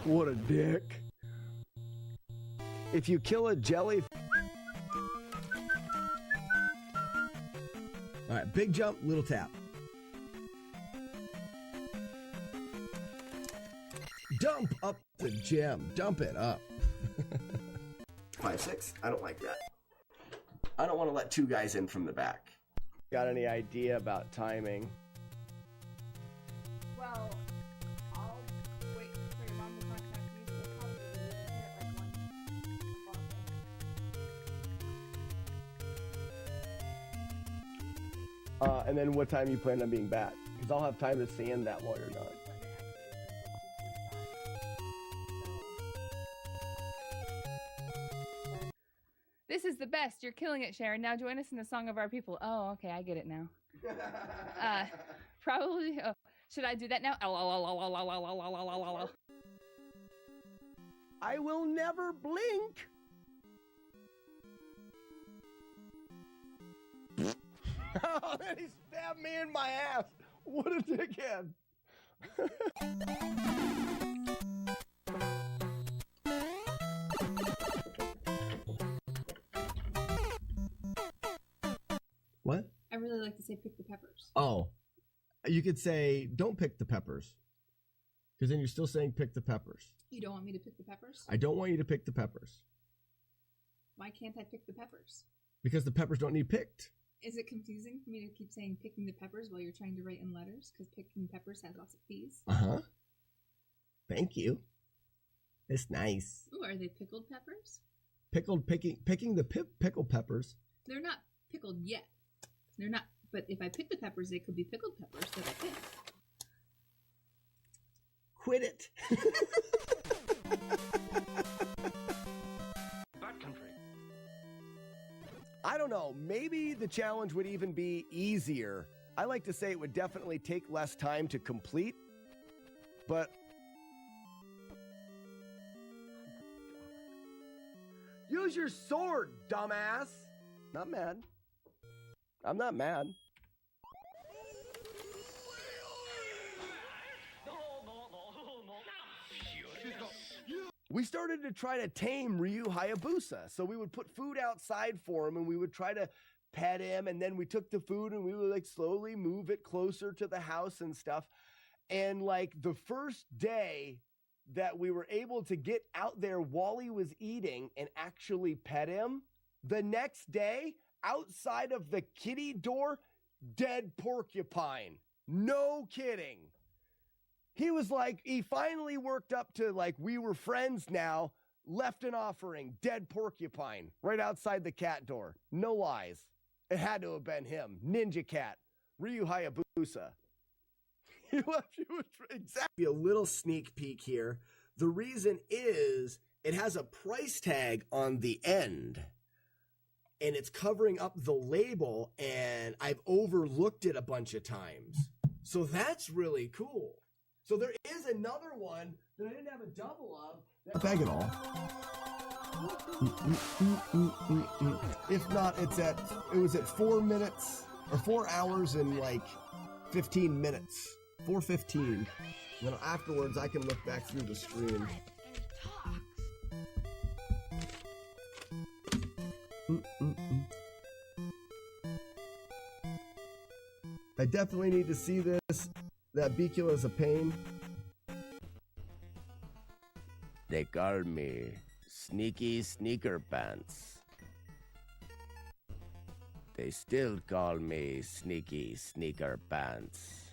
What a dick. If you kill a jelly... All right, big jump, little tap. Dump up the gem. Dump it up. 5-6. I don't like that. I don't want to let two guys in from the back. Got any idea about timing? Well, I'll wait for your mom to contact me, so we'll probably do it like 1 And then what time you plan on being back? Because I'll have time to sand that while you're gone. This is the best. You're killing it, Sharon. Now join us in the song of our people. Oh, okay, I get it now. Probably. Oh, should I do that now? I will never blink. Oh, then he stabbed me in my ass. What a dickhead. What? I really like to say pick the peppers. Oh, you could say don't pick the peppers. Because then you're still saying pick the peppers. You don't want me to pick the peppers? I don't want you to pick the peppers. Why can't I pick the peppers? Because the peppers don't need picked. Is it confusing for me to keep saying picking the peppers while you're trying to write in letters? Because picking peppers has lots of P's. Uh-huh. Thank you. It's nice. Ooh, are they pickled peppers? Picking the pickled peppers. They're not pickled yet. They're not, but if I pick the peppers, they could be pickled peppers that I pick. Quit it. Backcountry. I don't know. Maybe the challenge would even be easier. I like to say it would definitely take less time to complete, but use your sword, dumbass. Not mad. I'm not mad. We started to try to tame Ryu Hayabusa. So we would put food outside for him and we would try to pet him. And then we took the food and we would like slowly move it closer to the house and stuff. And like the first day that we were able to get out there while he was eating and actually pet him, the next day outside of the kitty door, dead porcupine. No kidding. He was like, he finally worked up to like, we were friends now, left an offering, dead porcupine, right outside the cat door. No lies. It had to have been him, Ninja Cat, Ryu Hayabusa. He left you exactly a little sneak peek here. The reason is it has a price tag on the end and it's covering up the label and I've overlooked it a bunch of times. So that's really cool. So there is another one that I didn't have a double of. Not bag at all. If not, it was at 4 minutes or 4 hours and like 15 minutes. 4:15. Then afterwards, I can look back through the stream. I definitely need to see this. That BQ is a pain. They call me Sneaky Sneaker Pants. They still call me Sneaky Sneaker Pants.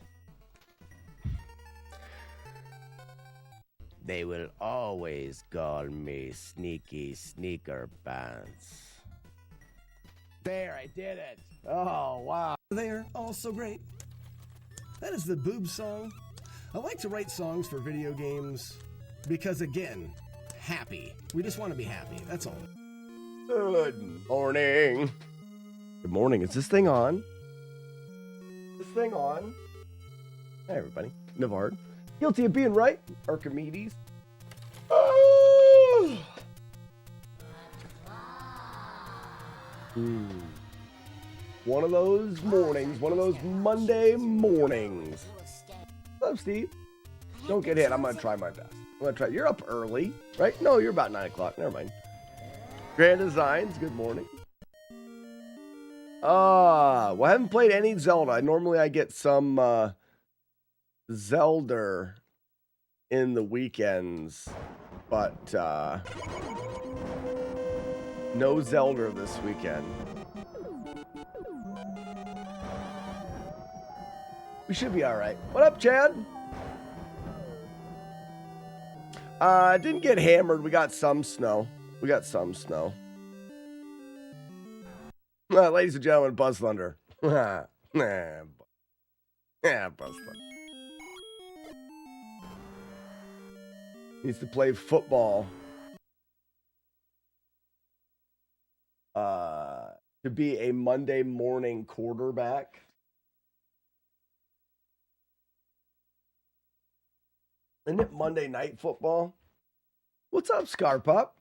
They will always call me Sneaky Sneaker Pants. There, I did it. Oh, wow. They're all so great. That is the Boob song. I like to write songs for video games because, again, happy. We just want to be happy. That's all. Good morning. Good morning. Is this thing on? This thing on? Hey, everybody. Navard. Guilty of being right. Archimedes. Oh! One of those mornings, one of those Monday mornings. Hello, Steve. Don't get hit. I'm going to try my best. I'm going to try. You're up early, right? No, you're about 9 o'clock. Never mind. Grand Designs, good morning. Well, I haven't played any Zelda. Normally I get some Zelda in the weekends, but no Zelda this weekend. We should be all right. What up, Chad? Didn't get hammered. We got some snow. Ladies and gentlemen, Buzz Thunder. Buzz Thunder. Needs to play football. To be a Monday morning quarterback. Isn't it Monday night football? What's up, Scar Pup?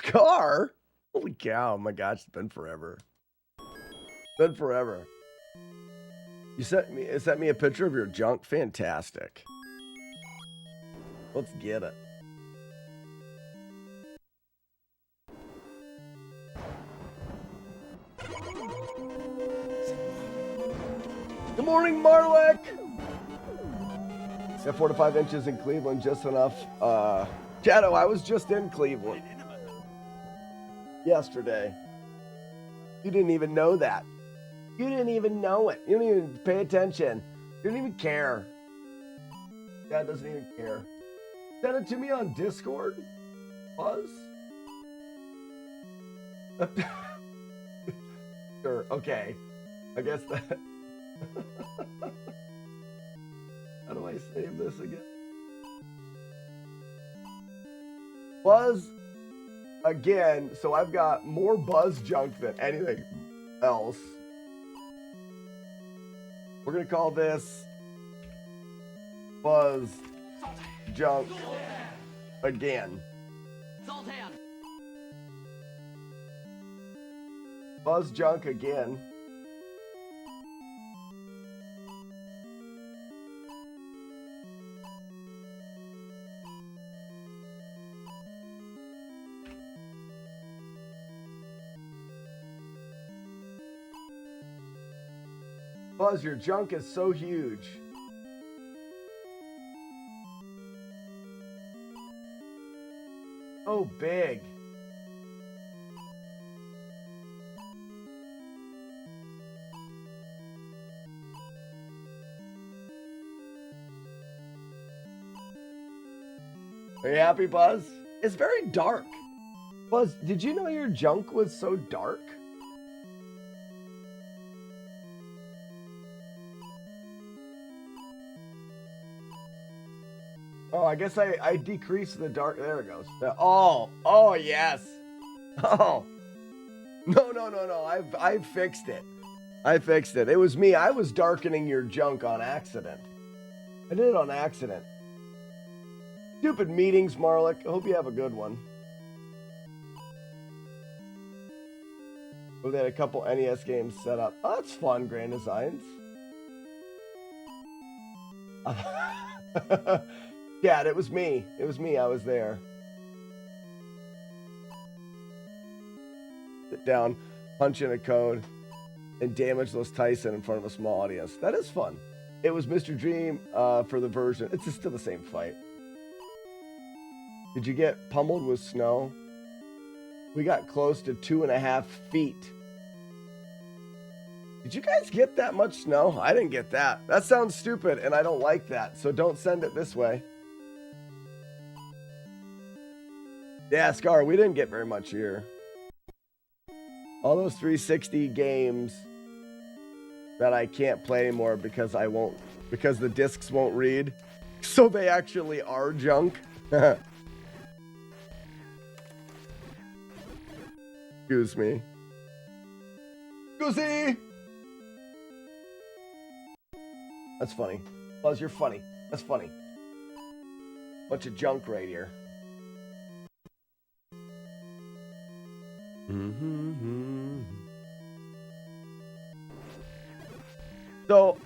Scar? Holy cow, oh my gosh, it's been forever. You sent me a picture of your junk? Fantastic. Let's get it. Good morning, Marlick! Got 4 to 5 inches in Cleveland, just enough. Shadow, I was just in Cleveland yesterday. You didn't even know that. You didn't even know it. You didn't even pay attention. You didn't even care. Dad doesn't even care. Send it to me on Discord. Buzz? Sure, okay. I guess that... How do I save this again? Buzz again. So I've got more Buzz junk than anything else. We're going to call this Buzz junk again. Buzz junk again. Buzz, your junk is so huge. Oh, big. Are you happy, Buzz? It's very dark. Buzz, did you know your junk was so dark? Oh, I guess I decreased the dark. There it goes. Oh, yes. Oh, no. I fixed it. It was me. I was darkening your junk on accident. I did it on accident. Stupid meetings, Marlick. I hope you have a good one. Oh, they had a couple NES games set up. Oh, that's fun, Grand Designs. Yeah, it was me. I was there. Sit down, punch in a code, and damage those Tyson in front of a small audience. That is fun. It was Mr. Dream for the version. It's just still the same fight. Did you get pummeled with snow? We got close to 2.5 feet. Did you guys get that much snow? I didn't get that. That sounds stupid, and I don't like that, so don't send it this way. Yeah, Scar, we didn't get very much here. All those 360 games that I can't play anymore because the discs won't read. So they actually are junk. Excuse me. Goosey! That's funny. Buzz, you're funny. That's funny. Bunch of junk right here. So,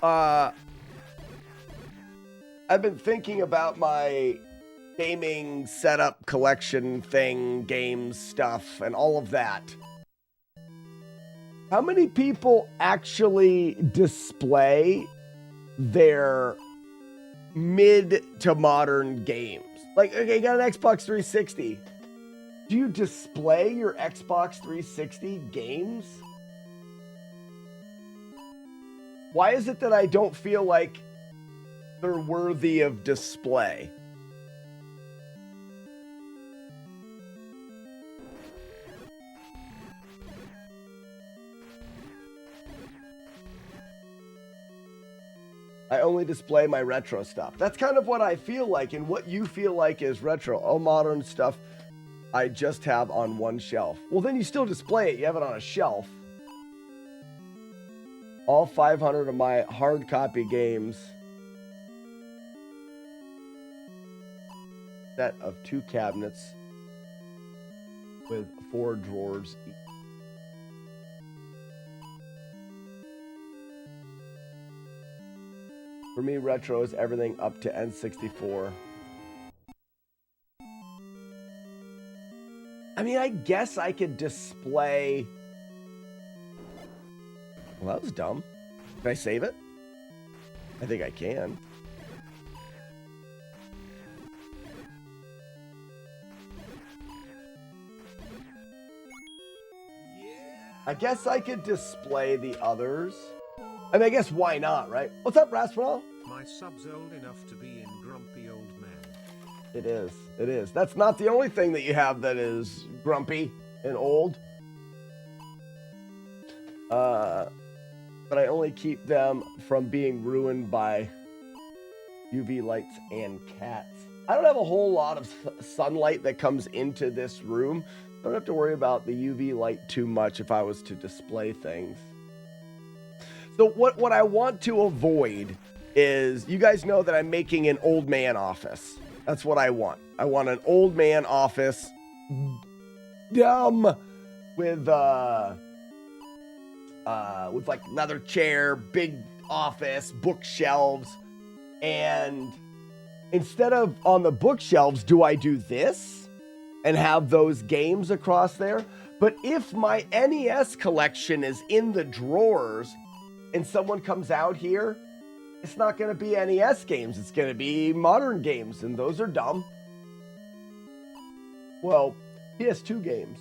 I've been thinking about my gaming setup collection thing, games stuff, and all of that. How many people actually display their mid to modern games? Like, okay, you got an Xbox 360. Do you display your Xbox 360 games? Why is it that I don't feel like they're worthy of display? I only display my retro stuff. That's kind of what I feel like, and what you feel like is retro. All modern stuff I just have on one shelf. Well, then you still display it. You have it on a shelf. All 500 of my hard copy games. Set of 2 cabinets with 4 drawers each. For me, retro is everything up to N64. I mean, I guess I could display... Well, that was dumb. Can I save it? I think I can. I guess I could display the others. I mean, I guess why not, right? What's up, Rasparal? My sub's old enough to be in Grumpy Old Man. It is. It is. That's not the only thing that you have that is grumpy and old. But I only keep them from being ruined by UV lights and cats. I don't have a whole lot of sunlight that comes into this room. I don't have to worry about the UV light too much if I was to display things. So what I want to avoid is, you guys know that I'm making an old man office. That's what I want. I want an old man office, with like leather chair, big office, bookshelves, and instead of on the bookshelves, do I do this and have those games across there? But if my NES collection is in the drawers and someone comes out here, it's not going to be NES games. It's going to be modern games, and those are dumb. Well, PS2 games.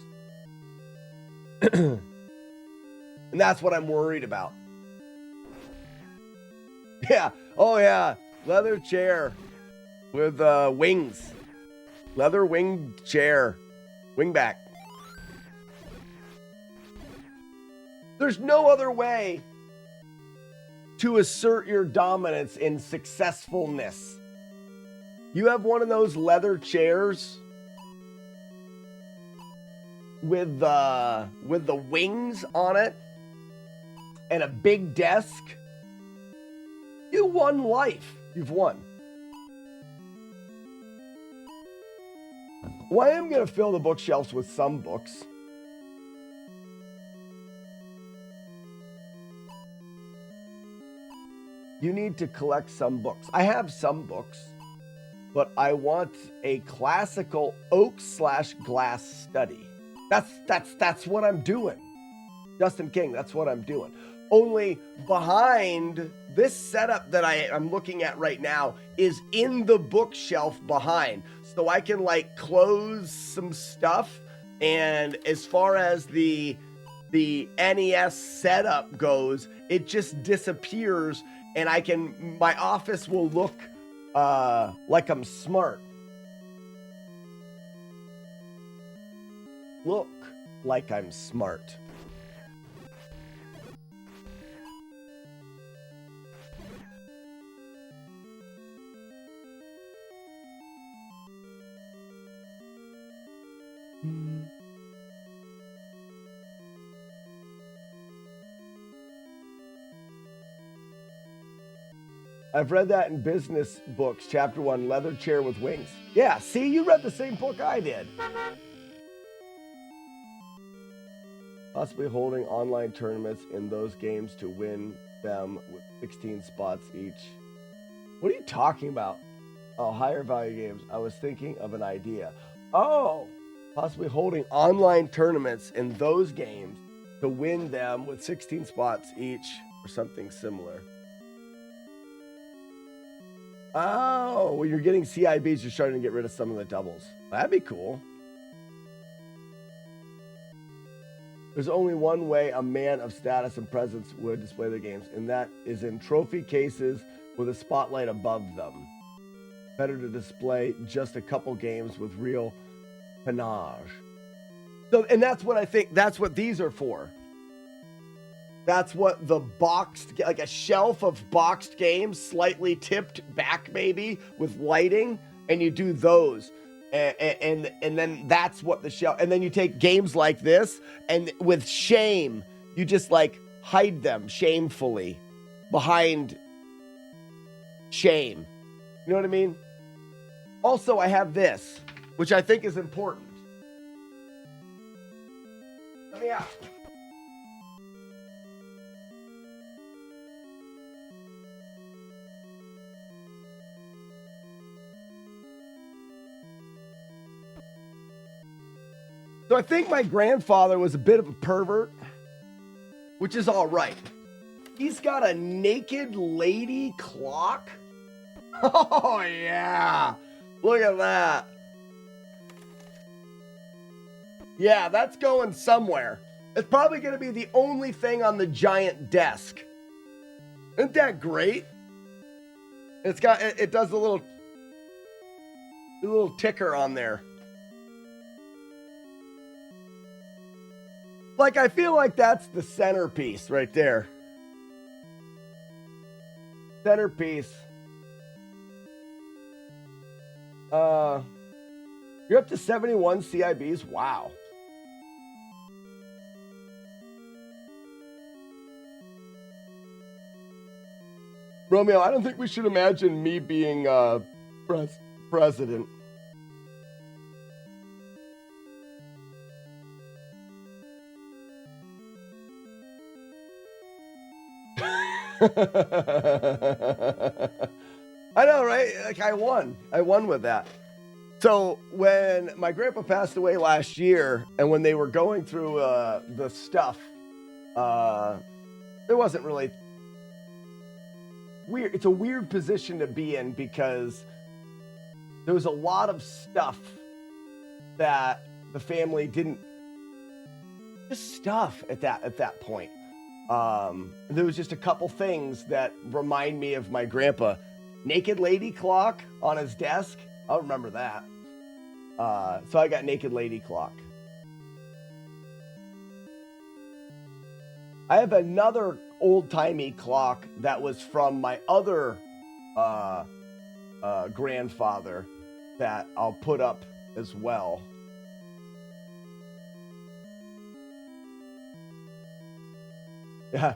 And that's what I'm worried about. Yeah. Oh, yeah. Leather chair with wings. Leather winged chair. Wingback. There's no other way to assert your dominance in successfulness. You have one of those leather chairs with the wings on it and a big desk. You won life. You've won. Well, I am going to fill the bookshelves with some books. You need to collect some books. I have some books, but I want a classical oak/glass study. That's what I'm doing. Justin King, that's what I'm doing. Only behind this setup that I'm looking at right now is in the bookshelf behind. So I can like close some stuff. And as far as the NES setup goes, it just disappears. And my office will look like I'm smart. Look like I'm smart. I've read that in business books, chapter 1, leather chair with wings. Yeah, see, you read the same book I did. Possibly holding online tournaments in those games to win them with 16 spots each. What are you talking about? Oh, higher value games. I was thinking of an idea. Oh, possibly holding online tournaments in those games to win them with 16 spots each or something similar. Oh, when you're getting CIBs, you're starting to get rid of some of the doubles. That'd be cool. There's only one way a man of status and presence would display their games, and that is in trophy cases with a spotlight above them. Better to display just a couple games with real panache. So, and that's what I think, that's what these are for. That's what the boxed, like a shelf of boxed games, slightly tipped back maybe with lighting, and you do those. And then that's what the shelf, and then you take games like this, and with shame, you just like hide them shamefully behind shame. You know what I mean? Also, I have this, which I think is important. Let me out. So I think my grandfather was a bit of a pervert, which is all right. He's got a naked lady clock. Oh, yeah. Look at that. Yeah, that's going somewhere. It's probably going to be the only thing on the giant desk. Isn't that great? It's got, it does a little ticker on there. Like, I feel like that's the centerpiece right there. Centerpiece. You're up to 71 CIBs. Wow. Romeo, I don't think we should imagine me being president. I know, right? Like I won with that. So when my grandpa passed away last year, and when they were going through the stuff, it wasn't really weird. It's a weird position to be in because there was a lot of stuff that the family didn't, just stuff at that point. There was just a couple things that remind me of my grandpa. Naked lady clock on his desk. I'll remember that. So I got naked lady clock. I have another old-timey clock that was from my other grandfather that I'll put up as well. Yeah,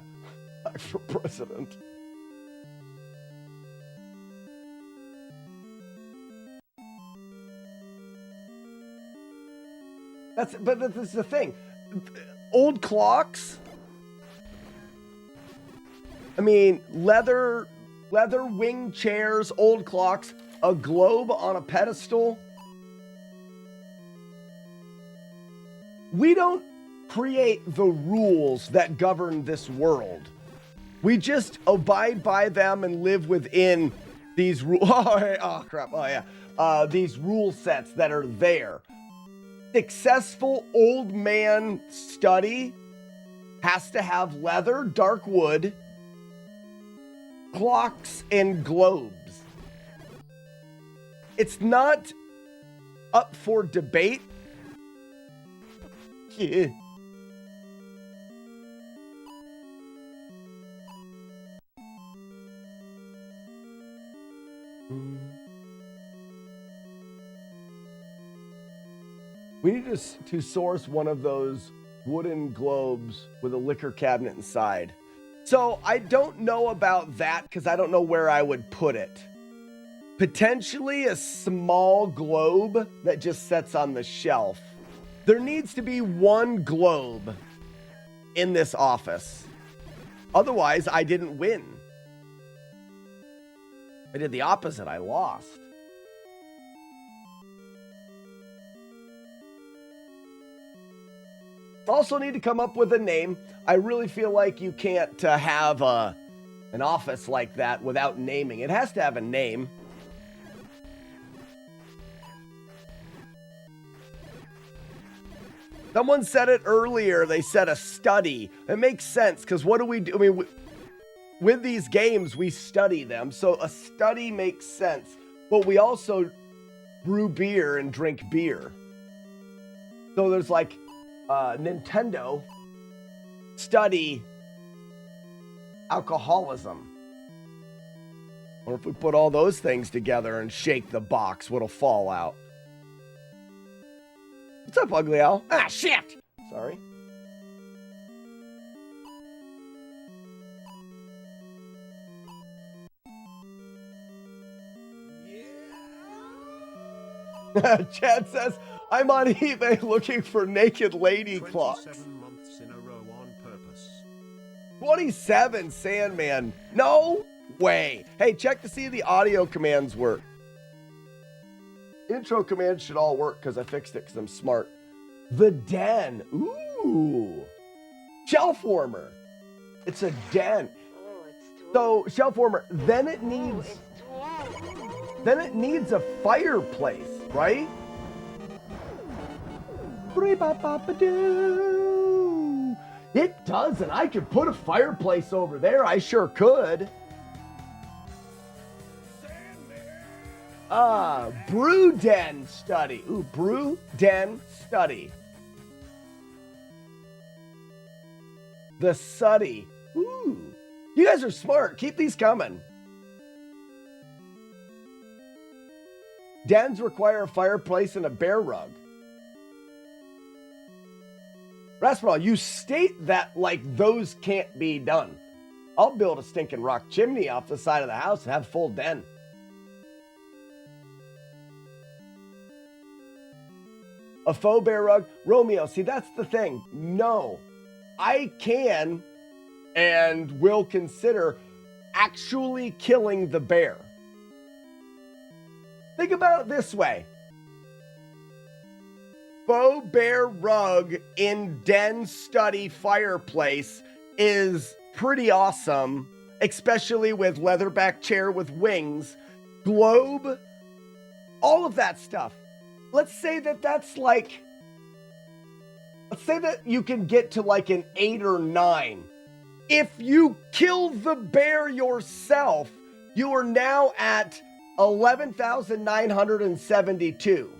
for president. But that's the thing. Old clocks. I mean, leather wing chairs, old clocks, a globe on a pedestal. We don't create the rules that govern this world. We just abide by them and live within these rules. Oh, crap. Oh, yeah. These rule sets that are there. Successful old man study has to have leather, dark wood, clocks, and globes. It's not up for debate. Yeah. We need to source one of those wooden globes with a liquor cabinet inside. So I don't know about that because I don't know where I would put it. Potentially a small globe that just sits on the shelf. There needs to be one globe in this office. Otherwise, I didn't win. I did the opposite. I lost. Also need to come up with a name. I really feel like you can't have an office like that without naming. It has to have a name. Someone said it earlier. They said a study. It makes sense because what do we do? I mean, with these games, we study them. So a study makes sense. But we also brew beer and drink beer. So there's like Nintendo study alcoholism. Or if we put all those things together and shake the box, what'll fall out? What's up, Ugly Owl? Ah, shit! Sorry. Yeah. Chad says, I'm on eBay looking for naked lady clocks. 27 months in a row on purpose. 27, Sandman. No way. Hey, check to see if the audio commands work. Intro commands should all work because I fixed it because I'm smart. The den. Ooh. Shelf warmer. It's a den. So, shelf warmer. Then it needs a fireplace, right? It does, and I could put a fireplace over there. I sure could. Brew den study. Ooh, brew den study. The Suddy. Ooh. You guys are smart. Keep these coming. Dens require a fireplace and a bear rug. Rasputin, you state that like those can't be done. I'll build a stinking rock chimney off the side of the house and have full den. A faux bear rug? Romeo, see, that's the thing. No, I can and will consider actually killing the bear. Think about it this way. Faux bear rug in den study fireplace is pretty awesome, especially with leatherback chair with wings, globe, all of that stuff. Let's say that that's like, let's say that you can get to like an 8 or 9. If you kill the bear yourself, you are now at 11,972.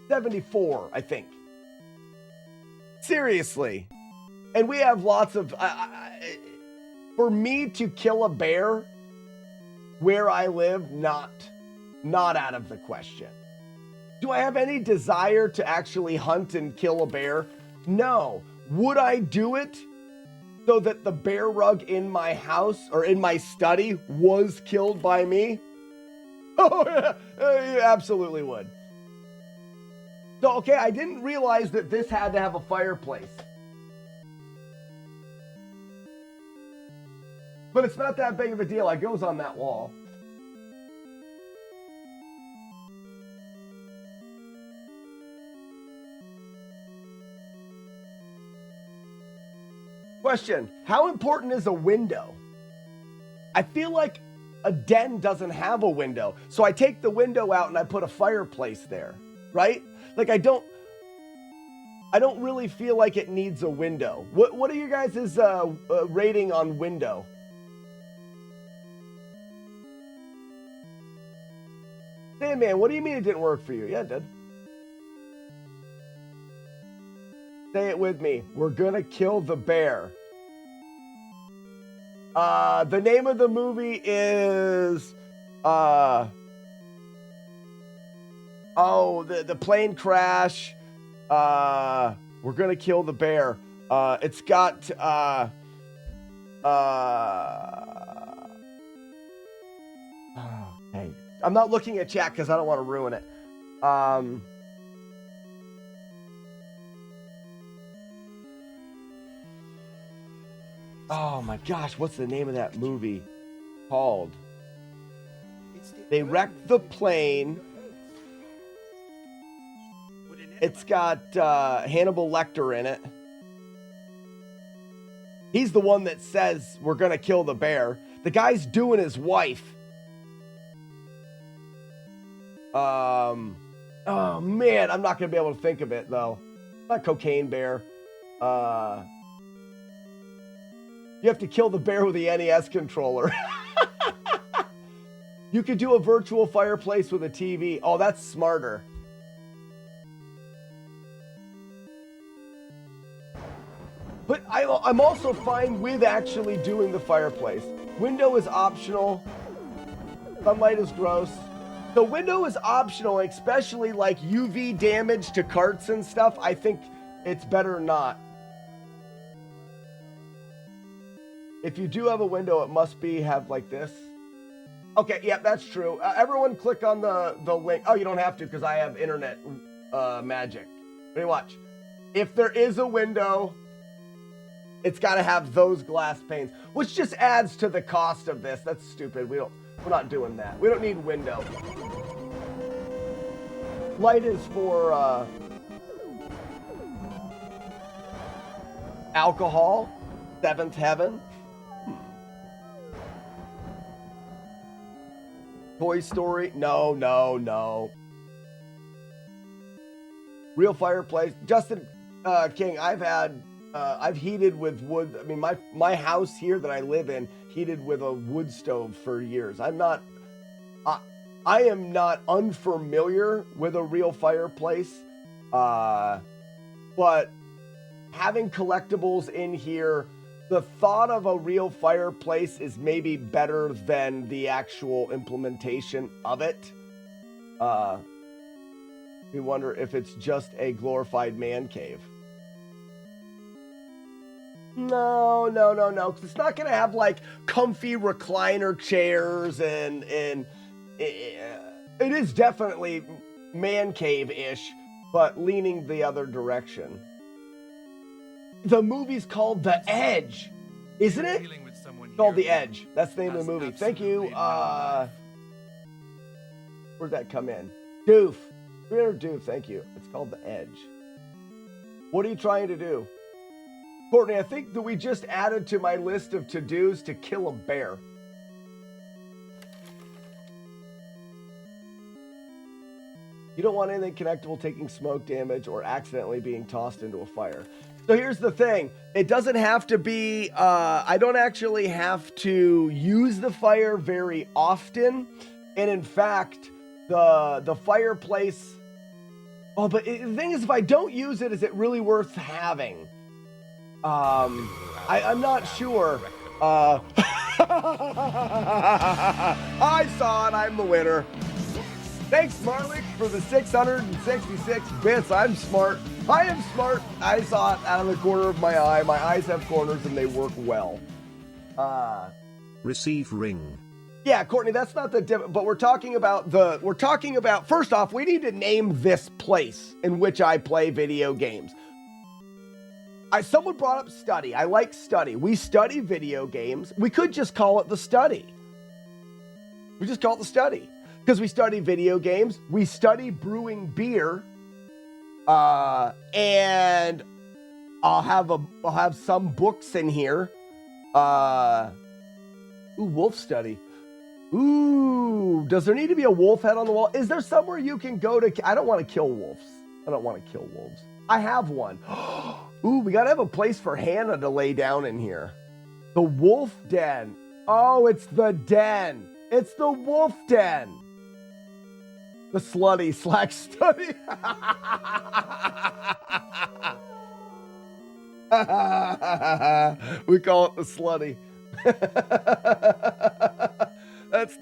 74, I think. Seriously. And we have lots of, for me to kill a bear where I live, not out of the question. Do I have any desire to actually hunt and kill a bear? No. Would I do it so that the bear rug in my house or in my study was killed by me? Oh, yeah, you absolutely would. So, okay, I didn't realize that this had to have a fireplace. But it's not that big of a deal. It goes on that wall. Question, how important is a window? I feel like a den doesn't have a window. So I take the window out and I put a fireplace there, right? Like I don't really feel like it needs a window. What are you guys' rating on window? Sandman, what do you mean it didn't work for you? Yeah, it did. Say it with me. We're gonna kill the bear. The name of the movie is the plane crash. We're gonna kill the bear. It's got hey, I'm not looking at chat because I don't want to ruin it. Oh my gosh, what's the name of that movie called? They wrecked the plane. It's got Hannibal Lecter in it. He's the one that says we're going to kill the bear. The guy's doing his wife. Oh man, I'm not going to be able to think of it though. Not Cocaine Bear. You have to kill the bear with the NES controller. You could do a virtual fireplace with a TV. Oh, that's smarter. But I'm also fine with actually doing the fireplace. Window is optional. Sunlight is gross. The window is optional, especially like UV damage to carts and stuff. I think it's better not. If you do have a window, it must have like this. Okay, yeah, that's true. Everyone click on the link. Oh, you don't have to because I have internet magic. Let me watch. If there is a window, it's got to have those glass panes, which just adds to the cost of this. That's stupid. We're not doing that. We don't need window. Light is for alcohol, seventh heaven. Toy Story, no. Real fireplace. Justin King, I've heated with wood. I mean, my house here that I live in heated with a wood stove for years. I am not unfamiliar with a real fireplace, but having collectibles in here, the thought of a real fireplace is maybe better than the actual implementation of it. We wonder if it's just a glorified man cave. No, 'cause it's not gonna have like comfy recliner chairs and it is definitely man cave-ish, but leaning the other direction. The movie's called The Edge, isn't it? It's called The Edge. That's the name of the movie. Thank you. Where'd that come in? Doof. Doof, thank you. It's called The Edge. What are you trying to do? Courtney, I think that we just added to my list of to-dos to kill a bear. You don't want anything connectable taking smoke damage or accidentally being tossed into a fire. So here's the thing. It doesn't have to be, I don't actually have to use the fire very often. And in fact, the fireplace, but the thing is, if I don't use it, is it really worth having? I'm not sure. I saw it, I'm the winner. Thanks, Marlick, for the 666 bits. I'm smart. I am smart. I saw it out of the corner of my eye. My eyes have corners and they work well. Receive ring. Yeah, Courtney, that's not the but we're talking about first off, we need to name this place in which I play video games. Someone brought up study. I like study. We study video games. We could just call it the study. We just call it the study. Because we study video games, we study brewing beer, and I'll have some books in here. Ooh, wolf study. Ooh, does there need to be a wolf head on the wall? Is there somewhere you can go to? I don't want to kill wolves. I don't want to kill wolves. I have one. Ooh, we gotta have a place for Hannah to lay down in here. The wolf den. Oh, it's the den. It's the wolf den. The slutty slack study. We call it the slutty. That's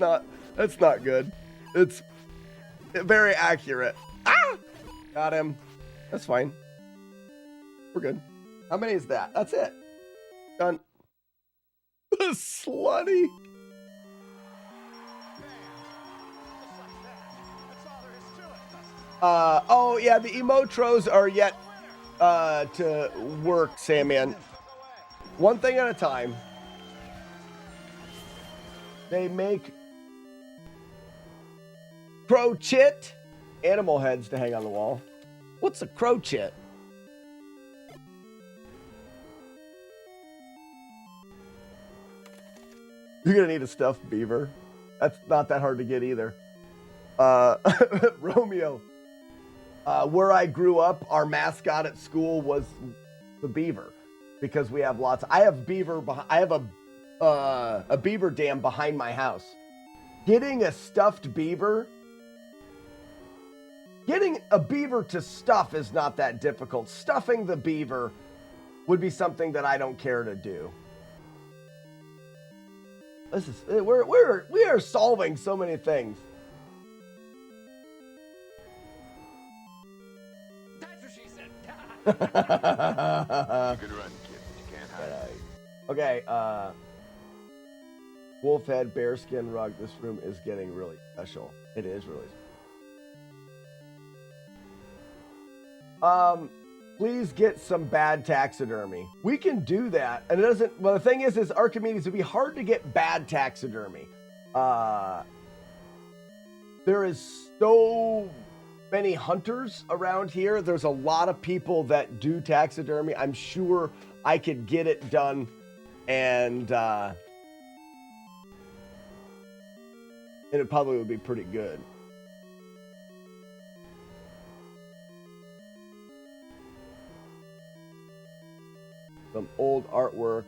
not good. It's very accurate. Ah! Got him. That's fine. We're good. How many is that? That's it. Done. The slutty. Oh yeah, the emotros are yet to work, Sandman. One thing at a time. They make crochet animal heads to hang on the wall. What's a crochet? You're gonna need a stuffed beaver. That's not that hard to get either. Romeo. Where I grew up, our mascot at school was the beaver, because we have lots. I have beaver. I have a beaver dam behind my house. Getting a stuffed beaver. Getting a beaver to stuff is not that difficult. Stuffing the beaver would be something that I don't care to do. This is we are solving so many things. That's what she said. Good run, kid. You can't hide. Okay, wolf head, bearskin rug. This room is getting really special. It is really special. Please get some bad taxidermy. We can do that. And it doesn't, well, the thing is Archimedes, it'd be hard to get bad taxidermy. There is so many hunters around here. There's a lot of people that do taxidermy. I'm sure I could get it done, and it probably would be pretty good. Some old artwork.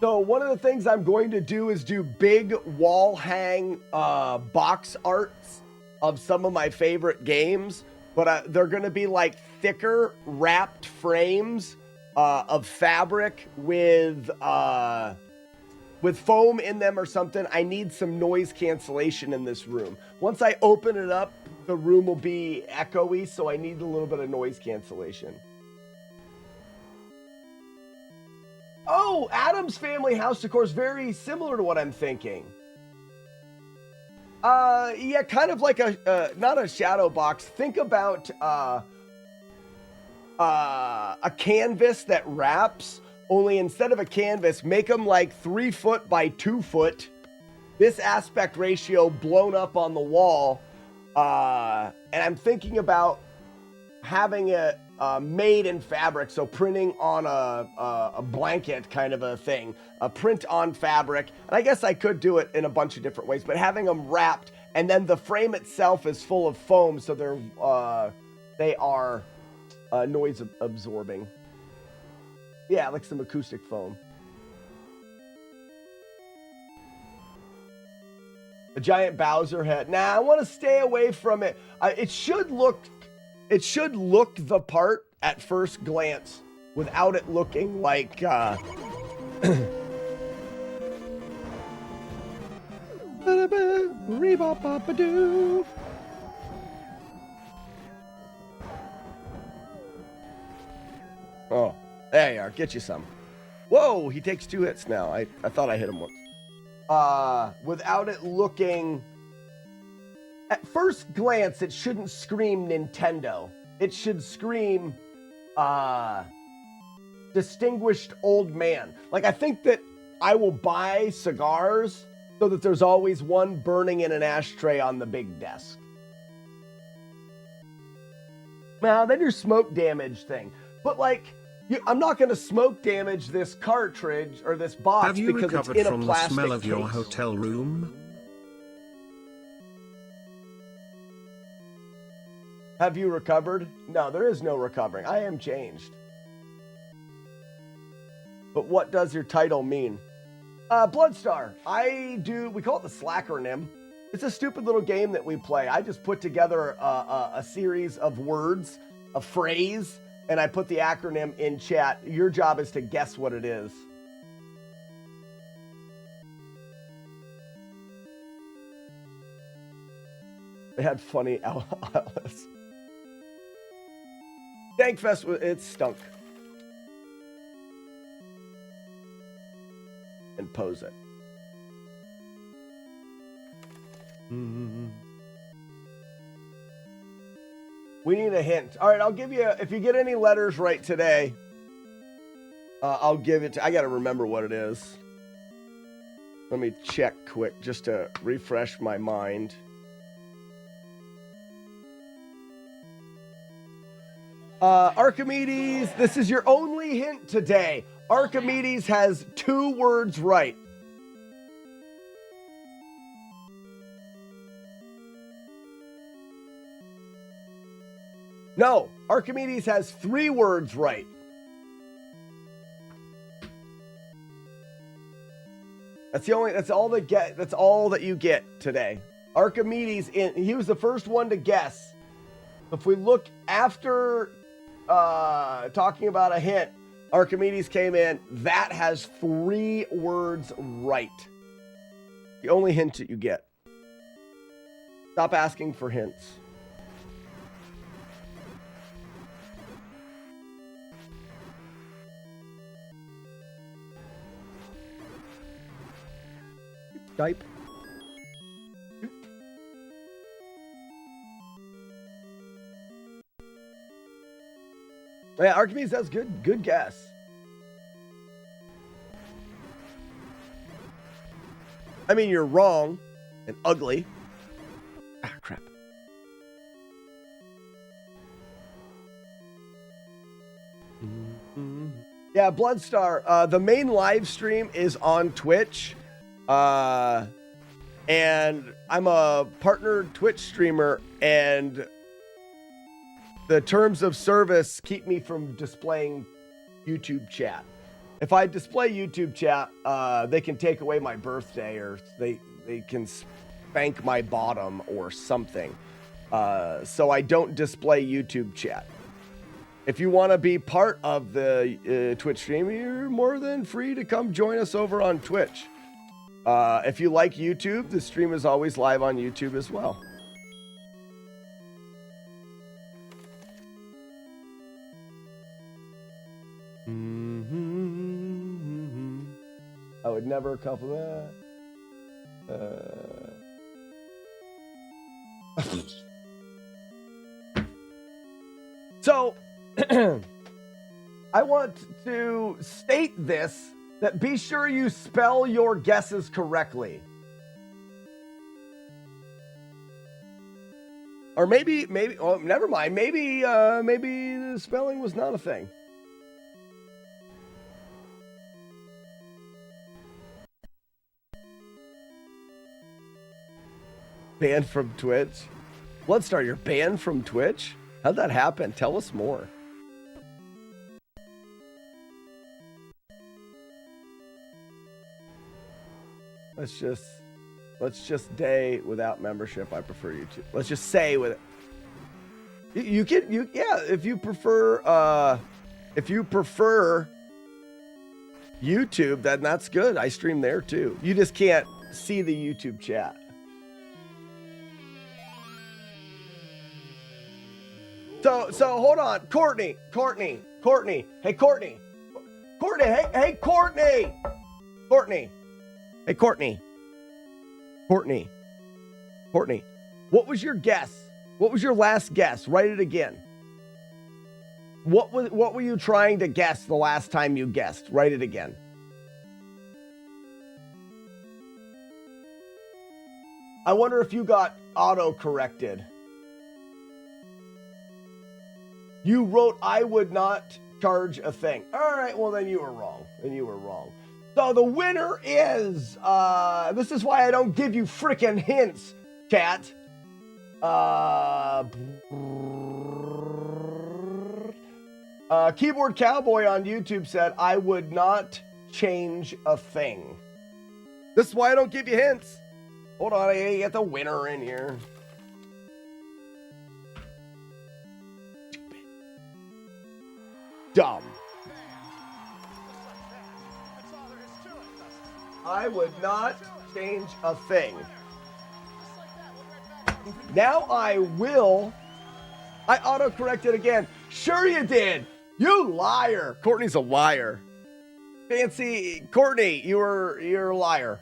So one of the things I'm going to do is do big wall hang box arts of some of my favorite games, but they're going to be like thicker wrapped frames of fabric with foam in them or something. I need some noise cancellation in this room. Once I open it up, the room will be echoey, so I need a little bit of noise cancellation. Oh, Adam's family house decor is very similar to what I'm thinking. Yeah, kind of like not a shadow box. Think about a canvas that wraps, only instead of a canvas, make them like 3 foot by 2 foot. This aspect ratio blown up on the wall. And I'm thinking about having it made in fabric, so printing on a blanket kind of a thing, a print on fabric. And I guess I could do it in a bunch of different ways, but having them wrapped, and then the frame itself is full of foam, so they are noise absorbing. Yeah, like some acoustic foam. A giant Bowser head. Nah, I want to stay away from it. It should look the part at first glance without it looking like Oh, there you are. Get you some. Whoa, he takes 2 hits now. I thought I hit him once. Without it looking... At first glance, it shouldn't scream Nintendo. It should scream, distinguished old man. Like, I think that I will buy cigars so that there's always one burning in an ashtray on the big desk. Now, then your smoke damage thing. But, like, I'm not going to smoke damage this cartridge or this box because it's in a plastic case. Have you recovered from the smell of your hotel room? Have you recovered? No, there is no recovering. I am changed. But what does your title mean? Bloodstar. We call it the Slackronym. It's a stupid little game that we play. I just put together a series of words, a phrase, and I put the acronym in chat. Your job is to guess what it is. They had funny outlets. Dankfest, it stunk. And pose it. We need a hint. All right, I'll give you, if you get any letters right today, I'll give it to, I got to remember what it is. Let me check quick just to refresh my mind. Archimedes, this is your only hint today. Archimedes has 2 words right. No, Archimedes has 3 words right. That's all that you get today. Archimedes, he was the first one to guess. If we look after talking about a hint, Archimedes came in. That has 3 words right. The only hint that you get. Stop asking for hints. Skype. Yeah, Archimedes, that's good guess. I mean, you're wrong and ugly. Ah, crap. Yeah, Bloodstar, the main live stream is on Twitch. And I'm a partnered Twitch streamer, and the terms of service keep me from displaying YouTube chat. If I display YouTube chat, they can take away my birthday, or they can spank my bottom or something. So I don't display YouTube chat. If you want to be part of the Twitch stream, you're more than free to come join us over on Twitch. If you like YouTube, the stream is always live on YouTube as well. I would never compliment. So, I want to state this, that be sure you spell your guesses correctly. Or maybe, oh, never mind. Maybe the spelling was not a thing. Banned from Twitch? Bloodstar, you're banned from Twitch? How'd that happen? Tell us more. Let's just day without membership. I prefer YouTube. Let's just say with it. You yeah, if you prefer YouTube, then that's good. I stream there too. You just can't see the YouTube chat. So hold on, Courtney. Hey, Courtney. Hey, Courtney. Hey, Courtney. What was your guess? What was your last guess? Write it again. What were you trying to guess the last time you guessed? Write it again. I wonder if you got auto-corrected. You wrote, I would not charge a thing. All right, well, then you were wrong. So the winner is, this is why I don't give you freaking hints, chat. Keyboard Cowboy on YouTube said, I would not change a thing. This is why I don't give you hints. Hold on, I get the winner in here. Dumb. I would not change a thing. Now I will. I auto-corrected again. Sure you did. You liar. Courtney's a liar. Fancy Courtney, you're a liar.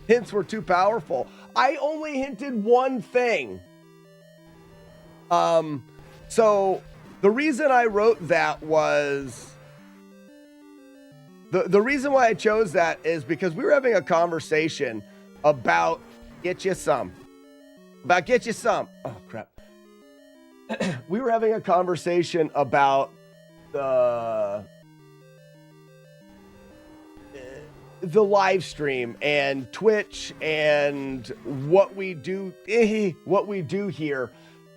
Hints were too powerful. I only hinted one thing. So the reason I wrote that was the reason why I chose that is because we were having a conversation about get you some. Oh crap. We were having a conversation about the live stream and Twitch and what we do here,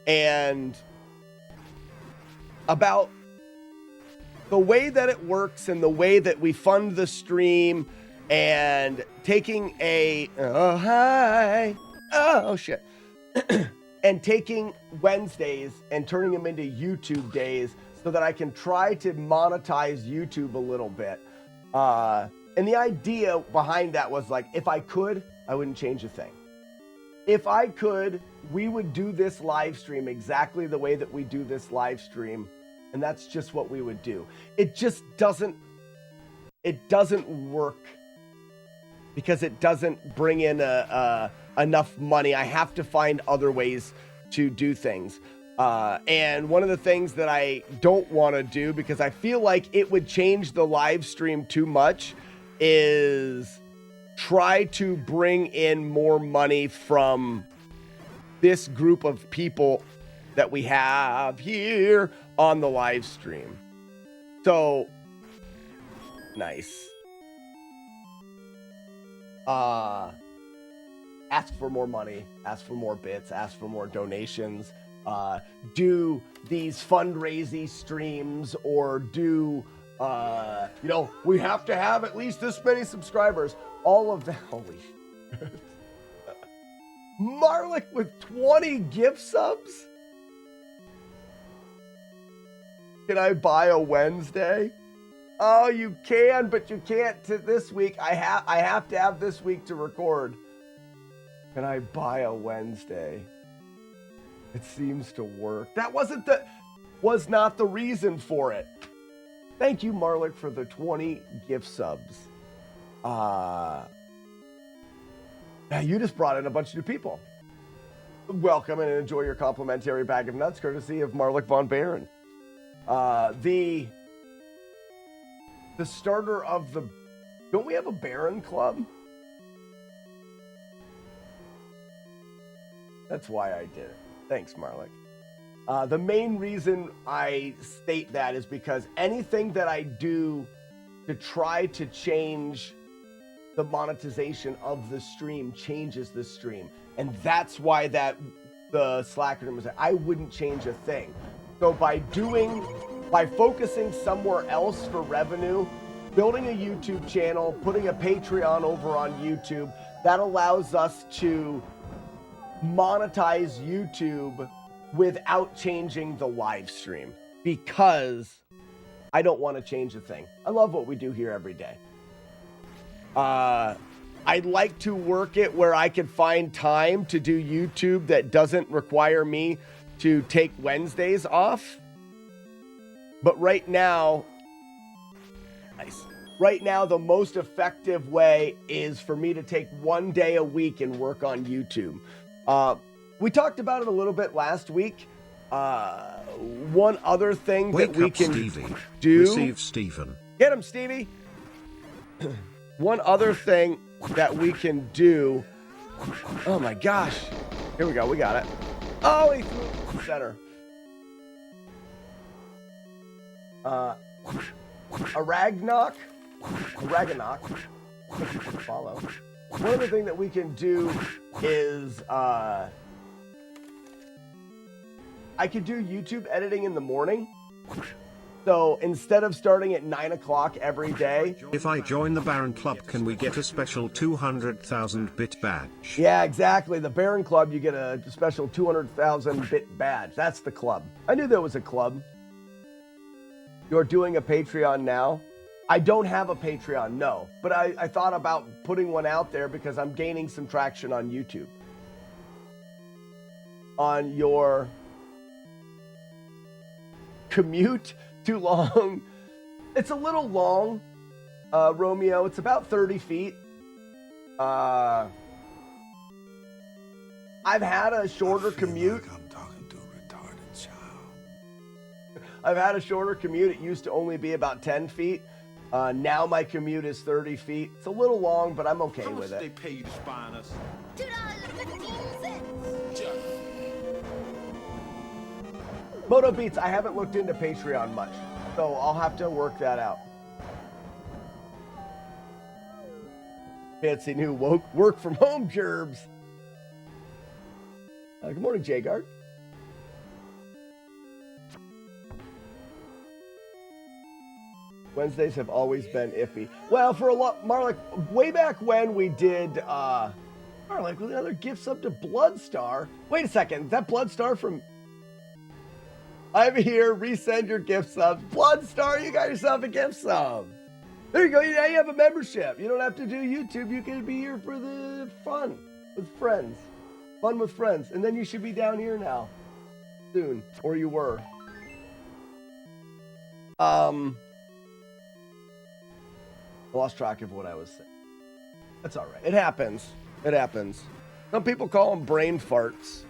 and about the way that it works and the way that we fund the stream, and taking and taking Wednesdays and turning them into YouTube days so that I can try to monetize YouTube a little bit. And the idea behind that was like, if I could, I wouldn't change a thing. If I could, we would do this live stream exactly the way that we do this live stream. And that's just what we would do. It just doesn't work because it doesn't bring in enough money. I have to find other ways to do things. And one of the things that I don't want to do, because I feel like it would change the live stream too much, is try to bring in more money from this group of people that we have here on the live stream. So nice. Ask for more money, ask for more bits, ask for more donations, do these fundraising streams, or do we have to have at least this many subscribers. All of that. Holy Marlick with 20 gift subs? Can I buy a Wednesday? Oh, you can, but you can't to this week. I have to have this week to record. Can I buy a Wednesday? It seems to work. That was not the reason for it. Thank you, Marlick, for the 20 gift subs. You just brought in a bunch of new people. Welcome and enjoy your complimentary bag of nuts, courtesy of Marlick Von Baron. The starter of the... Don't we have a Baron Club? That's why I did it. Thanks, Marlick. The main reason I state that is because anything that I do to try to change the monetization of the stream changes the stream. And that's why the Slack room was there. I wouldn't change a thing. So by focusing somewhere else for revenue, building a YouTube channel, putting a Patreon over on YouTube, that allows us to monetize YouTube without changing the live stream, because I don't want to change a thing. I love what we do here every day. I'd like to work it where I could find time to do YouTube that doesn't require me to take Wednesdays off. But right now, the most effective way is for me to take one day a week and work on YouTube. We talked about it a little bit last week. One other thing that we can do... Receive Stephen. Get him, Stevie! One other thing that we can do... Oh my gosh. Here we go, we got it. Oh, he threw it to the center. Aragnok. Follow. One other thing that we can do is I could do YouTube editing in the morning. So instead of starting at 9 o'clock every day. If I join the Baron Club, can we get a special 200,000 bit badge? Yeah, exactly. The Baron Club, you get a special 200,000 bit badge. That's the club. I knew there was a club. You're doing a Patreon now? I don't have a Patreon, no. But I thought about putting one out there because I'm gaining some traction on YouTube. On your commute, too long. It's a little long, Romeo. It's about 30 feet. I've had a shorter commute. I've had a shorter commute. It used to only be about 10 feet. Now my commute is 30 feet. It's a little long, but I'm okay with it. How much they pay you to spy on us? $2.15. Moto Beats, I haven't looked into Patreon much, so I'll have to work that out. Fancy new work from home gerbs. Good morning, Jagard. Wednesdays have always been iffy. Well, for a lot, Marlik, way back when we did, Marlik, with another gift sub to Bloodstar. Wait a second, is that Bloodstar from... I'm here, resend your gift subs. Bloodstar, you got yourself a gift sub. There you go, now you have a membership. You don't have to do YouTube, you can be here for the fun with friends. Fun with friends, and then you should be down here now. Soon, or you were. I lost track of what I was saying. That's all right. It happens. It happens. Some people call them brain farts.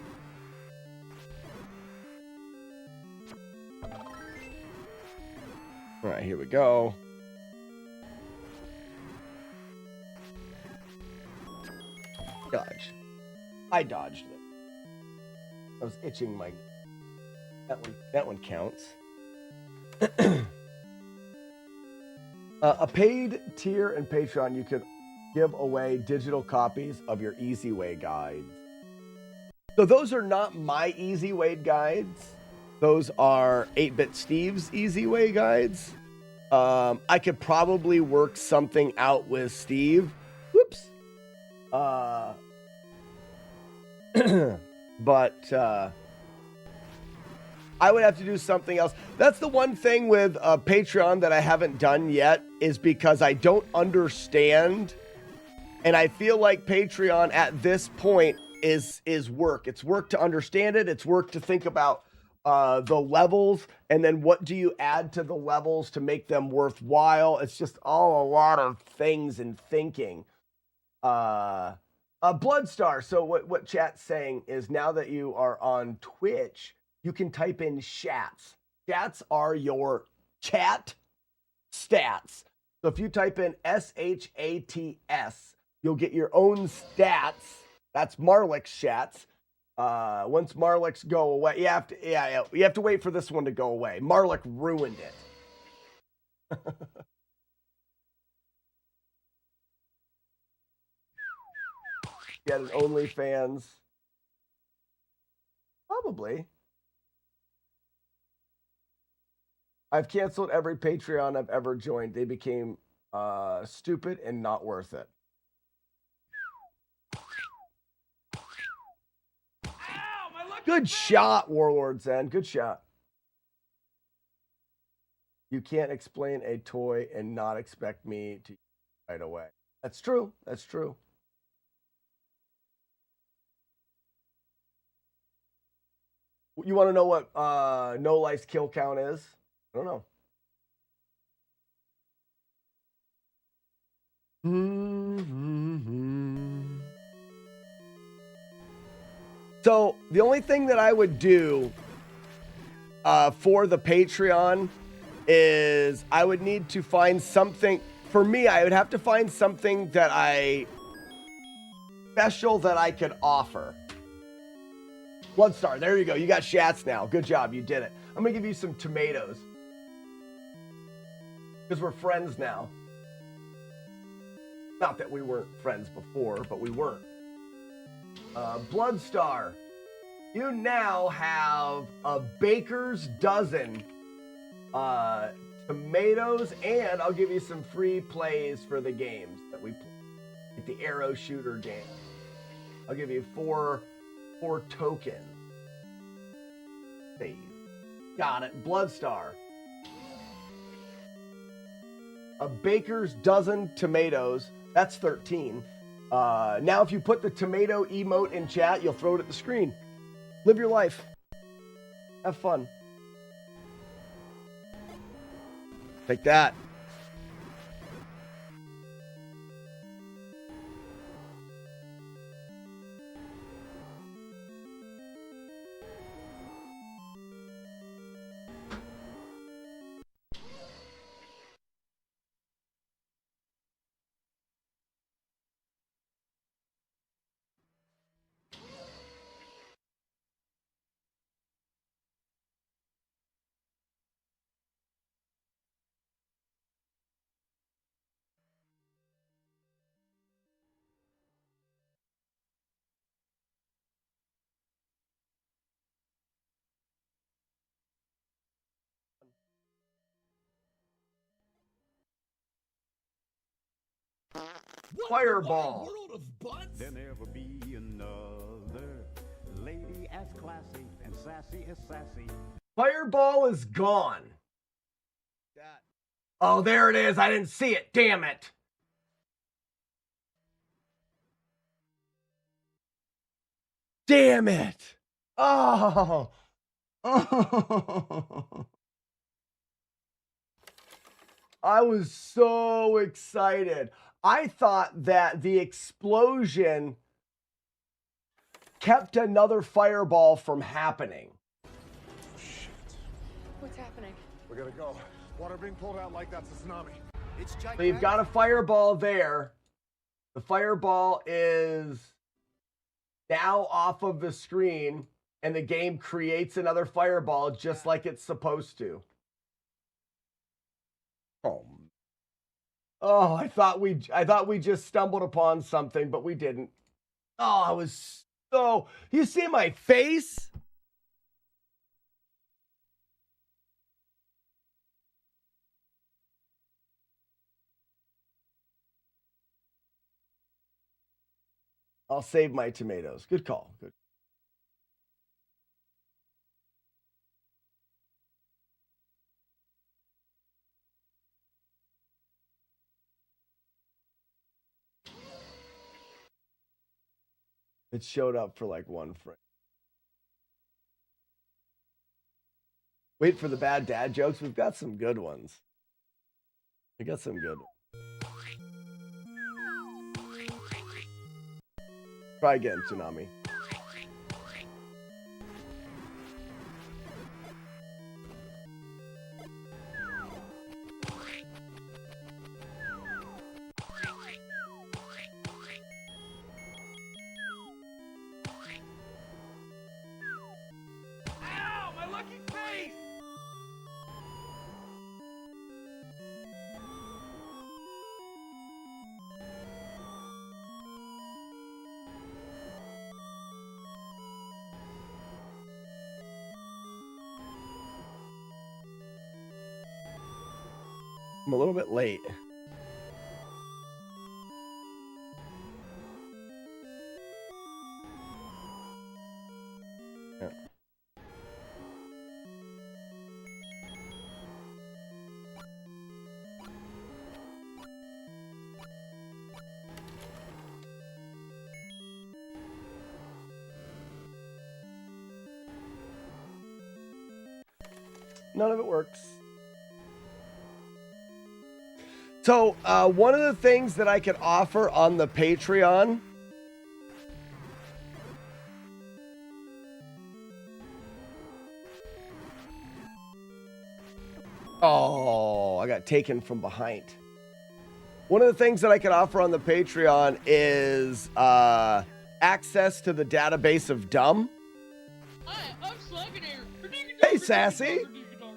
All right, here we go. Dodge. I dodged it. I was itching my... That one counts. A paid tier in Patreon, you could give away digital copies of your Easy Way guides. So those are not my Easy Way guides. Those are 8-Bit Steve's Easy Way guides. I could probably work something out with Steve. Whoops. But I would have to do something else. That's the one thing with Patreon that I haven't done yet, is because I don't understand. And I feel like Patreon at this point is work. It's work to understand it. It's work to think about the levels, and then what do you add to the levels to make them worthwhile. It's just all a lot of things and thinking. Bloodstar. So what chat's saying is, now that you are on Twitch, you can type in shats. Shats are your chat stats. So if you type in SHATS, you'll get your own stats. That's Marlik's shats. Once Marlik's go away, you have to wait for this one to go away. Marlik ruined it. Get an OnlyFans. Probably. I've canceled every Patreon I've ever joined. They became stupid and not worth it. Good shot, Warlord Zen. Good shot. You can't explain a toy and not expect me to right away. That's true. That's true. You want to know what No Life's kill count is? I don't know. So the only thing that I would do for the Patreon is I would need to find something. For me, I would have to find something that special that I could offer. Bloodstar, there you go. You got shats now. Good job. You did it. I'm going to give you some tomatoes. Because we're friends now. Not that we weren't friends before, but we weren't. Bloodstar, you now have a baker's dozen tomatoes, and I'll give you some free plays for the games that we play. Like the arrow shooter game. I'll give you four tokens. Save. Got it. Bloodstar. A baker's dozen tomatoes. That's 13. Now, if you put the tomato emote in chat, you'll throw it at the screen. Live your life. Have fun. Take that. Fireball. World of butts? There'll never be another lady as classy and sassy as sassy. Fireball is gone. Oh, there it is. I didn't see it. Damn it. Damn it. Oh. Oh. I was so excited. I thought that the explosion kept another fireball from happening. Shit. What's happening? We gotta go. Water being pulled out like that's a tsunami. It's gigantic. So you've got a fireball there. The fireball is now off of the screen, and the game creates another fireball just like it's supposed to. Oh, I thought we just stumbled upon something, but we didn't. Oh, I was so... You see my face? I'll save my tomatoes. Good call. Good. It showed up for like one frame. Wait for the bad dad jokes. We've got some good ones. We got some good ones. Try again, Tsunami. Ow, my lucky face! I'm a little bit late. Yeah. None of it works. So, one of the things that I could offer on the Patreon Oh, I got taken from behind. One of the things that I could offer on the Patreon is access to the database of dumb. Hi, I'm Slagging here. Hey, Sassy.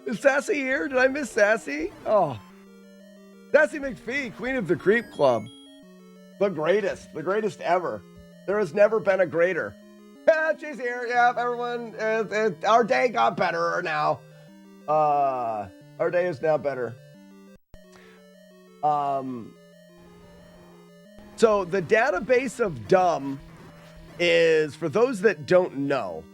Is Sassy here? Did I miss Sassy? Oh. Sassy McPhee, Queen of the Creep Club. The greatest ever. There has never been a greater. Yeah, she's here. Yeah, everyone. Our day got better now. Our day is now better. So the database of dumb is, for those that don't know,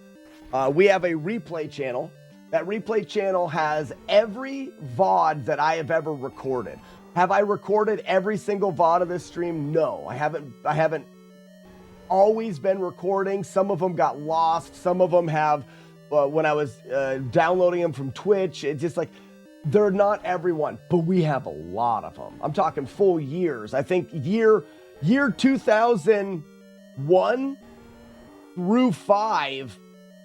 we have a replay channel. That replay channel has every VOD that I have ever recorded. Have I recorded every single VOD of this stream? No, I haven't always been recording. Some of them got lost. Some of them have, when I was downloading them from Twitch, it's just like, they're not everyone, but we have a lot of them. I'm talking full years. I think year 2001 through 5,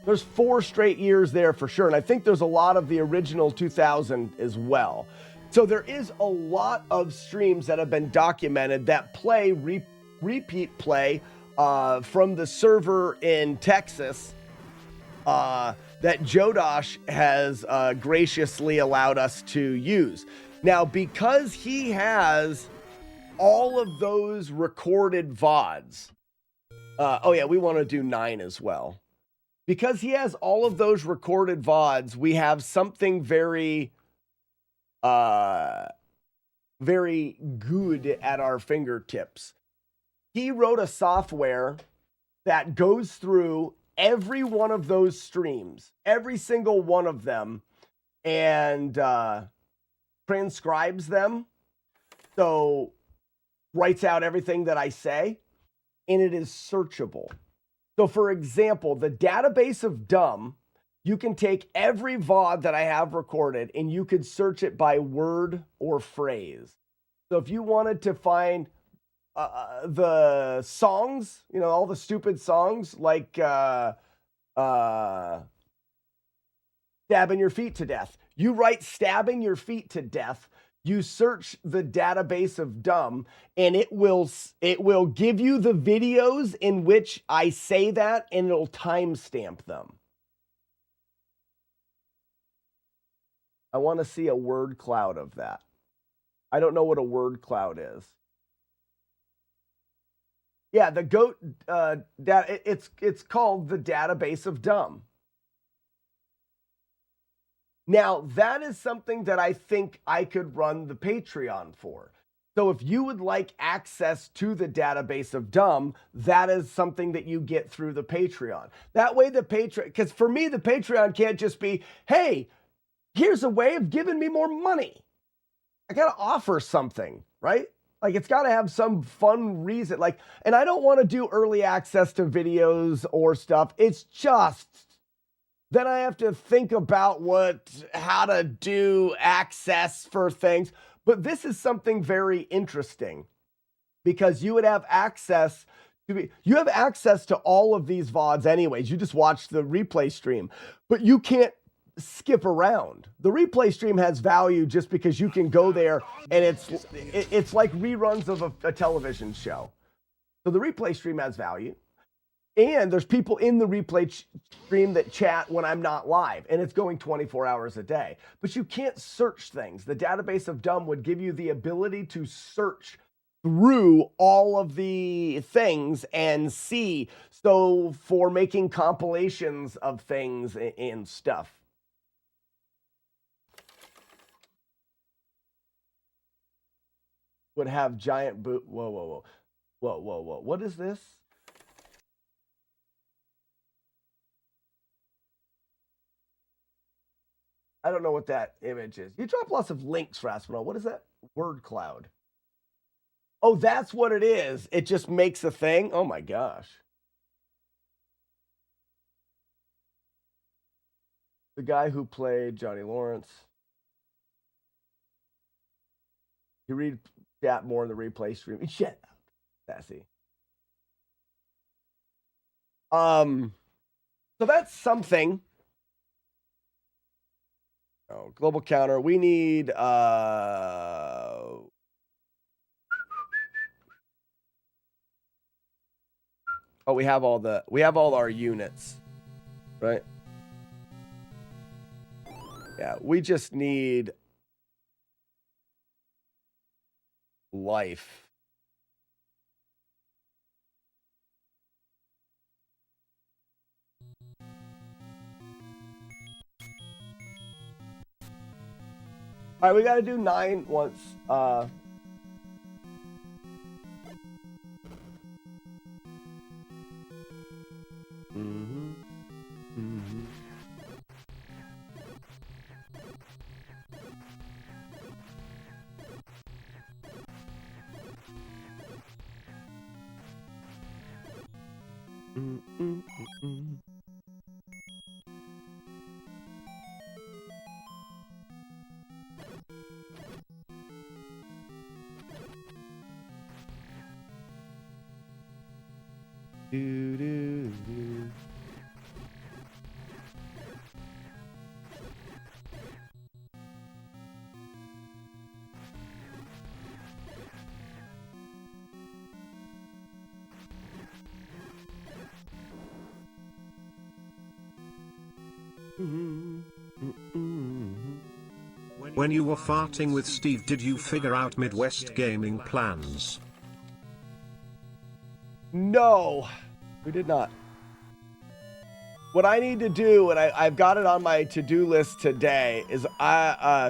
there's 4 straight years there for sure. And I think there's a lot of the original 2000 as well. So there is a lot of streams that have been documented that play, repeat play from the server in Texas that Jodosh has graciously allowed us to use. Now, because he has all of those recorded VODs, oh yeah, we want to do 9 as well. Because he has all of those recorded VODs, we have something very good at our fingertips. he wrote a software that goes through every one of those streams, every single one of them, and transcribes them. So writes out everything that I say, and it is searchable. So for example, the database of dumb, you can take every VOD that I have recorded and you could search it by word or phrase. So if you wanted to find the songs, you know, all the stupid songs like stabbing your feet to death, you write stabbing your feet to death, you search the database of dumb, and it will give you the videos in which I say that, and it'll timestamp them. I want to see a word cloud of that. I don't know what a word cloud is. Yeah, the GOAT it's called the database of dumb. Now, that is something that I think I could run the Patreon for. So if you would like access to the database of dumb, that is something that you get through the Patreon. That way the Patreon, because for me, the Patreon can't just be, hey, here's a way of giving me more money. I got to offer something, right? Like, it's got to have some fun reason. Like, and I don't want to do early access to videos or stuff. It's just, then I have to think about how to do access for things. But this is something very interesting because you would have access you have access to all of these VODs anyways. You just watch the replay stream, but you can't skip around. The replay stream has value just because you can go there and it's like reruns of a television show. So the replay stream has value. And there's people in the replay stream that chat when I'm not live, and it's going 24 hours a day. But you can't search things. The database of dumb would give you the ability to search through all of the things and see. So for making compilations of things and stuff. Would have giant boot. Whoa. What is this? I don't know what that image is. You drop lots of links, Raspinol. What is that? Word cloud. Oh, that's what it is. It just makes a thing. Oh my gosh. The guy who played Johnny Lawrence. You read that more in the replay stream. Shut up, sassy. So that's something. Oh, global counter. We need oh, we have all our units, right? Yeah, we just need life. All right, we got to do 9 once. When you were farting with Steve, did you figure out Midwest gaming plans? No, we did not. What I need to do, and I've got it on my to-do list today, is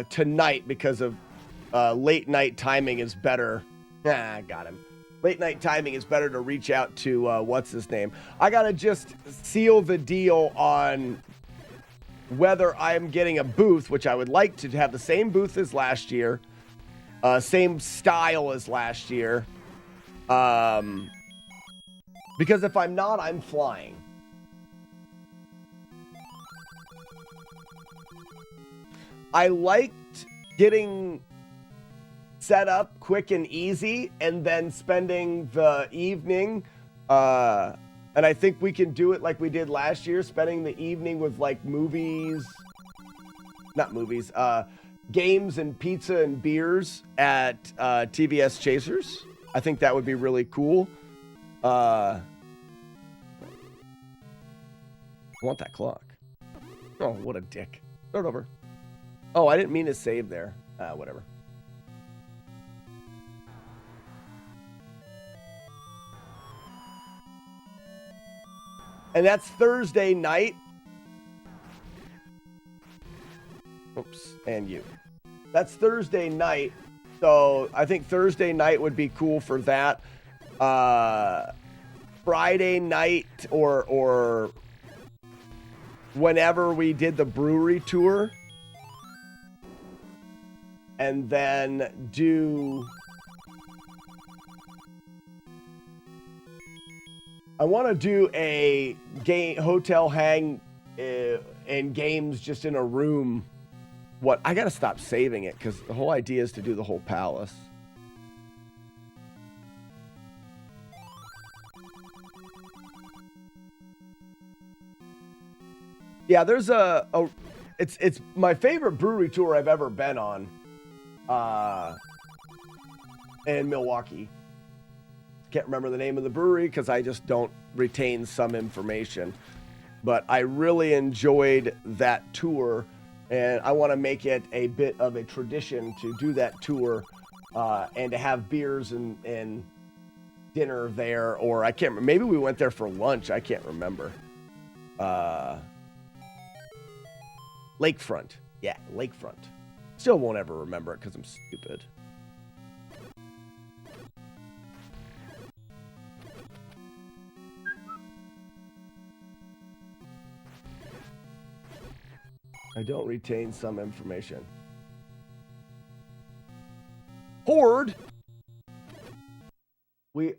tonight, because of late night timing is better. Got him. late night timing, it's better to reach out to what's his name. I gotta just seal the deal on whether I'm getting a booth, which I would like to have the same booth as last year, same style as last year. Because if I'm not, I'm flying. I liked getting set up quick and easy and then spending the evening. And I think we can do it like we did last year, spending the evening with like movies, not movies, games and pizza and beers at TVS Chasers. I think that would be really cool. I want that clock. Oh, what a dick. Start over. Oh, I didn't mean to save there. Whatever. And that's Thursday night. Oops, and you. That's Thursday night. So I think Thursday night would be cool for that. Friday night or whenever we did the brewery tour. And then do... I want to do a hotel hang and games just in a room. What? I got to stop saving it because the whole idea is to do the whole palace. Yeah, there's it's my favorite brewery tour I've ever been on in Milwaukee. Can't remember the name of the brewery because I just don't retain some information. But I really enjoyed that tour, and I want to make it a bit of a tradition to do that tour and to have beers and dinner there. Or I can't remember. Maybe we went there for lunch. I can't remember. Lakefront. Yeah, Lakefront. Still won't ever remember it because I'm stupid. I don't retain some information. Horde. We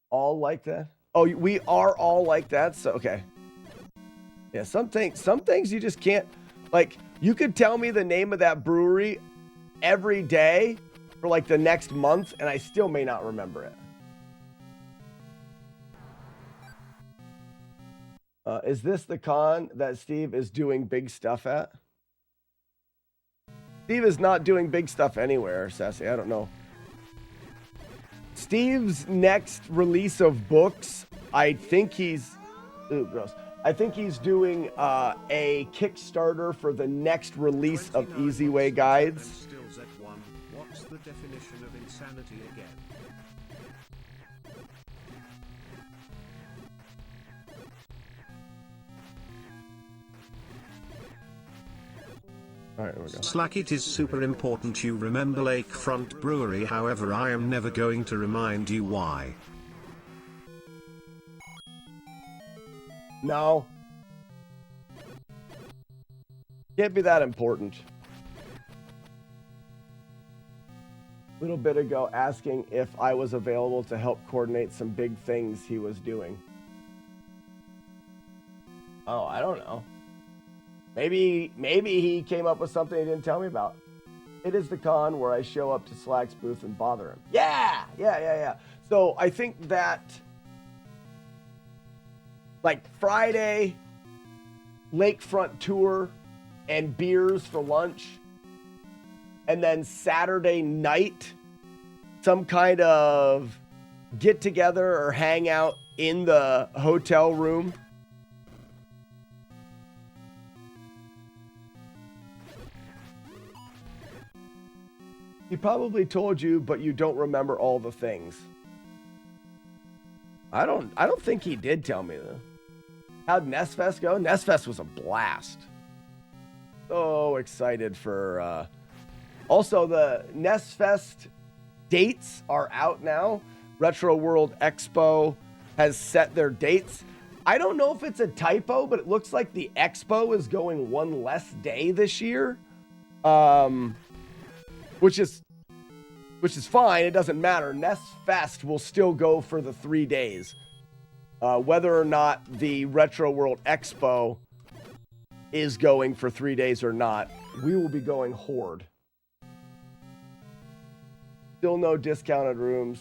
all like that? Oh, we are all like that? So, okay. Yeah, some things you just can't, like, you could tell me the name of that brewery every day for like the next month and I still may not remember it. Is this the con that Steve is doing big stuff at? Steve is not doing big stuff anywhere, Sassy. I don't know. Steve's next release of books, I think he's... Ooh, gross. I think he's doing a Kickstarter for the next release of Easy Way Guides. What's the definition of insanity again? All right, here we go. Slack, it is super important you remember Lakefront Brewery, however I am never going to remind you why. No. Can't be that important. A little bit ago asking if I was available to help coordinate some big things he was doing. Oh, I don't know. Maybe he came up with something he didn't tell me about. It is the con where I show up to Slack's booth and bother him. Yeah. So I think that like Friday, Lakefront tour and beers for lunch. And then Saturday night, some kind of get together or hang out in the hotel room. He probably told you, but you don't remember all the things. I don't think he did tell me though. How'd NES Fest go? NES Fest was a blast. So excited for also the NES Fest dates are out now. Retro World Expo has set their dates. I don't know if it's a typo, but it looks like the expo is going one less day this year, which is fine. It doesn't matter. NES Fest will still go for the 3 days. Whether or not the Retro World Expo is going for 3 days or not, we will be going Horde. Still no discounted rooms.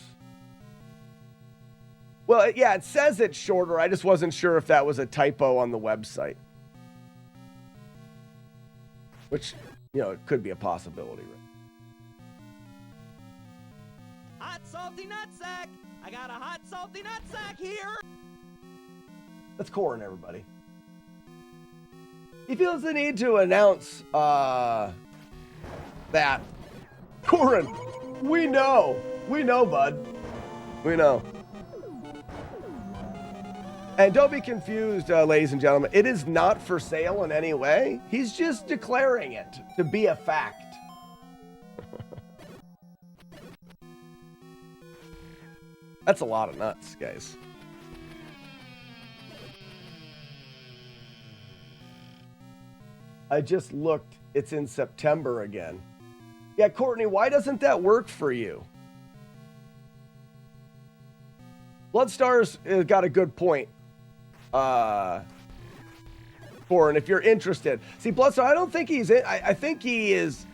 Well, yeah, it says it's shorter. I just wasn't sure if that was a typo on the website. Which, you know, it could be a possibility. Hot salty nutsack! I got a hot salty nutsack here! That's Corin, everybody. He feels the need to announce that. Corin, we know, bud. We know. And don't be confused, ladies and gentlemen. It is not for sale in any way. He's just declaring it to be a fact. That's a lot of nuts, guys. I just looked. It's in September again. Yeah, Courtney, why doesn't that work for you? Bloodstars got a good point. For, and if you're interested, see, Bloodstar, I don't think he's in. I think he is.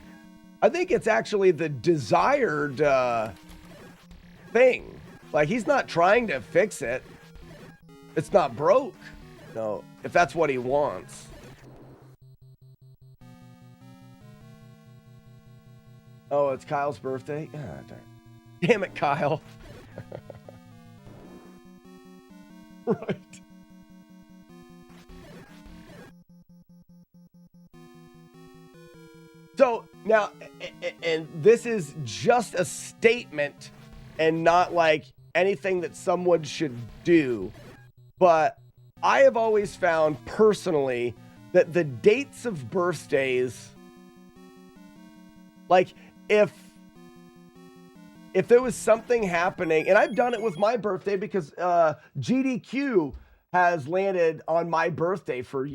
I think it's actually the desired thing. Like, he's not trying to fix it. It's not broke. No, if that's what he wants. Oh, it's Kyle's birthday? Ah, damn it, Kyle. Right. So now, and this is just a statement and not like anything that someone should do, but I have always found personally that the dates of birthdays, like if there was something happening, and I've done it with my birthday because GDQ has landed on my birthday for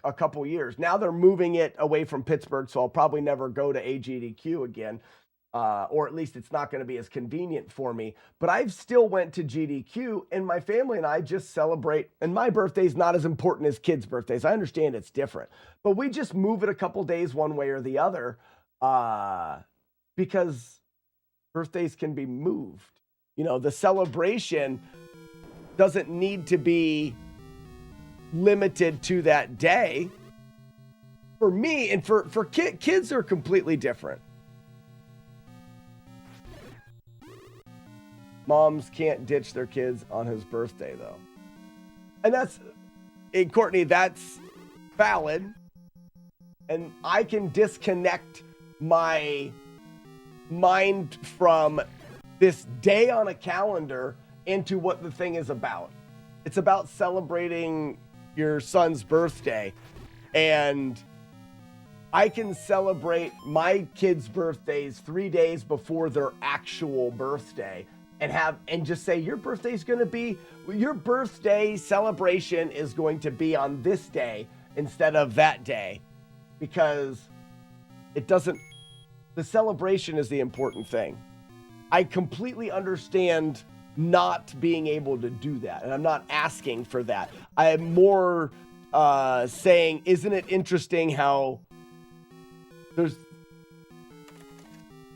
a couple years. Now they're moving it away from Pittsburgh, so I'll probably never go to AGDQ again, or at least it's not going to be as convenient for me. But I've still went to GDQ, and my family and I just celebrate, and my birthday's not as important as kids' birthdays. I understand it's different, but we just move it a couple days one way or the other, because birthdays can be moved. You know, the celebration doesn't need to be limited to that day. For me, and for kids are completely different. Moms can't ditch their kids on his birthday, though. And and Courtney, that's valid. And I can disconnect my mind from this day on a calendar into what the thing is about. It's about celebrating your son's birthday. And I can celebrate my kids' birthdays 3 days before their actual birthday and just say, your birthday celebration is going to be on this day instead of that day, because the celebration is the important thing. I completely understand not being able to do that, and I'm not asking for that. I am more saying, isn't it interesting how there's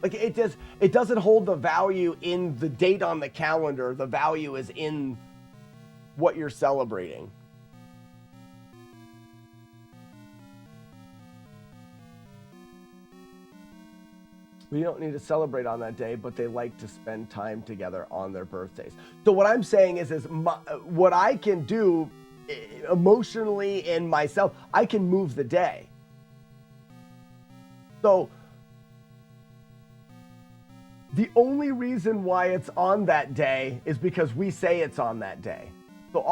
like it doesn't hold the value in the date on the calendar. The value is in what you're celebrating. We don't need to celebrate on that day, but they like to spend time together on their birthdays. So what I'm saying is what I can do emotionally in myself, I can move the day. So the only reason why it's on that day is because we say it's on that day. So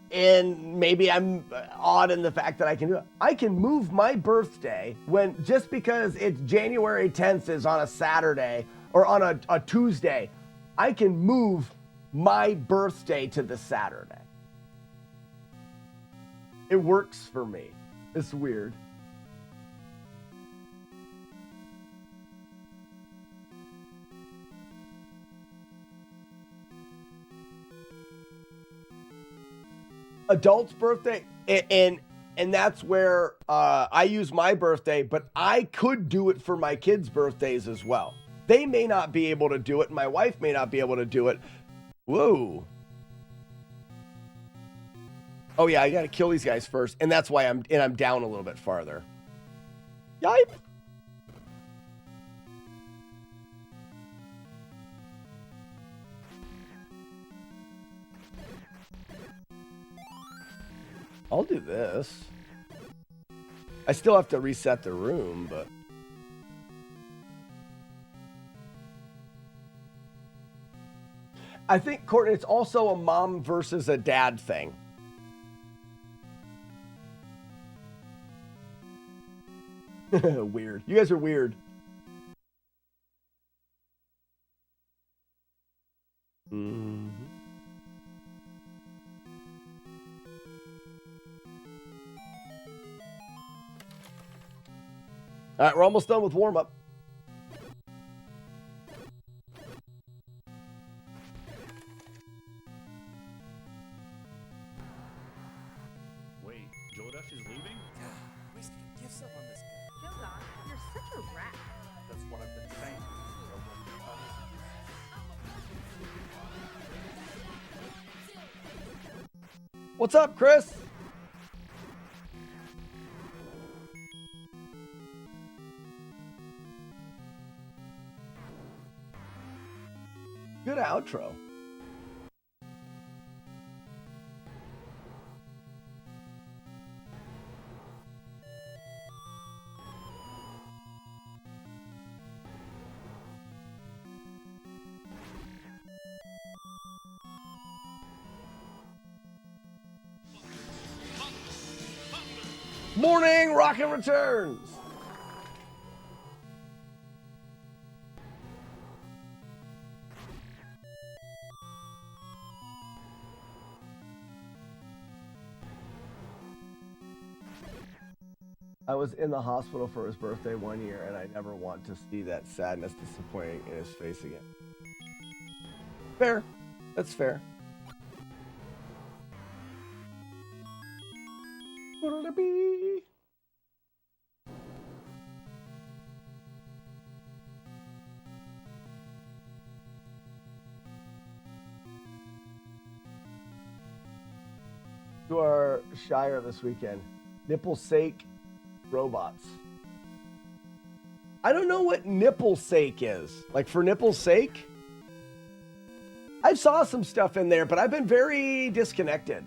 and maybe I'm odd in the fact that I can do it. I can move my birthday just because it's January 10th is on a Saturday or on a Tuesday, I can move my birthday to the Saturday. It works for me. It's weird. Adult's birthday, and that's where I use my birthday, but I could do it for my kids' birthdays as well. They may not be able to do it. My wife may not be able to do it. Whoa. Oh yeah, I gotta kill these guys first, and that's why I'm down a little bit farther. Yipe. I'll do this. I still have to reset the room, but... I think, Courtney, it's also a mom versus a dad thing. Weird. You guys are weird. Mm-hmm. All right, we're almost done with warm-up. Wait, Jordash is leaving? Wasted gifts up on this guy. Yoda, you're such a rat. That's what I've been saying. What's up, Chris? Good outro. Morning, Rocket returns. I was in the hospital for his birthday one year, and I never want to see that sadness disappointing in his face again. Fair. That's fair. Be. To our Shire this weekend. Nipple sake robots. I don't know what nipple sake is. Like for nipple sake? I saw some stuff in there, but I've been very disconnected.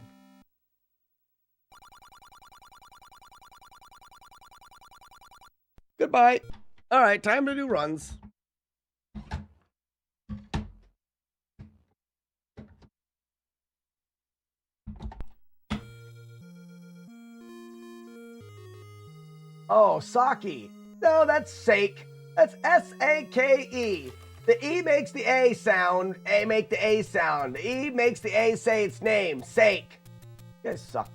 Goodbye. All right, time to do runs. Oh, Sake. No, that's sake. That's S-A-K-E. The E makes the A sound. A make the A sound. The E makes the A say its name. Sake. You guys suck.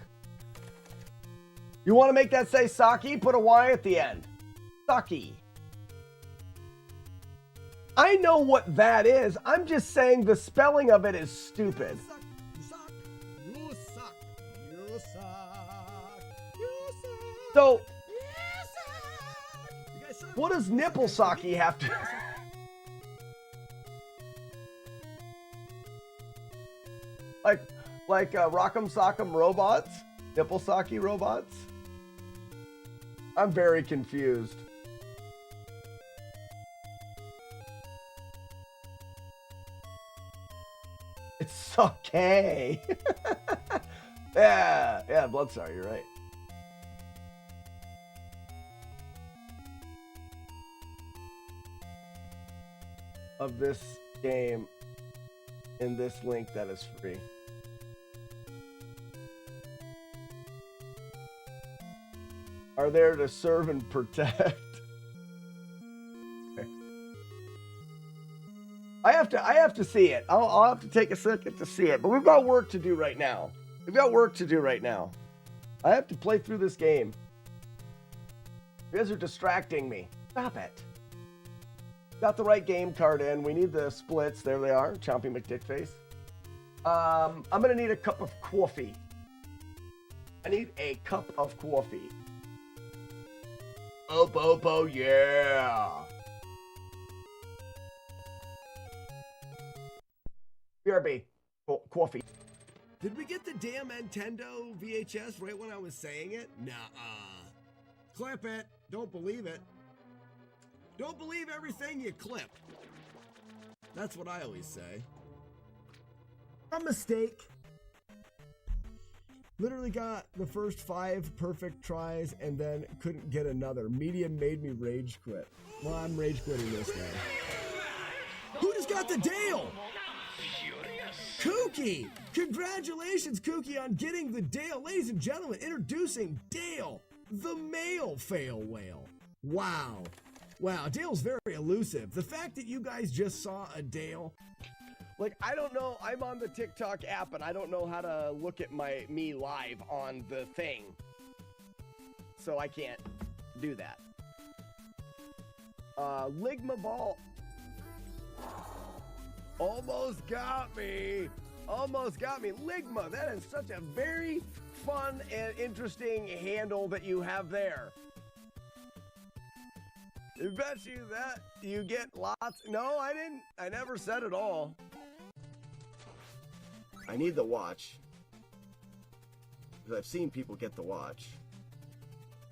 You want to make that say Sake? Put a Y at the end. Sake. I know what that is. I'm just saying the spelling of it is stupid. You suck. You suck. You suck. So, You guys suck. what does nipple sake have to... like Rock'em Sock'em robots? Nipple sake robots? I'm very confused. It's okay. Yeah, Bloodstar, you're right. Of this game in this link that is free. Are there to serve and protect. I have to see it. I'll have to take a second to see it. But we've got work to do right now. I have to play through this game. You guys are distracting me. Stop it. Got the right game card in. We need the splits. There they are. Chompy McDickface. I'm going to need a cup of coffee. I need a cup of coffee. Oh, yeah. BRB. Coffee. Did we get the damn Nintendo VHS right when I was saying it? Nuh-uh. Clip it. Don't believe it. Don't believe everything you clip. That's what I always say. A mistake. Literally got the first 5 perfect tries and then couldn't get another. Medium made me rage quit. Well, I'm rage quitting this now. Who just got the Dale? Kookie! Congratulations, Kookie, on getting the Dale. Ladies and gentlemen, introducing Dale, the male fail whale. Wow. Wow, Dale's very elusive. The fact that you guys just saw a Dale, like, I don't know, I'm on the TikTok app and I don't know how to look at me live on the thing. So I can't do that. Ligma Ball. Almost got me. Ligma, that is such a very fun and interesting handle that you have there. I bet you that you get lots. No, I didn't. I never said it all. I need the watch. Because I've seen people get the watch.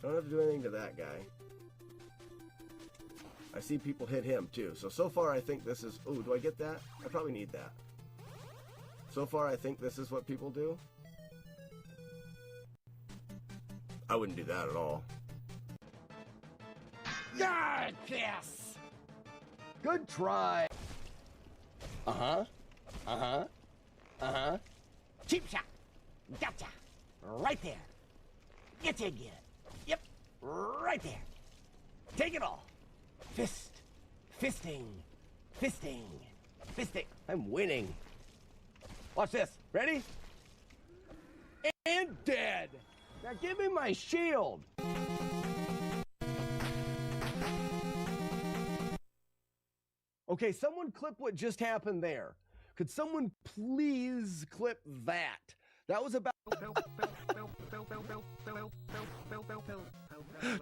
Don't have to do anything to that guy. I see people hit him too. So far I think this is... Ooh, do I get that? I probably need that. So far I think this is what people do. I wouldn't do that at all. Yes! Good try. Cheap shot. Gotcha. Right there. Get you again. Yep. Right there. Take it all. Fisting. I'm winning. Watch this. Ready? And dead. Now give me my shield. Okay, someone clip what just happened there. Could someone please clip that? That was about...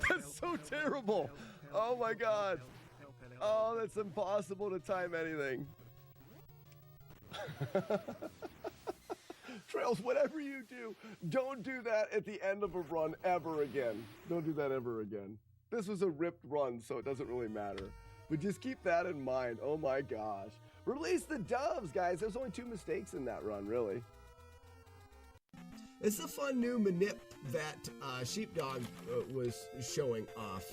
That's so terrible. Oh my God. Oh, that's impossible to time anything. Trails, whatever you do, don't do that at the end of a run ever again. Don't do that ever again. This was a ripped run, so it doesn't really matter. But just keep that in mind. Oh my gosh. Release the doves, guys. There's only 2 mistakes in that run, really. It's a fun new manip that Sheepdog was showing off.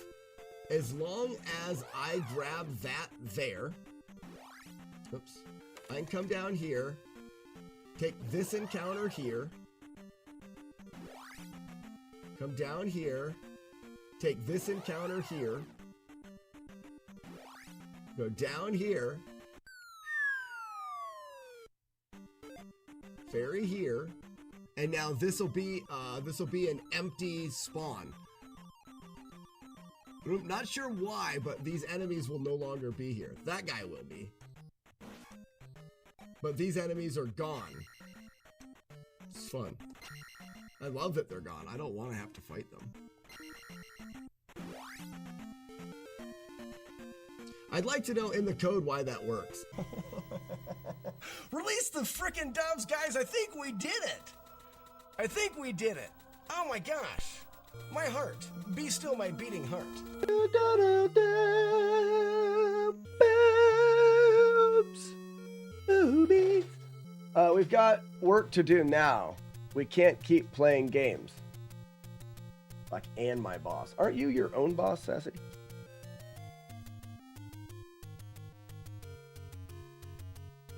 As long as I grab that there, oops, I can come down here, take this encounter here, come down here, take this encounter here, go down here, ferry here, and now this will be an empty spawn. I'm not sure why, but these enemies will no longer be here. That guy will be. But these enemies are gone. It's fun. I love that they're gone. I don't want to have to fight them. I'd like to know in the code why that works. Release the frickin' doves, guys! I think we did it! Oh my gosh! My heart. Be still my beating heart. Boobies. We've got work to do now. We can't keep playing games. Like, and my boss. Aren't you your own boss, Sassy?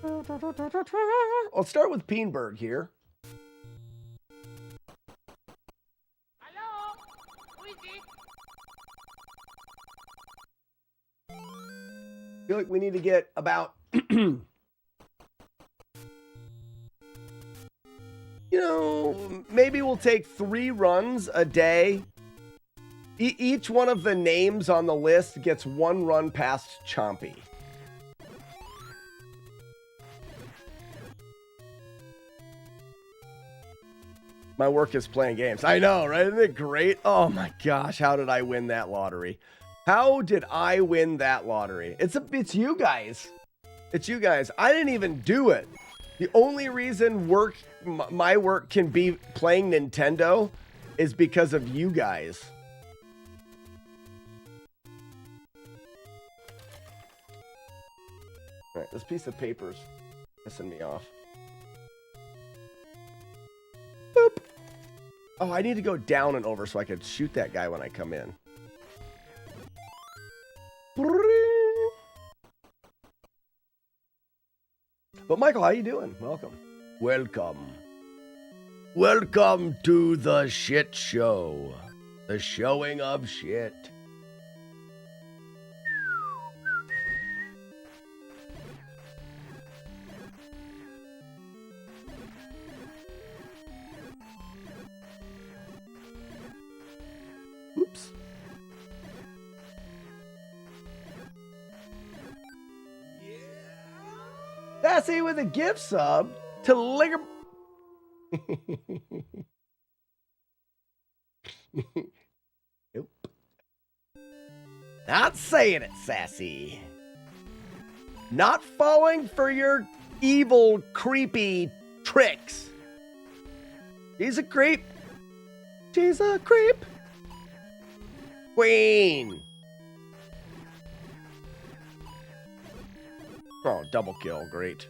I'll start with Peenberg here. Hello? Who is it? I feel like we need to get about You know, maybe we'll take 3 runs a day. Each one of the names on the list gets 1 run past Chompy. My work is playing games. I know, right? Isn't it great? Oh my gosh, how did I win that lottery? How did I win that lottery? It's you guys. It's you guys. I didn't even do it. The only reason my work can be playing Nintendo is because of you guys. All right, this piece of paper's pissing me off. Boop. Oh, I need to go down and over so I can shoot that guy when I come in. But Michael, how you doing? Welcome. Welcome. Welcome to the shit show. The showing of shit. Oops. Sassy with a gift sub to Linger. Nope. Not saying it, Sassy. Not falling for your evil, creepy tricks. She's a creep. She's a creep. Queen. Oh, double kill. Great.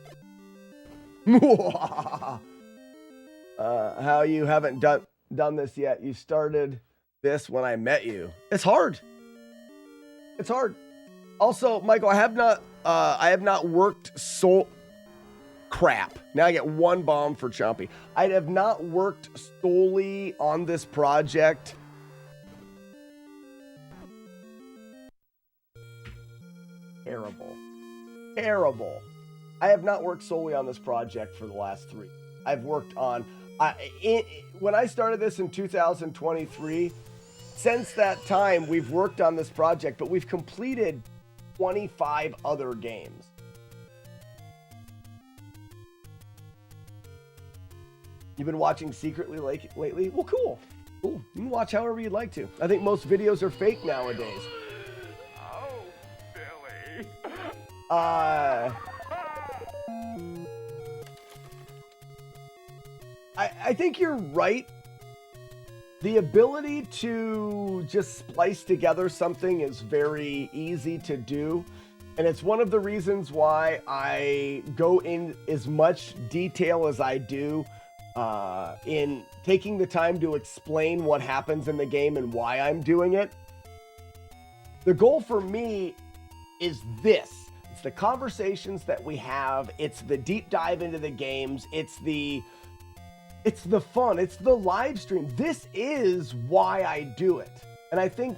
How you haven't done this yet? You started this when I met you. It's hard. It's hard. Also, Michael, I have not worked crap. Now I get 1 bomb for Chompy. I have not worked solely on this project. Terrible. Terrible. I have not worked solely on this project for the last 3. I've worked on... when I started this in 2023, since that time, we've worked on this project, but we've completed 25 other games. You've been watching secretly lately? Well, cool. Cool. You can watch however you'd like to. I think most videos are fake nowadays. Oh, Billy. I think you're right. The ability to just splice together something is very easy to do. And it's one of the reasons why I go in as much detail as I do in taking the time to explain what happens in the game and why I'm doing it. The goal for me is this. It's the conversations that we have. It's the deep dive into the games. It's the fun. It's the live stream. This is why I do it. And I think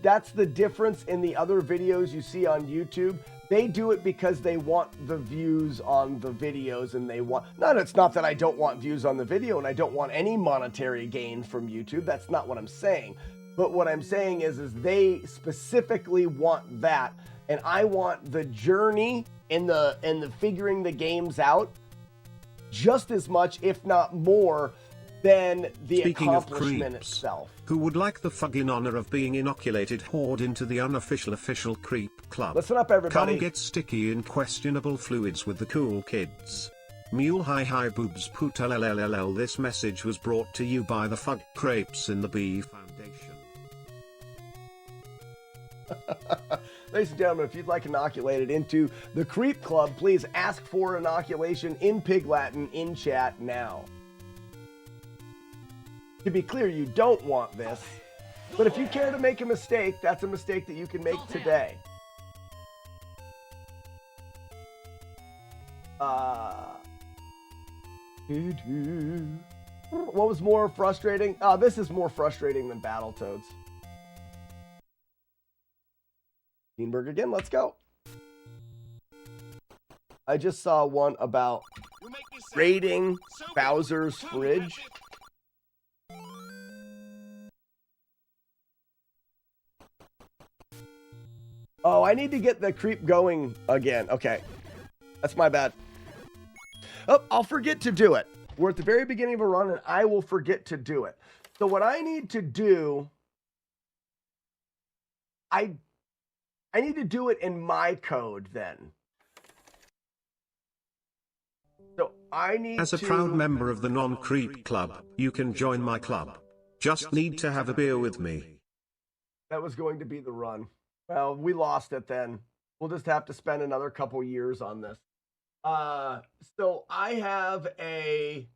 that's the difference in the other videos you see on YouTube. They do it because they want the views on the videos, and they want... It's not that I don't want views on the video and I don't want any monetary gain from YouTube. That's not what I'm saying. But what I'm saying is they specifically want that. And I want the journey in the figuring the games out just as much, if not more, than the Speaking accomplishment of creeps, itself. Who would like the fucking honor of being inoculated horde into the unofficial official creep club? Listen up, everybody. Come get sticky in questionable fluids with the cool kids. Mule hi boobs poot LLLL. This message was brought to you by the Fug Crepes in the Bee Foundation. Ladies and gentlemen, if you'd like inoculated into the Creep Club, please ask for inoculation in Pig Latin in chat now. To be clear, you don't want this, but if you care to make a mistake, that's a mistake that you can make today. What was more frustrating? This is more frustrating than Battletoads. Keenberg again, let's go. I just saw one about raiding Bowser's fridge. Oh, I need to get the creep going again. Okay. That's my bad. Oh, I'll forget to do it. We're at the very beginning of a run and I will forget to do it. So what I need to do, I need to do it in my code then. So I need As a proud member of the Non-Creep Club, you can join my club. Just need to have a beer with me. That was going to be the run. Well, we lost it then. We'll just have to spend another couple years on this. So I have a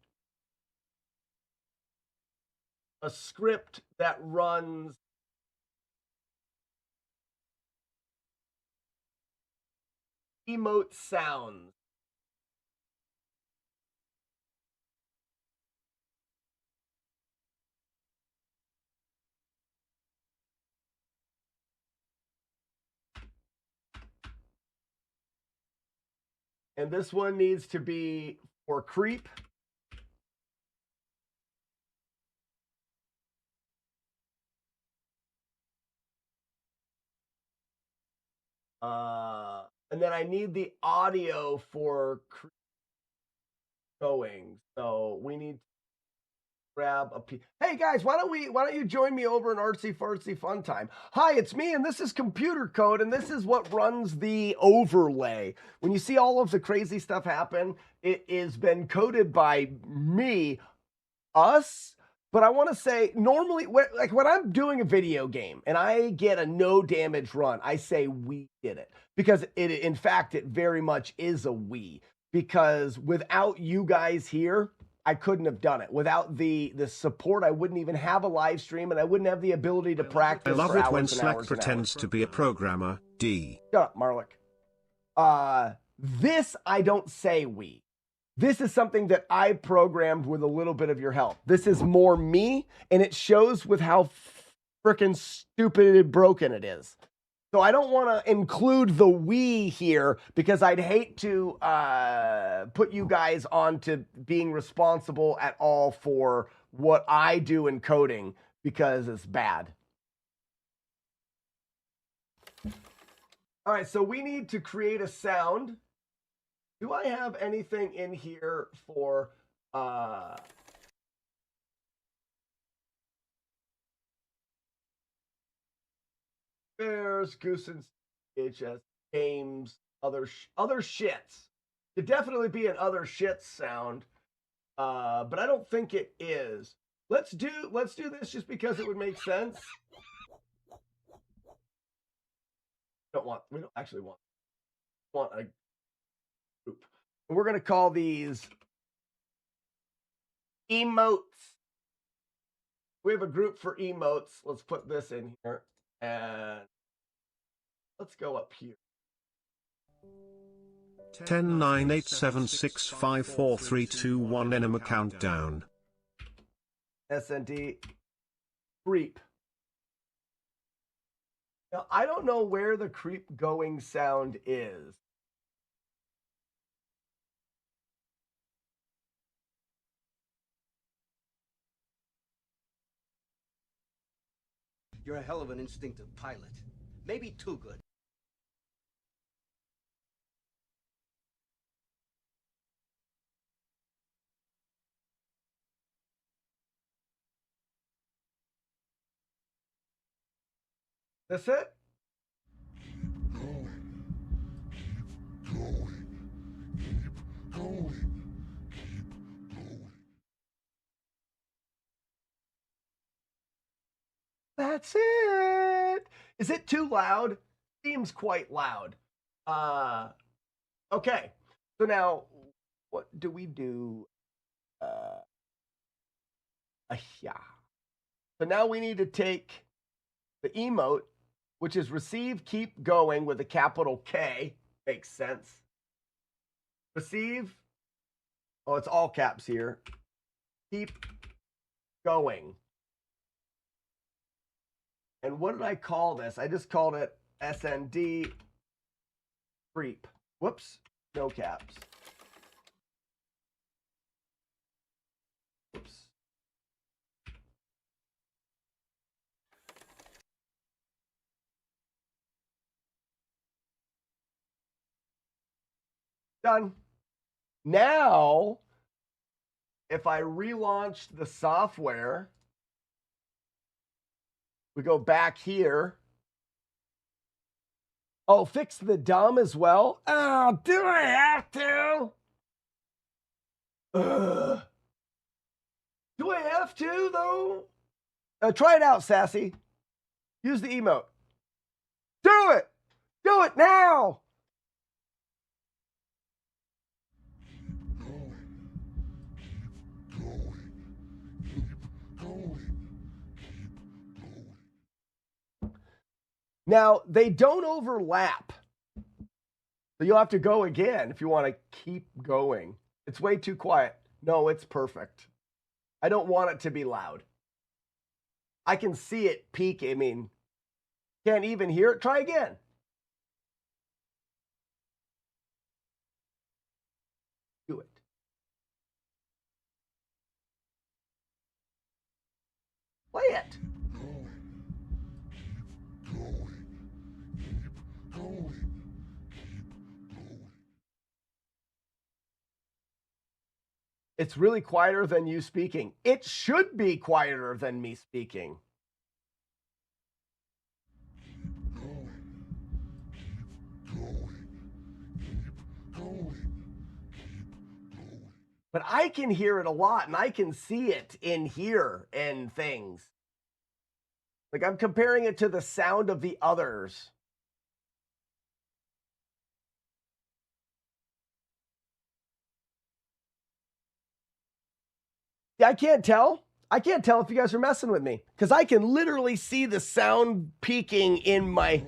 script that runs emote sounds. And this one needs to be for creep. And then I need the audio for creep going. So we need to grab a piece. Hey guys, why don't you join me over in Artsy Fartsy Fun Time? Hi, it's me, and this is computer code, and this is what runs the overlay. When you see all of the crazy stuff happen, it has been coded by me, us. But I want to say, normally, like when I'm doing a video game and I get a no damage run, I say we did it. Because in fact, it very much is a we. Because without you guys here, I couldn't have done it. Without the support, I wouldn't even have a live stream, and I wouldn't have the ability to practice. I love for it hours when and Slack hours pretends to be a programmer. D. Shut up, Marlick. This I don't say we. This is something that I programmed with a little bit of your help. This is more me, and it shows with how freaking stupid and broken it is. So I don't want to include the we here because I'd hate to put you guys on to being responsible at all for what I do in coding because it's bad. All right, so we need to create a sound. Do I have anything in here for bears, goose and HS, games, other shits? Could definitely be an other shits sound, but I don't think it is. Let's do this just because it would make sense. We don't actually want a group. And we're going to call these emotes. We have a group for emotes. Let's put this in here. And let's go up here. 10 9 8 7 6 5 4 3 2 1 enema countdown. SND creep. Now, I don't know where the creep going sound is. You're a hell of an instinctive pilot. Maybe too good. That's it? That's it. Is it too loud? Seems quite loud. Okay. So now, what do we do? Yeah. So now we need to take the emote, which is receive, keep going with a capital K. Makes sense. Receive. Oh, it's all caps here. Keep going. And what did I call this? I just called it SND creep. Whoops. No caps. Oops. Done. Now, if I relaunch the software, we go back here. Oh, fix the dumb as well? Oh, do I have to? Ugh. Do I have to, though? Try it out, Sassy. Use the emote. Do it! Do it now! Now, they don't overlap. So you'll have to go again if you want to keep going. It's way too quiet. No, it's perfect. I don't want it to be loud. I can see it peak. I mean, can't even hear it. Try again. Do it. Play it. It's really quieter than you speaking. It should be quieter than me speaking. But I can hear it a lot, and I can see it in here and things. Like I'm comparing it to the sound of the others. Yeah, I can't tell. I can't tell if you guys are messing with me because I can literally see the sound peaking in my...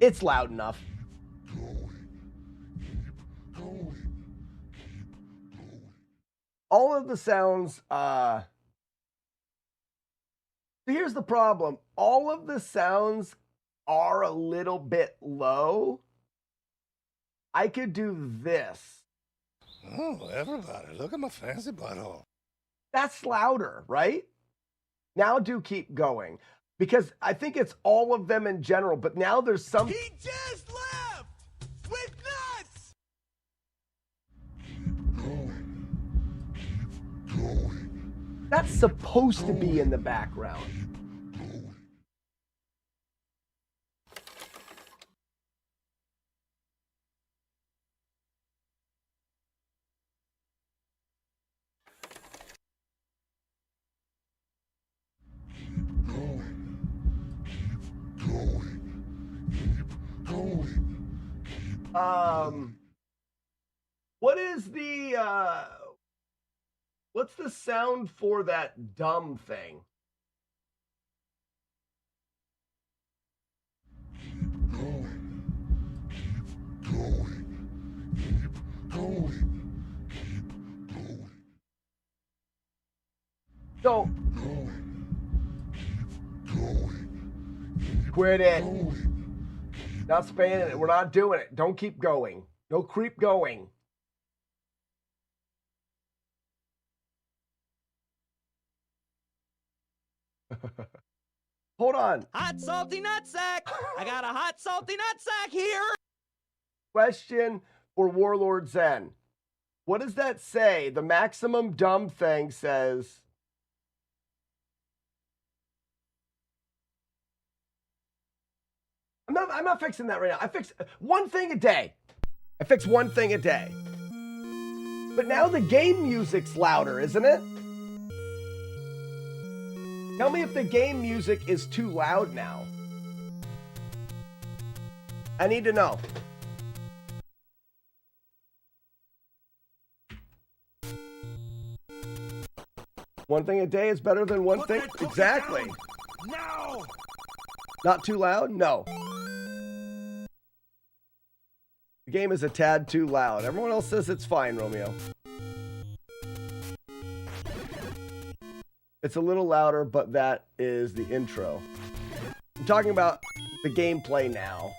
It's loud enough. All of the sounds... Here's the problem. All of the sounds are a little bit low. I could do this. Oh, everybody, look at my fancy butthole. That's louder, right? Now do keep going. Because I think it's all of them in general, but now there's some... He just left with nuts! That's supposed to be in the background. What is the what's the sound for that dumb thing? So quit it. Not spanning it. We're not doing it. Don't keep going. No creep going. Hold on. Hot salty nutsack! I got a hot salty nutsack here! Question for Warlord Zen. What does that say? The maximum dumb thing says... I'm not fixing that right now. I fix one thing a day. I fix one thing a day. But now the game music's louder, isn't it? Tell me if the game music is too loud now. I need to know. One thing a day is better than one thing. Exactly. No! Not too loud? No. The game is a tad too loud. Everyone else says it's fine, Romeo. It's a little louder, but that is the intro. I'm talking about the gameplay now.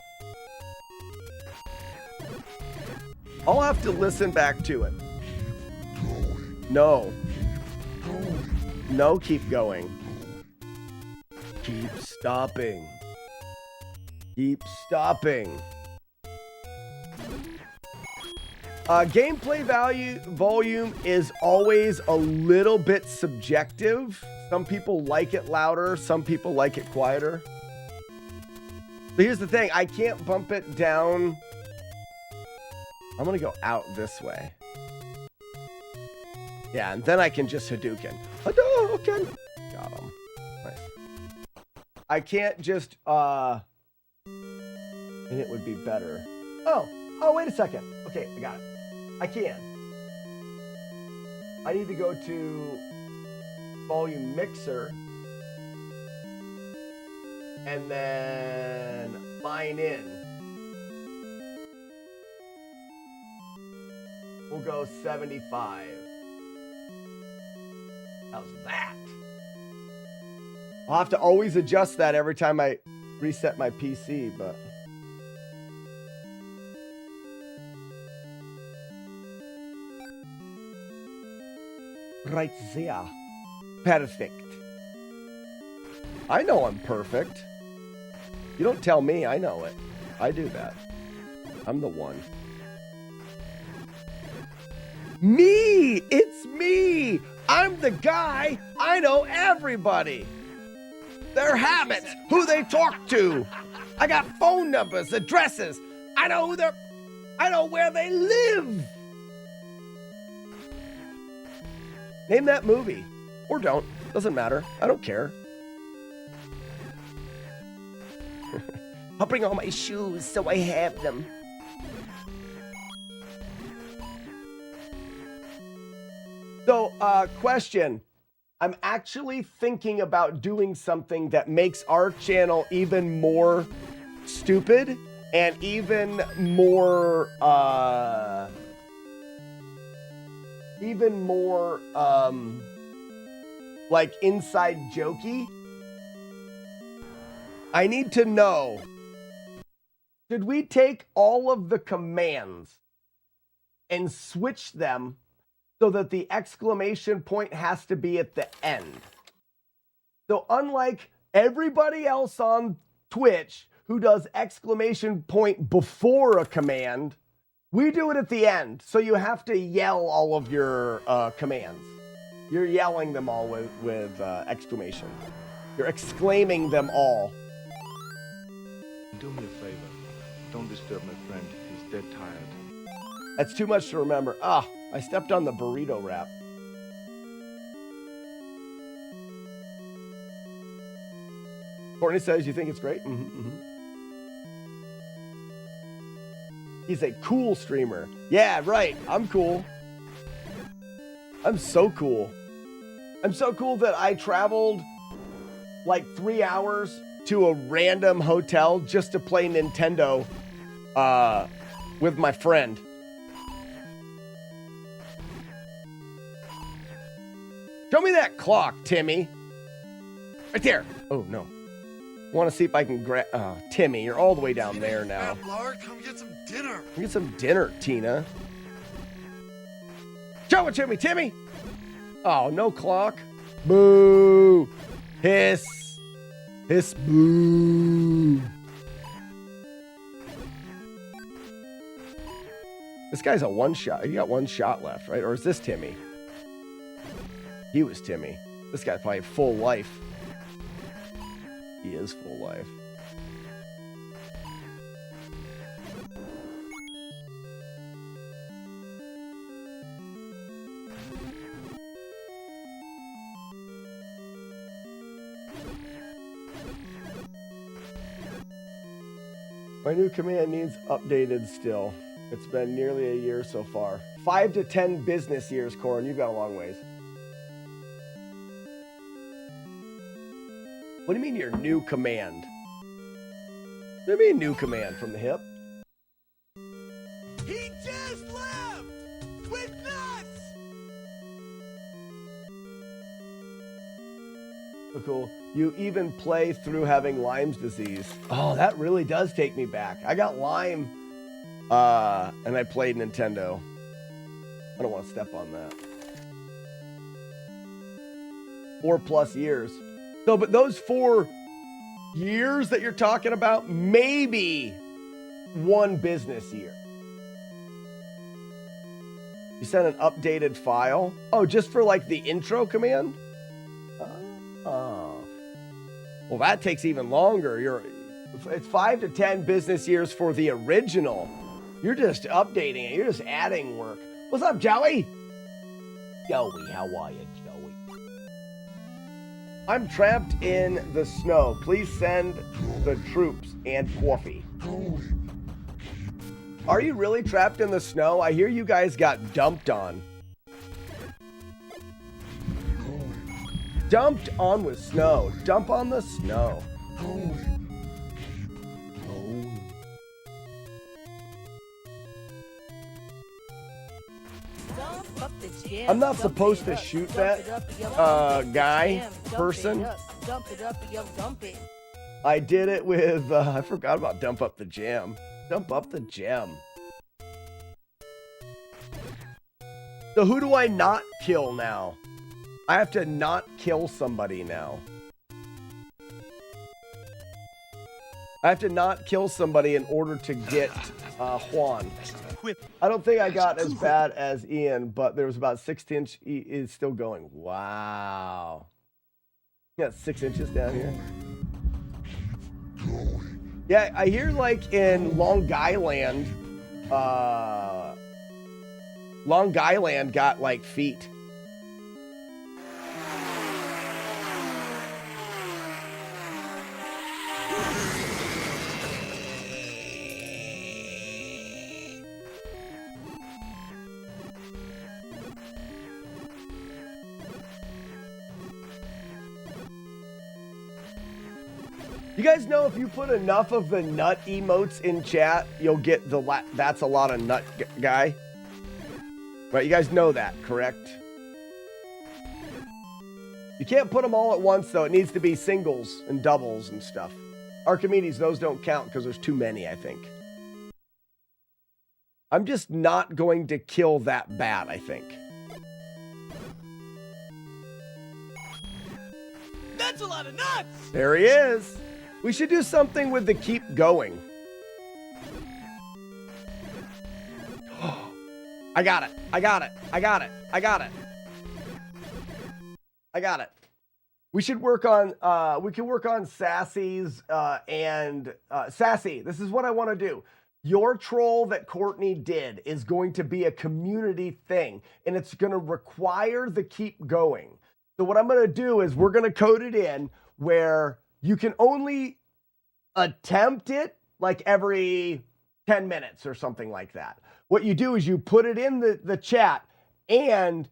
I'll have to listen back to it. No. No, keep going. Keep stopping. Keep stopping. Gameplay volume is always a little bit subjective. Some people like it louder, some people like it quieter. But here's the thing, I can't bump it down. I'm gonna go out this way. Yeah, and then I can just Hadouken. Hadouken! Got him. Nice. I can't just, and it would be better. Oh, wait a second. Okay, I got it. I can. I need to go to volume mixer and then line in. We'll go 75. How's that? I'll have to always adjust that every time I reset my PC, but right there. Perfect. I know I'm perfect. You don't tell me, I know it. I do that. I'm the one. Me! It's me! I'm the guy. I know everybody. Their habits, who they talk to. I got phone numbers, addresses. I know where they live. Name that movie. Or don't. Doesn't matter. I don't care. I'll bring all my shoes so I have them. So, question. I'm actually thinking about doing something that makes our channel even more stupid and even more, like inside jokey. I need to know, should we take all of the commands and switch them so that the exclamation point has to be at the end? So unlike everybody else on Twitch who does exclamation point before a command, we do it at the end. So you have to yell all of your commands. You're yelling them all with exclamation. You're exclaiming them all. Do me a favor. Don't disturb my friend. He's dead tired. That's too much to remember. I stepped on the burrito wrap. Courtney says, you think it's great? He's a cool streamer. Yeah, right. I'm cool. I'm so cool. I'm so cool that I traveled like 3 hours to a random hotel just to play Nintendo with my friend. Show me that clock, Timmy. Right there. Oh, no. I want to see if I can grab... Timmy, you're all the way down there now. Come get some dinner. Come get some dinner, Tina. Show it to me, Timmy. Oh, no clock. Boo. Hiss. Hiss. Boo. This guy's a one-shot. He got one shot left, right? Or is this Timmy? He was Timmy. This guy's probably full life. He is full life. My new command needs updated still. It's been nearly a year so far. 5 to 10 business years, Corin. You've got a long ways. What do you mean your new command? What do you mean new command from the hip? He just left with nuts. So cool. You even play through having Lyme's disease. Oh, that really does take me back. I got Lyme And I played Nintendo. I don't want to step on that. 4+ years. So, but those 4 years that you're talking about, maybe 1 business year. You sent an updated file? Oh, just for like the intro command? Oh. Well, that takes even longer. It's 5 to 10 business years for the original. You're just updating it. You're just adding work. What's up, Joey? Joey, how are you, Joey? I'm trapped in the snow. Please send the troops and coffee. Are you really trapped in the snow? I hear you guys got dumped on. Dumped on with snow. Dump on the snow. I'm not supposed to shoot that person. I did it with, I forgot about dump up the gem. Dump up the gem. So who do I not kill now? I have to not kill somebody now. I have to not kill somebody in order to get Juan. I don't think I got as bad as Ian, but there was about 6 inch. He is still going. Wow. Yeah, 6 inches down here. Yeah, I hear like in Long Island got like feet. You guys know if you put enough of the nut emotes in chat, you'll get the that's a lot of nut guy. Right, you guys know that, correct? You can't put them all at once, though. It needs to be singles and doubles and stuff. Archimedes, those don't count because there's too many, I think. I'm just not going to kill that bat, I think. That's a lot of nuts! There he is. We should do something with the keep going. I got it. I got it. I got it. I got it. I got it. We should work on, we can work on Sassy's, Sassy, this is what I want to do. Your troll that Courtney did is going to be a community thing, and it's going to require the keep going. So what I'm going to do is we're going to code it in where you can only attempt it like every 10 minutes or something like that. What you do is you put it in the chat and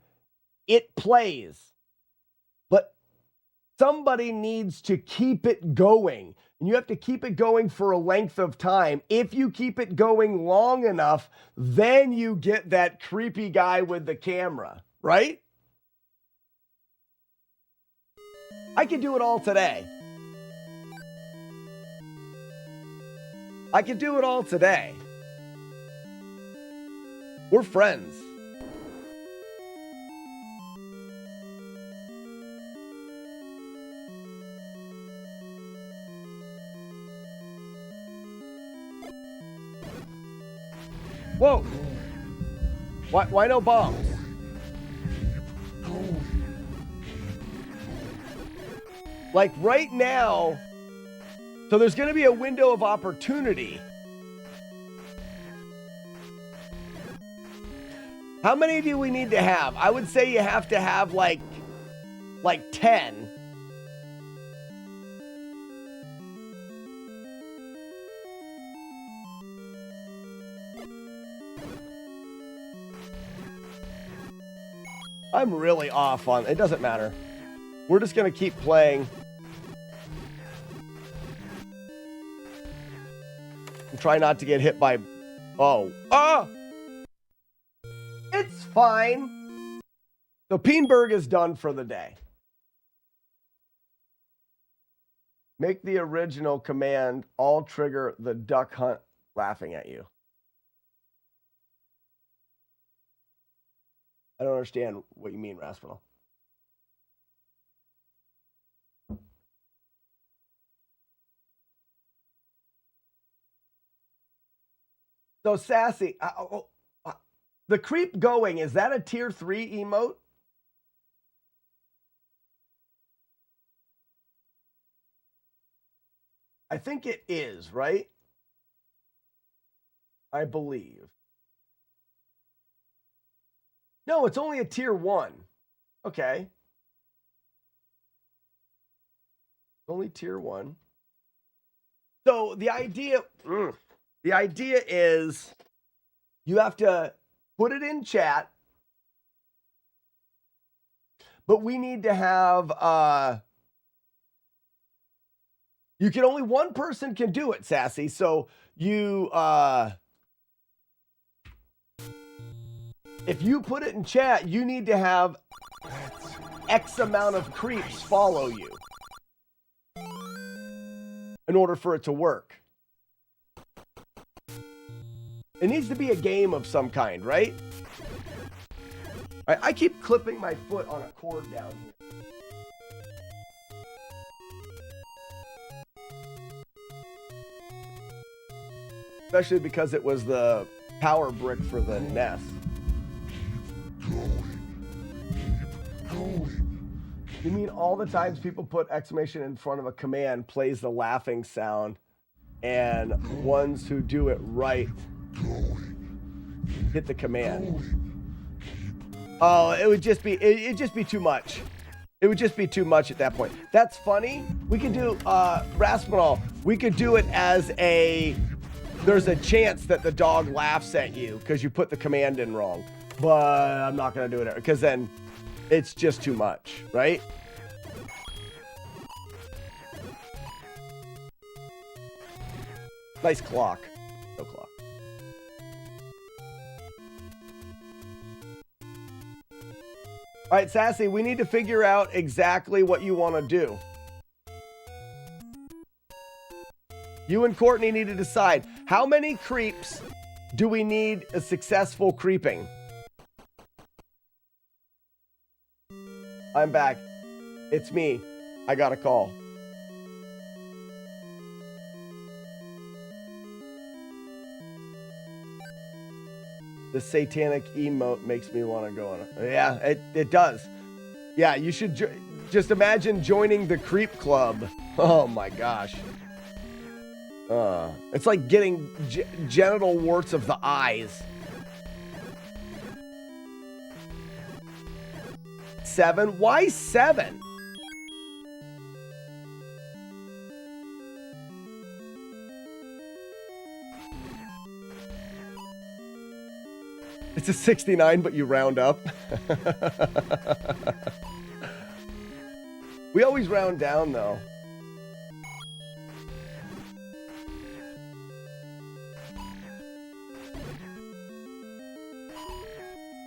it plays. But somebody needs to keep it going. And you have to keep it going for a length of time. If you keep it going long enough, then you get that creepy guy with the camera, right? I can do it all today. I can do it all today. We're friends. Whoa. Why no bombs? Like right now, so there's going to be a window of opportunity. How many of you we need to have? I would say you have to have like 10. I'm really off on, it doesn't matter. We're just going to keep playing. And try not to get hit by, it's fine. So Peenberg is done for the day. Make the original command all trigger the duck hunt laughing at you. I don't understand what you mean, Raspinal. So Sassy, the creep going, is that a tier 3 emote? I think it is, right? I believe. No, it's only a tier 1. Okay. Only tier 1. So the idea is you have to put it in chat, but we need to have you can only one person can do it, Sassy. So you if you put it in chat, you need to have X amount of creeps follow you in order for it to work. It needs to be a game of some kind, right? I keep clipping my foot on a cord down here. Especially because it was the power brick for the NES. You mean all the times people put exclamation in front of a command plays the laughing sound, and ones who do it right hit the command? Oh, it would just be it'd just be too much. It would just be too much at that point. That's funny. We could do Raspinal. We could do it as there's a chance that the dog laughs at you because you put the command in wrong. But I'm not gonna do it because then it's just too much, right? Nice clock. No clock. All right, Sassy, we need to figure out exactly what you want to do. You and Courtney need to decide how many creeps do we need a successful creeping. I'm back. It's me. I got a call. The satanic emote makes me want to go on it. Yeah, it does. Yeah, you should just imagine joining the creep club. Oh my gosh. It's like getting genital warts of the eyes. 7? Why 7? It's a 69, but you round up. We always round down, though.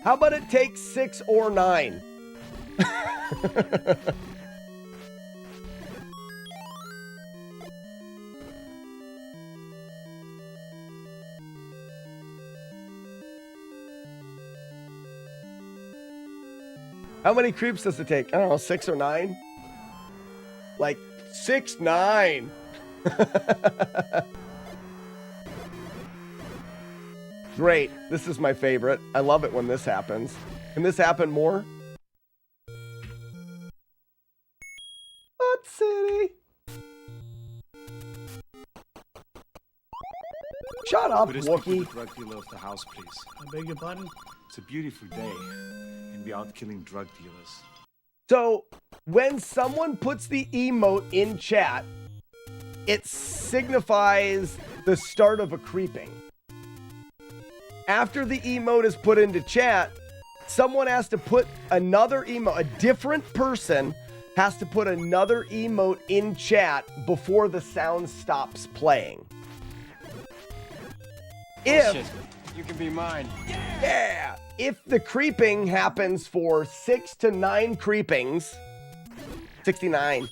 How about it takes 6 or 9? How many creeps does it take? I don't know, 6 or 9? Like 6, 9. Great. This is my favorite. I love it when this happens. Can this happen more? What city? Shut up, Wookie. Drug dealer of the house, please. I beg your pardon? It's a beautiful day, and we're out killing drug dealers. So, when someone puts the emote in chat, it signifies the start of a creeping. After the emote is put into chat, someone has to put another emote, a different person has to put another emote in chat before the sound stops playing. If you can be mine. Yeah. If the creeping happens for 6 to 9 creepings, 69,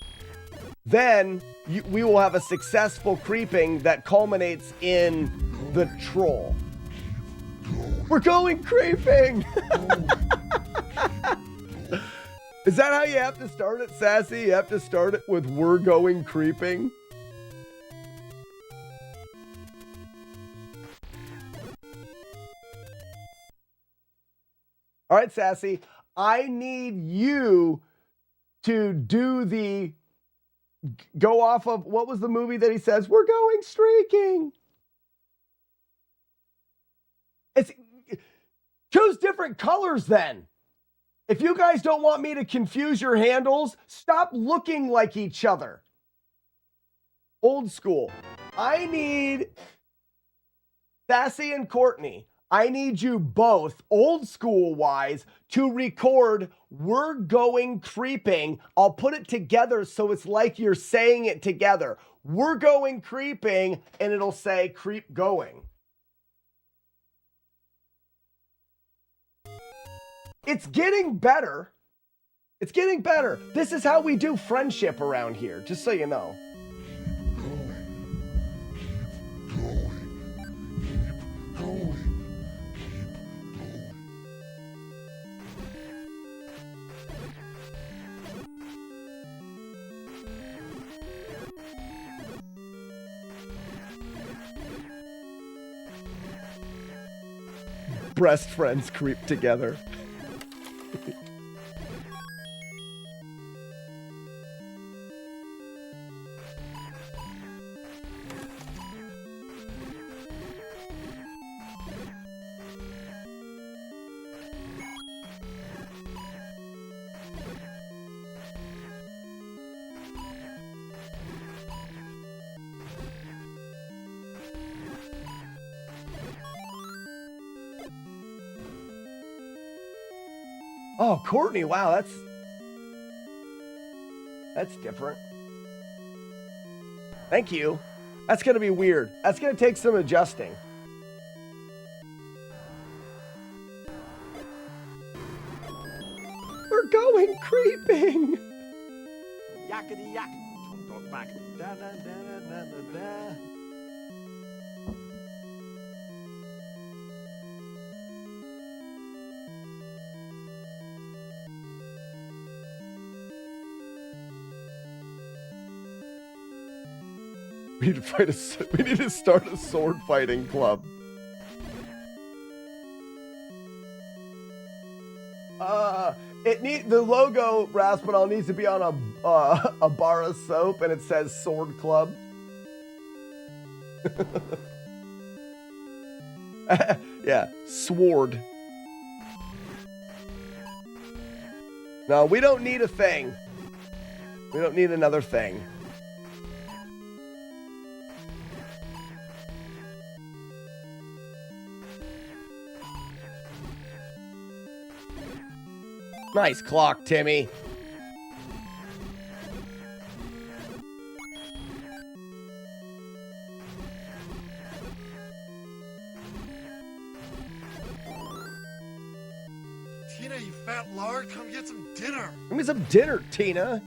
then we will have a successful creeping that culminates in the troll. We're going creeping! Is that how you have to start it, Sassy? You have to start it with "we're going creeping"? All right, Sassy. I need you to do the go off of what was the movie that he says, "We're going streaking"? It's choose different colors then. If you guys don't want me to confuse your handles, stop looking like each other. Old school. I need Sassy and Courtney. I need you both, old school wise, to record "We're going creeping." I'll put it together so it's like you're saying it together. "We're going creeping," and it'll say "creep going." It's getting better. It's getting better. This is how we do friendship around here, just so you know. Breast friends creep together. Oh, Courtney, wow, that's different. Thank you. That's going to be weird. That's going to take some adjusting. We're going creeping. Yakety yak. Don't talk back. Da da da da da da. We need to start a sword fighting club. The logo, Raspinall, needs to be on a bar of soap, and it says Sword Club. Yeah, sword. No, we don't need a thing. We don't need another thing. Nice clock, Timmy. Tina, you fat lard, come get some dinner. Give me some dinner, Tina.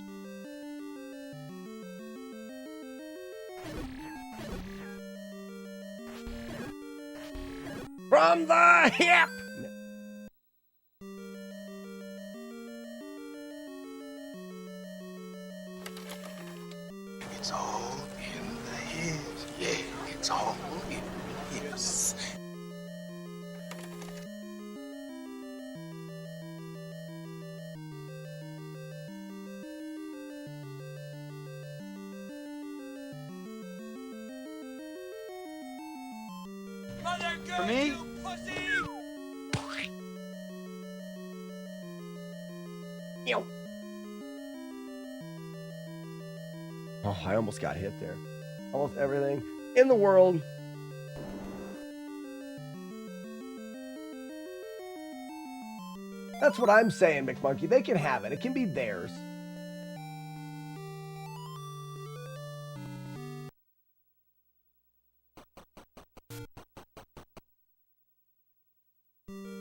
From the hip. It's all in the head. Yeah, it's all in the ears. For me? Ew. Oh, I almost got hit there. Almost everything in the world. That's what I'm saying, McMonkey. They can have it. It can be theirs.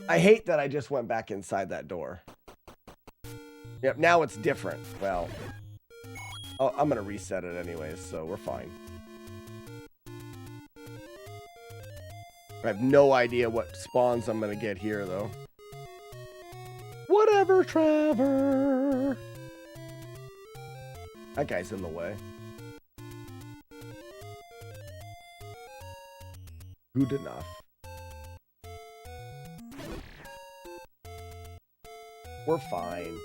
I hate that I just went back inside that door. Yep, now it's different. Well, oh, I'm going to reset it anyways, so we're fine. I have no idea what spawns I'm going to get here, though. What Whatever, Trevor. That guy's in the way. Good enough. We're fine.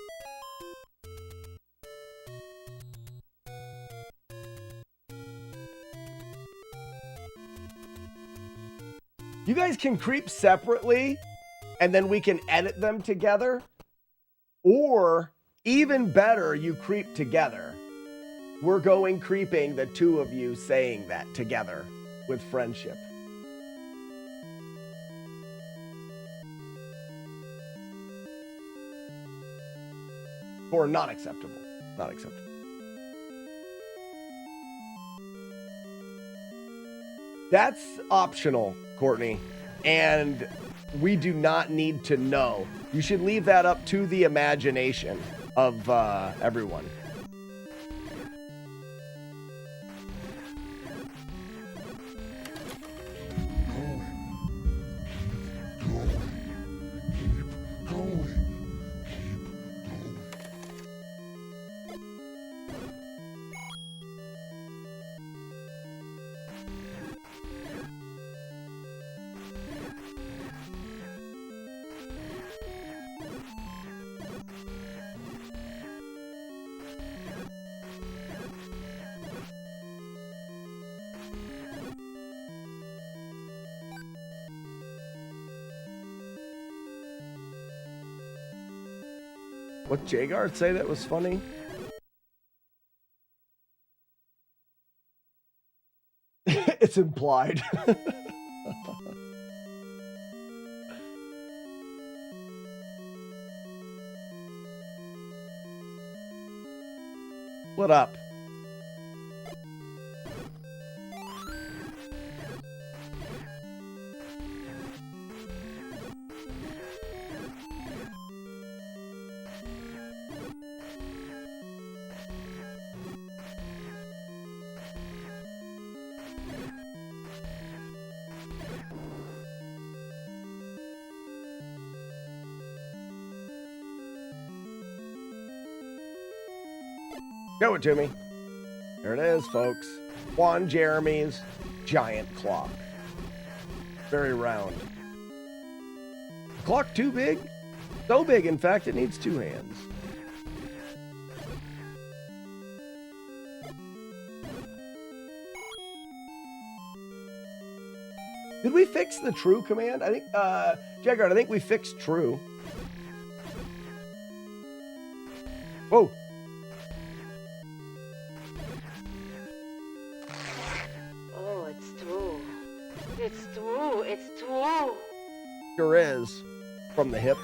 You guys can creep separately, and then we can edit them together. Or, even better, you creep together. We're going creeping, the two of you saying that together with friendship. Or not acceptable. Not acceptable. That's optional, Courtney. And we do not need to know. You should leave that up to the imagination of everyone. What Jagard say that was funny? It's implied. What up? Show it to me. There it is, folks. Juan Jeremy's giant clock. Very round. Clock too big? So big, in fact, it needs two hands. Did we fix the true command? I think, Jagard, I think we fixed true. Whoa. Sure is. From the hip.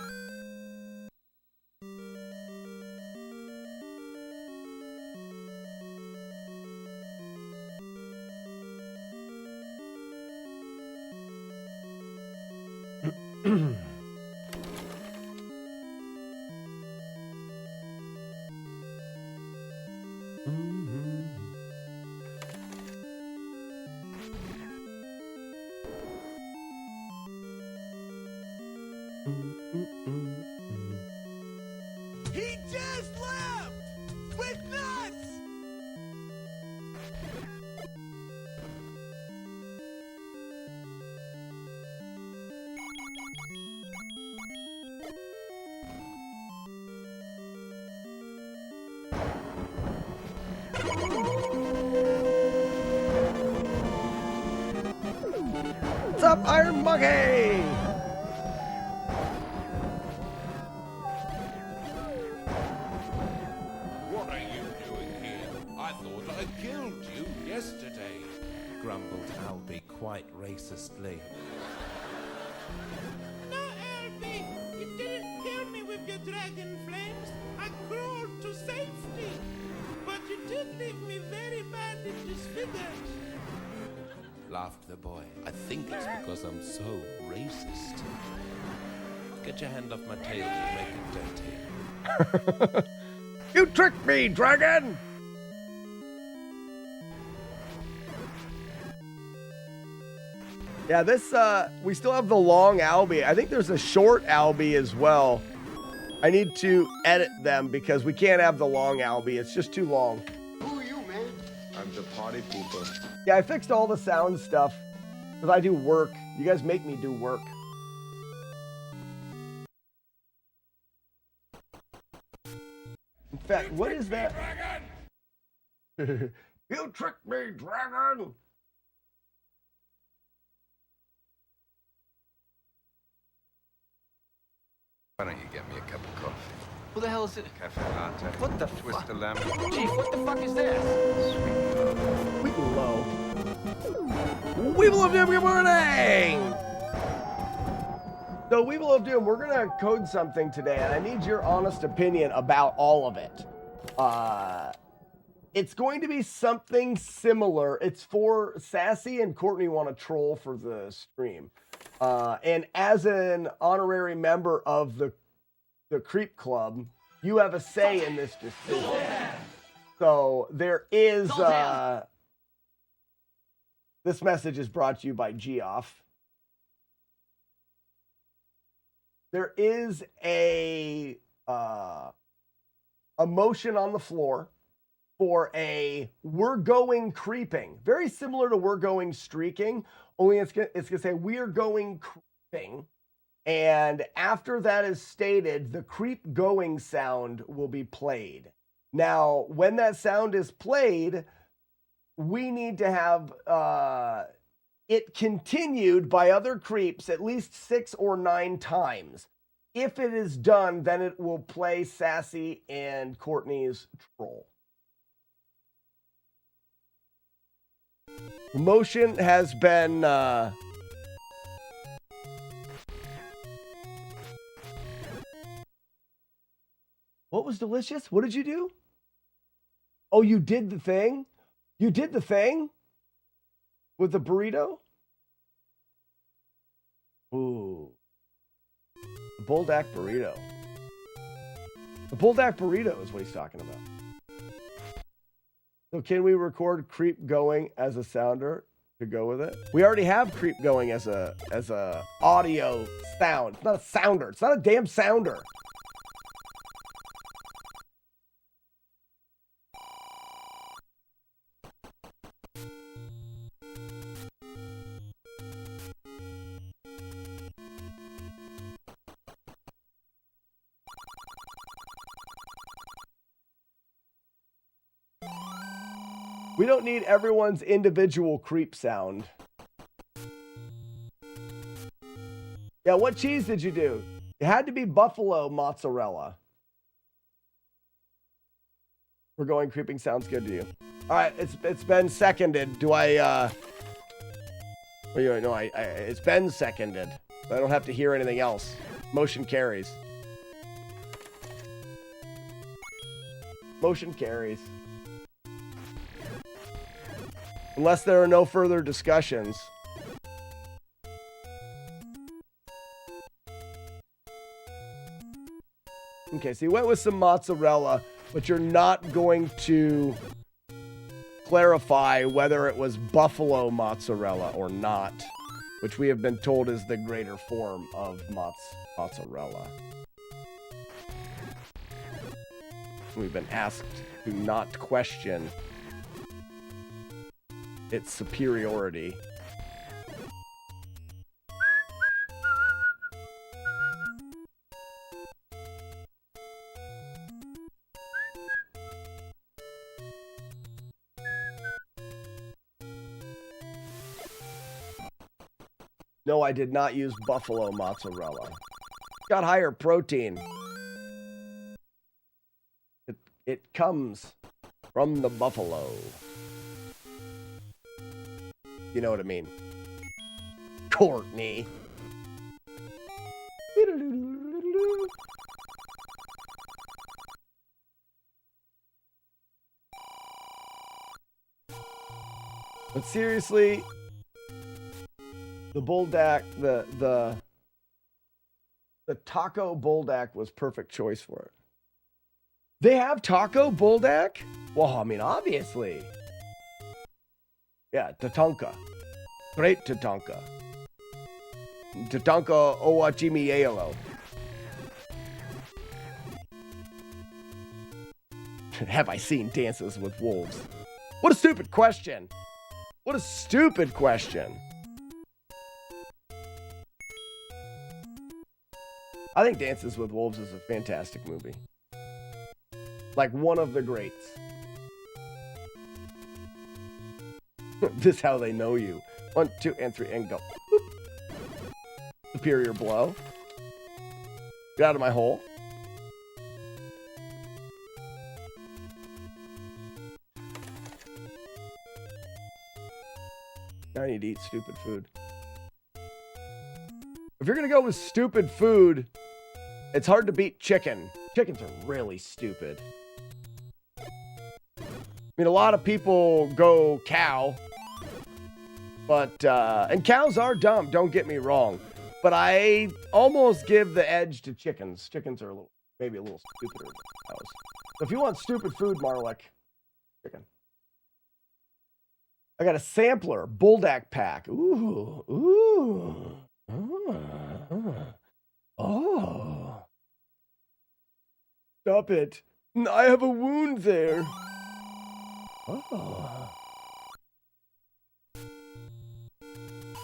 He just left with nuts! What's up, Iron Monkey? What are you doing here? I thought I killed you yesterday, grumbled Albie quite racistly. No, Albie, you didn't kill me with your dragon flames. I crawled to safety. But you did leave me very badly disfigured. Laughed the boy. I think it's because I'm so racist. Get your hand off my tail, you make it dirty. You tricked me, dragon! Yeah, this, we still have the long Albie. I think there's a short Albie as well. I need to edit them because we can't have the long Albie. It's just too long. Who are you, man? I'm the party pooper. Yeah, I fixed all the sound stuff because I do work. You guys make me do work. In fact, what is that? You tricked me, dragon! Why don't you get me a cup of coffee? Who the hell is it? Cafe latte. What the Twist fuck? the lemon. Chief, what the fuck is this? Sweet and low. Weevil of Doom, good morning! So, Weevil of Doom, we're gonna code something today, and I need your honest opinion about all of it. It's going to be something similar. It's for Sassy and Courtney want to troll for the stream. And as an honorary member of the Creep Club, you have a say in this decision. So there is, this message is brought to you by Geoff. There is a motion on the floor for a we're going creeping. Very similar to we're going streaking, only it's gonna say we're going creeping. And after that is stated, the creep going sound will be played. Now, when that sound is played, we need to have it continued by other creeps at least 6 or 9 times. If it is done, then it will play Sassy and Courtney's troll. Motion has been what was delicious? What did you do? Oh, you did the thing? You did the thing? With the burrito? Ooh. The Buldak burrito. The Buldak burrito is what he's talking about. So can we record creep going as a sounder to go with it? We already have creep going as a audio sound. It's not a sounder. It's not a damn sounder. We don't need everyone's individual creep sound. Yeah, what cheese did you do? It had to be buffalo mozzarella. We're going creeping sounds good to you. All right, it's been seconded. Do I no, it's been seconded. I don't have to hear anything else. Motion carries. Motion carries. Unless there are no further discussions. Okay, so you went with some mozzarella, but you're not going to clarify whether it was buffalo mozzarella or not, which we have been told is the greater form of mozzarella. We've been asked to not question its superiority. No, I did not use buffalo mozzarella. Got higher protein. It comes from the buffalo. You know what I mean. Courtney. But seriously, the Buldak, the taco Buldak was perfect choice for it. They have taco Buldak? Well, I mean, obviously. Yeah, Tatanka. Great Tatanka. Tatanka Owachimielo. Have I seen Dances with Wolves? What a stupid question. What a stupid question. I think Dances with Wolves is a fantastic movie. Like one of the greats. This is how they know you. 1, 2, and 3, and go. Boop. Superior blow. Get out of my hole. I need to eat stupid food. If you're going to go with stupid food, it's hard to beat chicken. Chickens are really stupid. I mean, a lot of people go cow. But, and cows are dumb, don't get me wrong. But I almost give the edge to chickens. Chickens are maybe a little stupider than cows. So if you want stupid food, Marlick, chicken. I got a sampler, Bulldog pack. Ooh, ooh. Oh. Stop it. I have a wound there. Oh.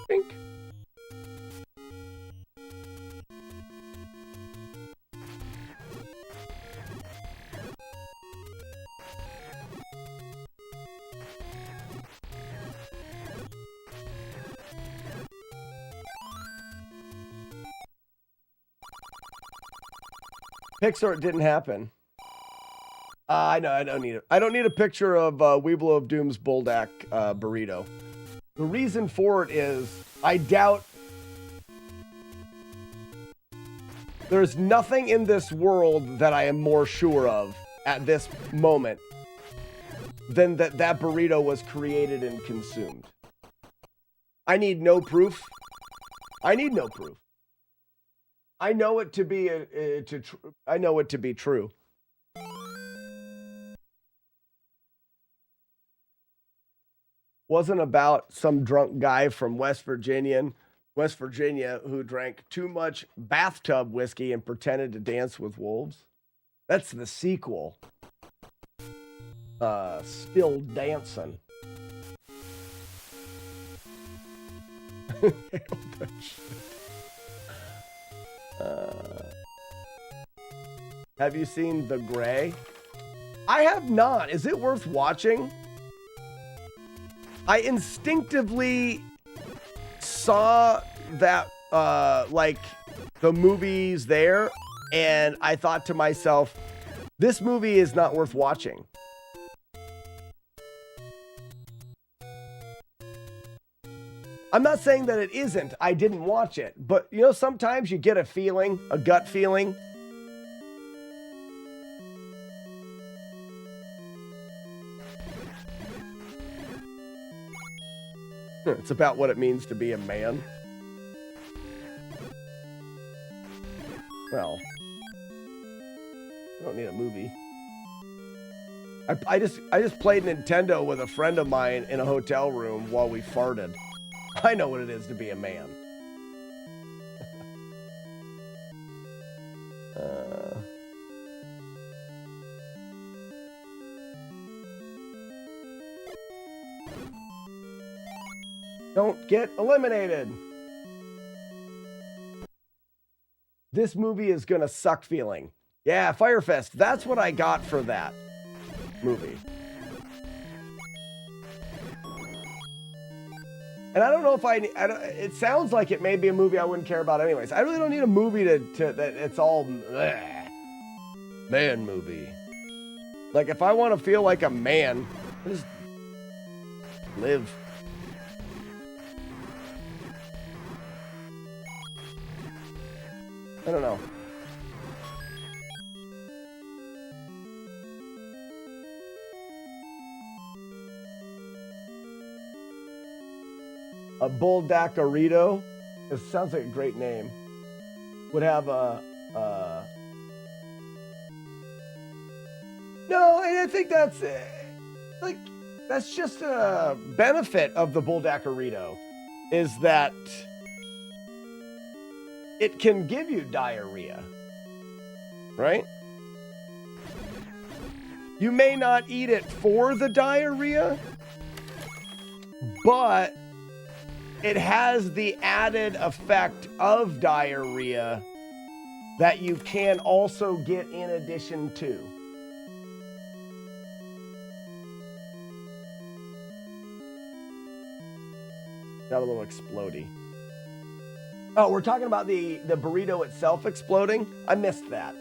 Pink. Pixar, it didn't happen. I know, I don't need it. I don't need a picture of Weeblo of Doom's Bulldog burrito. The reason for it is, I doubt there's nothing in this world that I am more sure of at this moment than that burrito was created and consumed. I need no proof. I need no proof. I know it to be I know it to be true. Wasn't about some drunk guy from West Virginia who drank too much bathtub whiskey and pretended to dance with wolves. That's the sequel. Still dancing. Have you seen The Gray? I have not. Is it worth watching? I instinctively saw that, like, the movies there, and I thought to myself, this movie is not worth watching. I'm not saying that it isn't. I didn't watch it. But, you know, sometimes you get a feeling, a gut feeling. It's about what it means to be a man. Well, I don't need a movie. I just played Nintendo with a friend of mine in a hotel room while we farted. I know what it is to be a man. Don't get eliminated. This movie is gonna suck feeling. Yeah, Firefest. That's what I got for that movie. And I don't know if it sounds like it may be a movie I wouldn't care about anyways. I really don't need a movie that it's all man movie. Like, if I want to feel like a man, I just live. I don't know. A Bulldaccarito. It sounds like a great name. Would have a no, I think that's like, that's just a benefit of the Bulldaccarito, is that it can give you diarrhea, right? You may not eat it for the diarrhea, but it has the added effect of diarrhea that you can also get in addition to. Got a little explodey. Oh, we're talking about the burrito itself exploding? I missed that.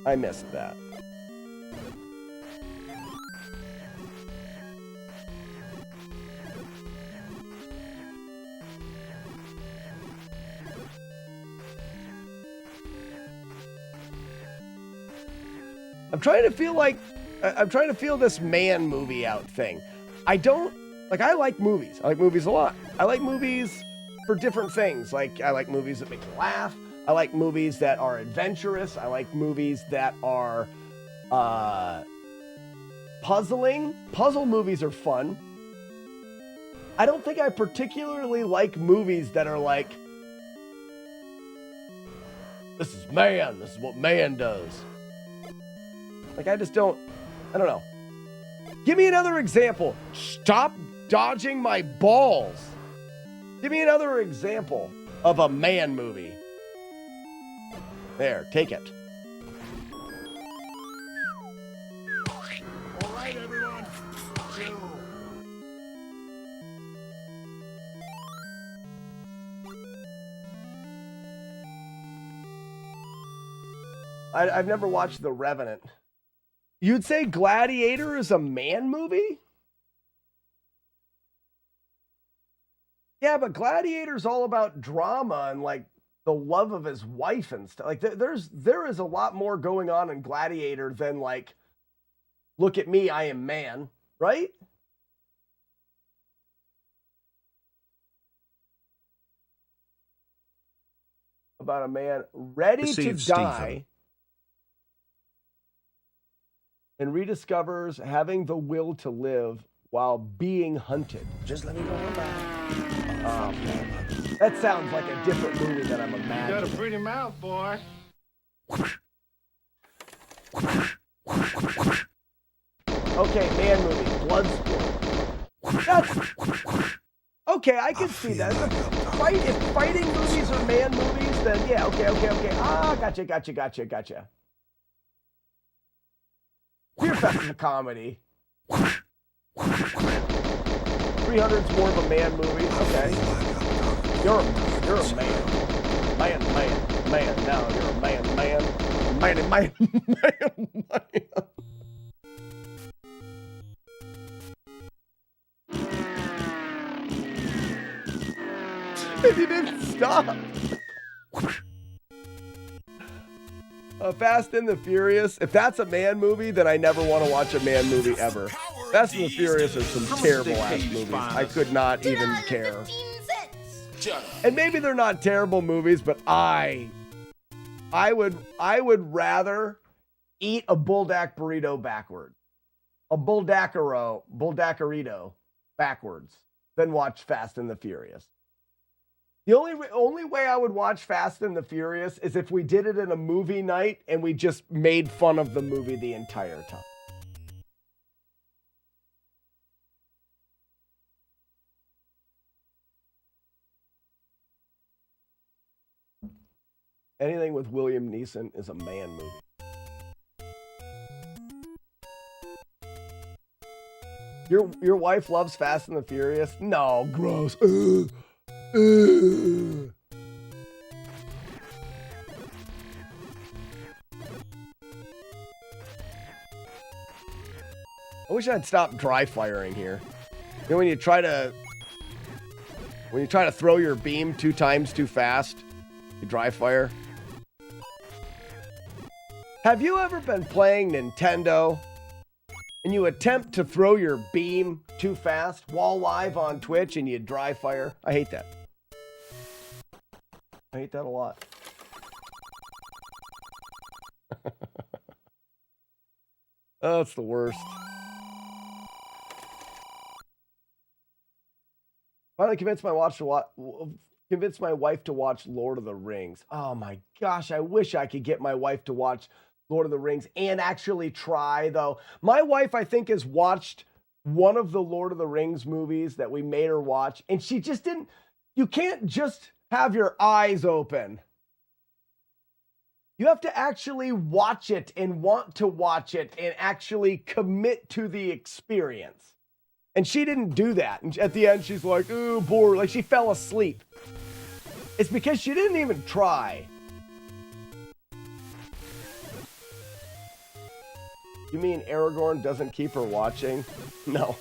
I missed that. I'm trying to feel this man movie out thing. I like movies. I like movies a lot. I like movies for different things. Like, I like movies that make me laugh. I like movies that are adventurous. I like movies that are puzzling. Puzzle movies are fun. I don't think I particularly like movies that are like, this is man, this is what man does. Like, I don't know. Give me another example. Stop dodging my balls. Give me another example of a man movie. There, take it. All right, everyone. Chill. I've never watched The Revenant. You'd say Gladiator is a man movie? Yeah, but Gladiator's all about drama and like the love of his wife and stuff. Like there is a lot more going on in Gladiator than like, look at me, I am man, right? About a man ready to die and rediscovers having the will to live while being hunted. Just let me go on by. That sounds like a different movie than I'm imagining. You got a pretty mouth, boy. Okay, man movie, Bloodsport. That's okay. I can see that. If fighting movies are man movies, then yeah, okay. Ah, gotcha. Fear Festival comedy. 300's more of a man movie. Okay. You're a man. Man. Now you're a man. Man. And he didn't stop. Fast and the Furious. If that's a man movie, then I never want to watch a man movie ever. Fast and the Furious are some terrible ass movies. I could not even care. And maybe they're not terrible movies, but I would rather eat a bulldog burrito backwards, a bulldacarito backwards, than watch Fast and the Furious. The only way I would watch Fast and the Furious is if we did it in a movie night and we just made fun of the movie the entire time. Anything with William Neeson is a man movie. Your wife loves Fast and the Furious? No, gross. I wish I'd stop dry firing here. You know, when you try to throw your beam 2 times too fast, you dry fire. Have you ever been playing Nintendo and you attempt to throw your beam too fast while live on Twitch and you dry fire? I hate that. I hate that a lot. Oh, it's the worst. Finally convinced my wife to watch Lord of the Rings. Oh my gosh, I wish I could get my wife to watch Lord of the Rings and actually try, though. My wife, I think, has watched one of the Lord of the Rings movies that we made her watch, and she just didn't. You can't just have your eyes open. You have to actually watch it and want to watch it and actually commit to the experience. And she didn't do that. And at the end, she's like, ooh, bored. Like she fell asleep. It's because she didn't even try. You mean Aragorn doesn't keep her watching? No.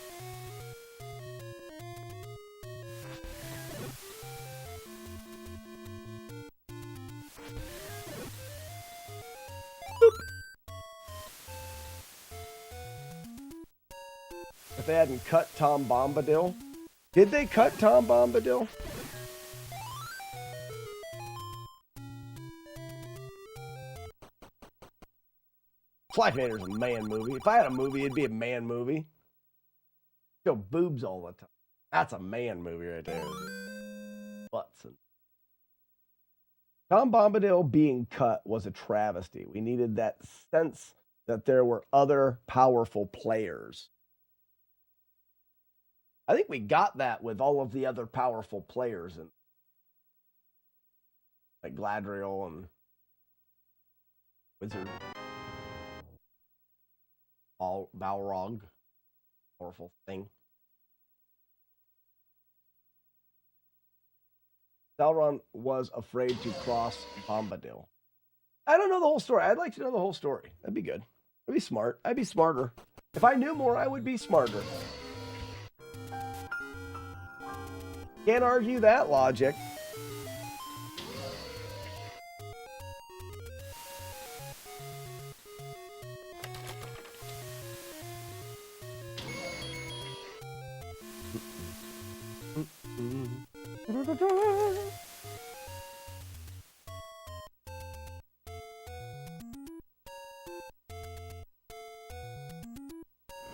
If they hadn't cut Tom Bombadil. Did they cut Tom Bombadil? Flypainter's a man movie. If I had a movie, it'd be a man movie. Show boobs all the time. That's a man movie right there. Butts. Tom Bombadil being cut was a travesty. We needed that sense that there were other powerful players. I think we got that with all of the other powerful players, and like Gladriel and Wizard. Balrog. Powerful thing. Sauron was afraid to cross Bombadil. I don't know the whole story. I'd like to know the whole story. That'd be good. I'd be smart. I'd be smarter. If I knew more, I would be smarter. Can't argue that logic.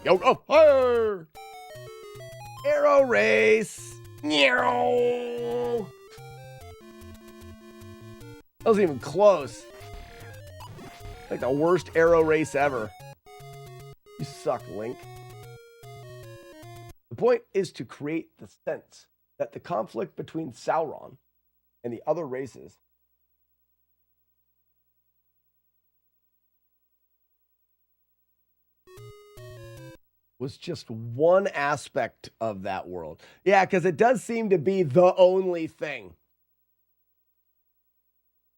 Yo, oh, fire! Arrow race! That wasn't even close. Like the worst arrow race ever. You suck, Link. The point is to create the sense that the conflict between Sauron and the other races was just one aspect of that world. Yeah, because it does seem to be the only thing.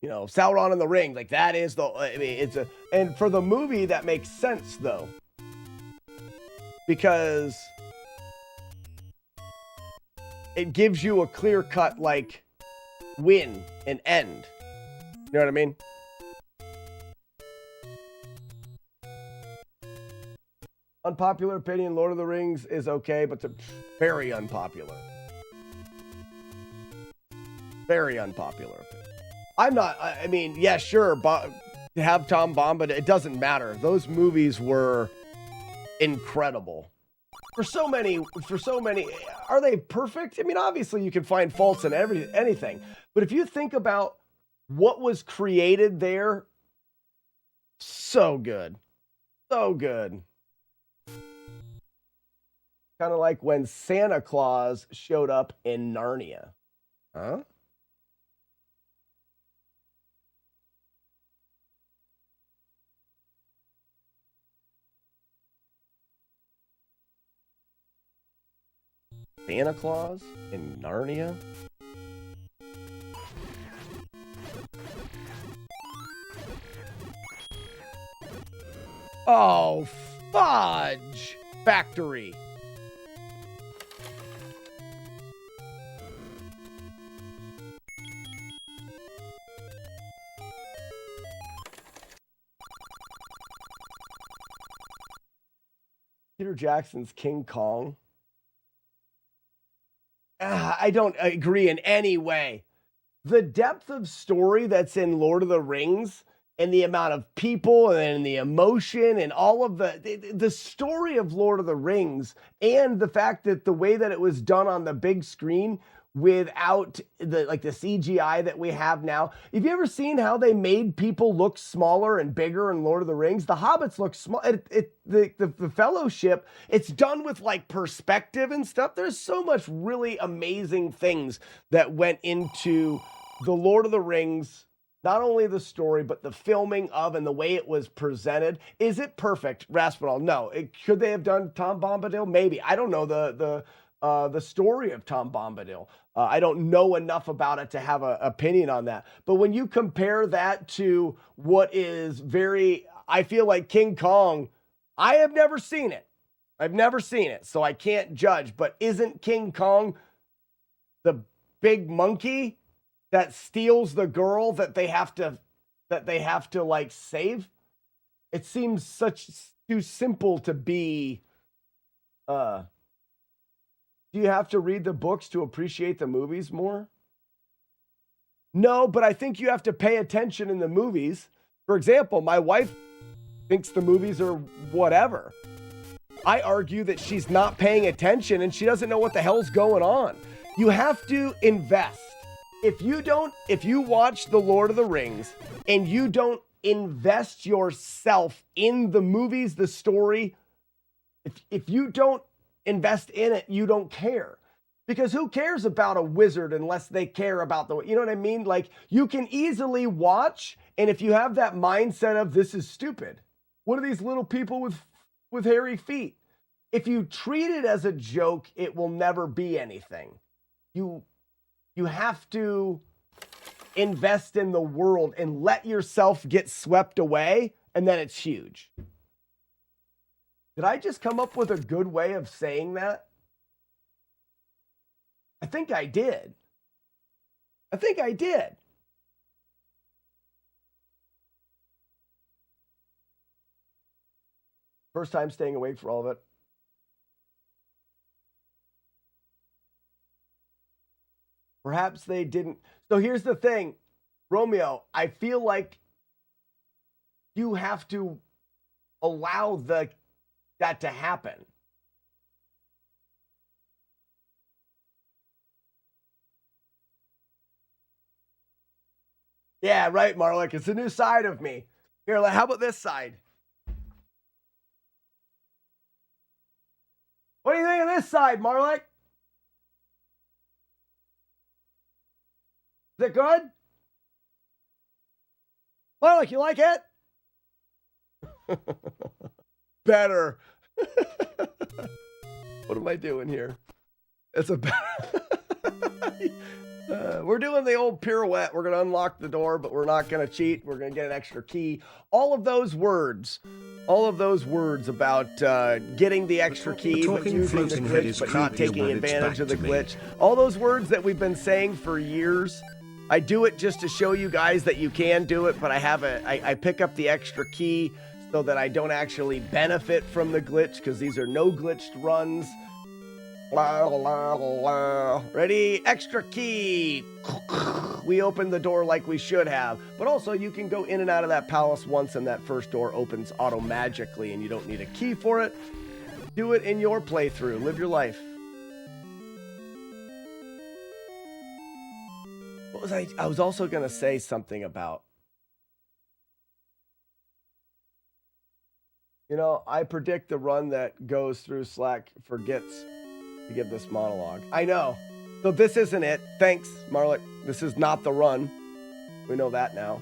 You know, Sauron and the Ring, like that is the, I mean, it's a, and for the movie that makes sense though. Because it gives you a clear cut, like, win and end. You know what I mean? Unpopular opinion, Lord of the Rings is okay, but they're very unpopular. Very unpopular opinion. I'm not, I mean, yeah, sure, but to have Tom Bombadil, it doesn't matter. Those movies were incredible. For so many, are they perfect? I mean, obviously you can find faults in anything, but if you think about what was created there, so good. So good. Kind of like when Santa Claus showed up in Narnia. Huh? Santa Claus in Narnia? Oh, fudge! Factory. Peter Jackson's King Kong. I don't agree in any way. The depth of story that's in Lord of the Rings and the amount of people and the emotion and all of the story of Lord of the Rings and the fact that the way that it was done on the big screen without the CGI that we have now. Have you ever seen how they made people look smaller and bigger in Lord of the Rings? The hobbits look small. The Fellowship, it's done with like perspective and stuff. There's so much really amazing things that went into the Lord of the Rings. Not only the story, but the filming of and the way it was presented. Is it perfect, Raspinall? No. Could they have done Tom Bombadil? Maybe. I don't know the story of Tom Bombadil. I don't know enough about it to have an opinion on that. But when you compare that to what is I feel like King Kong, I have never seen it. I've never seen it, so I can't judge. But isn't King Kong the big monkey that steals the girl that they have to like save? It seems too simple to be. Do you have to read the books to appreciate the movies more? No, but I think you have to pay attention in the movies. For example, my wife thinks the movies are whatever. I argue that she's not paying attention and she doesn't know what the hell's going on. You have to invest. If you watch The Lord of the Rings and you don't invest yourself in the movies, the story, if you don't invest in it, you don't care. Because who cares about a wizard unless they care about you know what I mean? Like, you can easily watch, and if you have that mindset of this is stupid, what are these little people with hairy feet? If you treat it as a joke, it will never be anything. You have to invest in the world and let yourself get swept away, and then it's huge. Did I just come up with a good way of saying that? I think I did. First time staying awake for all of it. Perhaps they didn't. So here's the thing, Romeo, I feel like you have to allow that to happen. Yeah, right, Marlik. It's a new side of me. Here, how about this side? What do you think of this side, Marlik? Is it good? Marlik, you like it? Better. What am I doing here? It's a better. We're doing the old pirouette. We're going to unlock the door, but we're not going to cheat. We're going to get an extra key. All of those words about getting the extra key, but using the glitch, but not taking advantage of the glitch. All those words that we've been saying for years. I do it just to show you guys that you can do it, but I pick up the extra key so that I don't actually benefit from the glitch, because these are no glitched runs. Ready? Extra key. We opened the door like we should have. But also, you can go in and out of that palace once, and that first door opens auto-magically, and you don't need a key for it. Do it in your playthrough. Live your life. What was I was also going to say something about... You know, I predict the run that goes through Slack forgets to give this monologue. I know. So this isn't it. Thanks, Marlik. This is not the run. We know that now.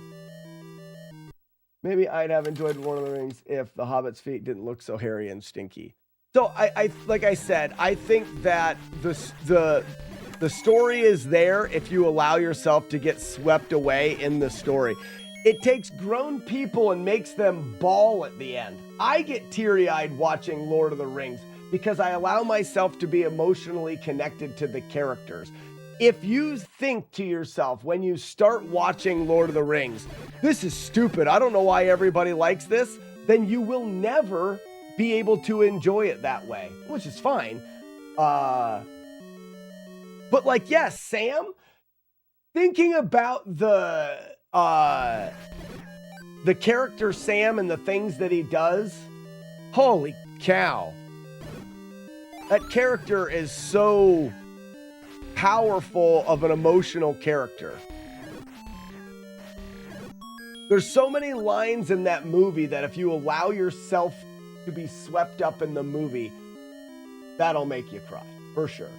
Maybe I'd have enjoyed Lord of the Rings if the Hobbit's feet didn't look so hairy and stinky. So I like I said, I think that the story is there if you allow yourself to get swept away in the story. It takes grown people and makes them bawl at the end. I get teary-eyed watching Lord of the Rings because I allow myself to be emotionally connected to the characters. If you think to yourself when you start watching Lord of the Rings, this is stupid, I don't know why everybody likes this, then you will never be able to enjoy it that way, which is fine. But like, yes, Sam, thinking about the character Sam and the things that he does, holy cow. That character is so powerful of an emotional character. There's so many lines in that movie that if you allow yourself to be swept up in the movie, that'll make you cry, for sure.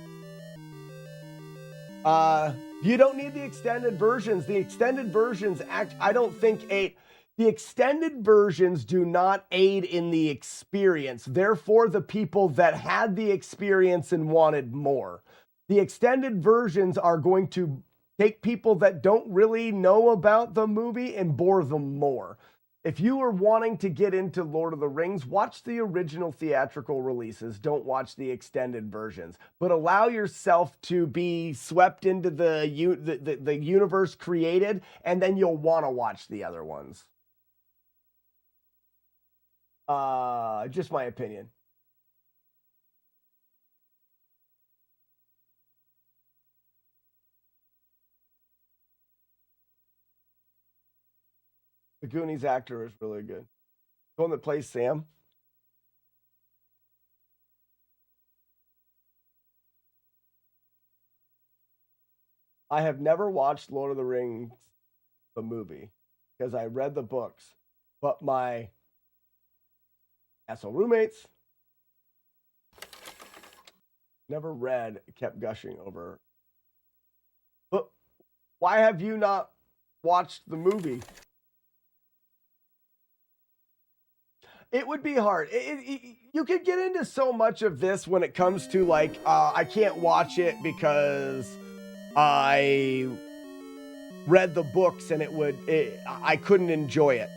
You don't need the extended versions. The extended versions I don't think the extended versions do not aid in the experience. Therefore, the people that had the experience and wanted more. The extended versions are going to take people that don't really know about the movie and bore them more. If you are wanting to get into Lord of the Rings, watch the original theatrical releases. Don't watch the extended versions. But allow yourself to be swept into the universe created, and then you'll want to watch the other ones. Just my opinion. The Goonies actor is really good. The one that plays Sam. I have never watched Lord of the Rings, the movie, because I read the books, but my asshole roommates never read, kept gushing over. But why have you not watched the movie? It would be hard. You could get into so much of this when it comes to like, I can't watch it because I read the books and I couldn't enjoy it.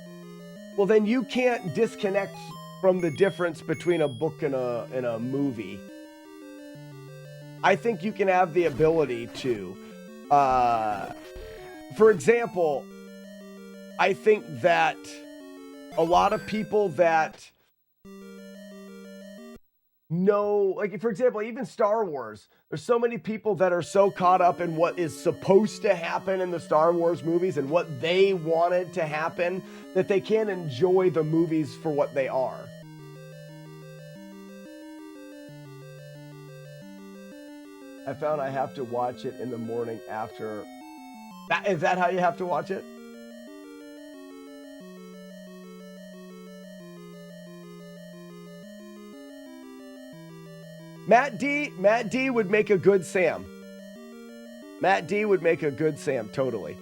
Well, then you can't disconnect from the difference between a book and a movie. I think you can have the ability to. For example, I think that a lot of people that know, like, for example, even Star Wars, there's so many people that are so caught up in what is supposed to happen in the Star Wars movies and what they wanted to happen that they can't enjoy the movies for what they are. I found I have to watch it in the morning after. Is that how you have to watch it? Matt D would make a good Sam. Matt D would make a good Sam, totally.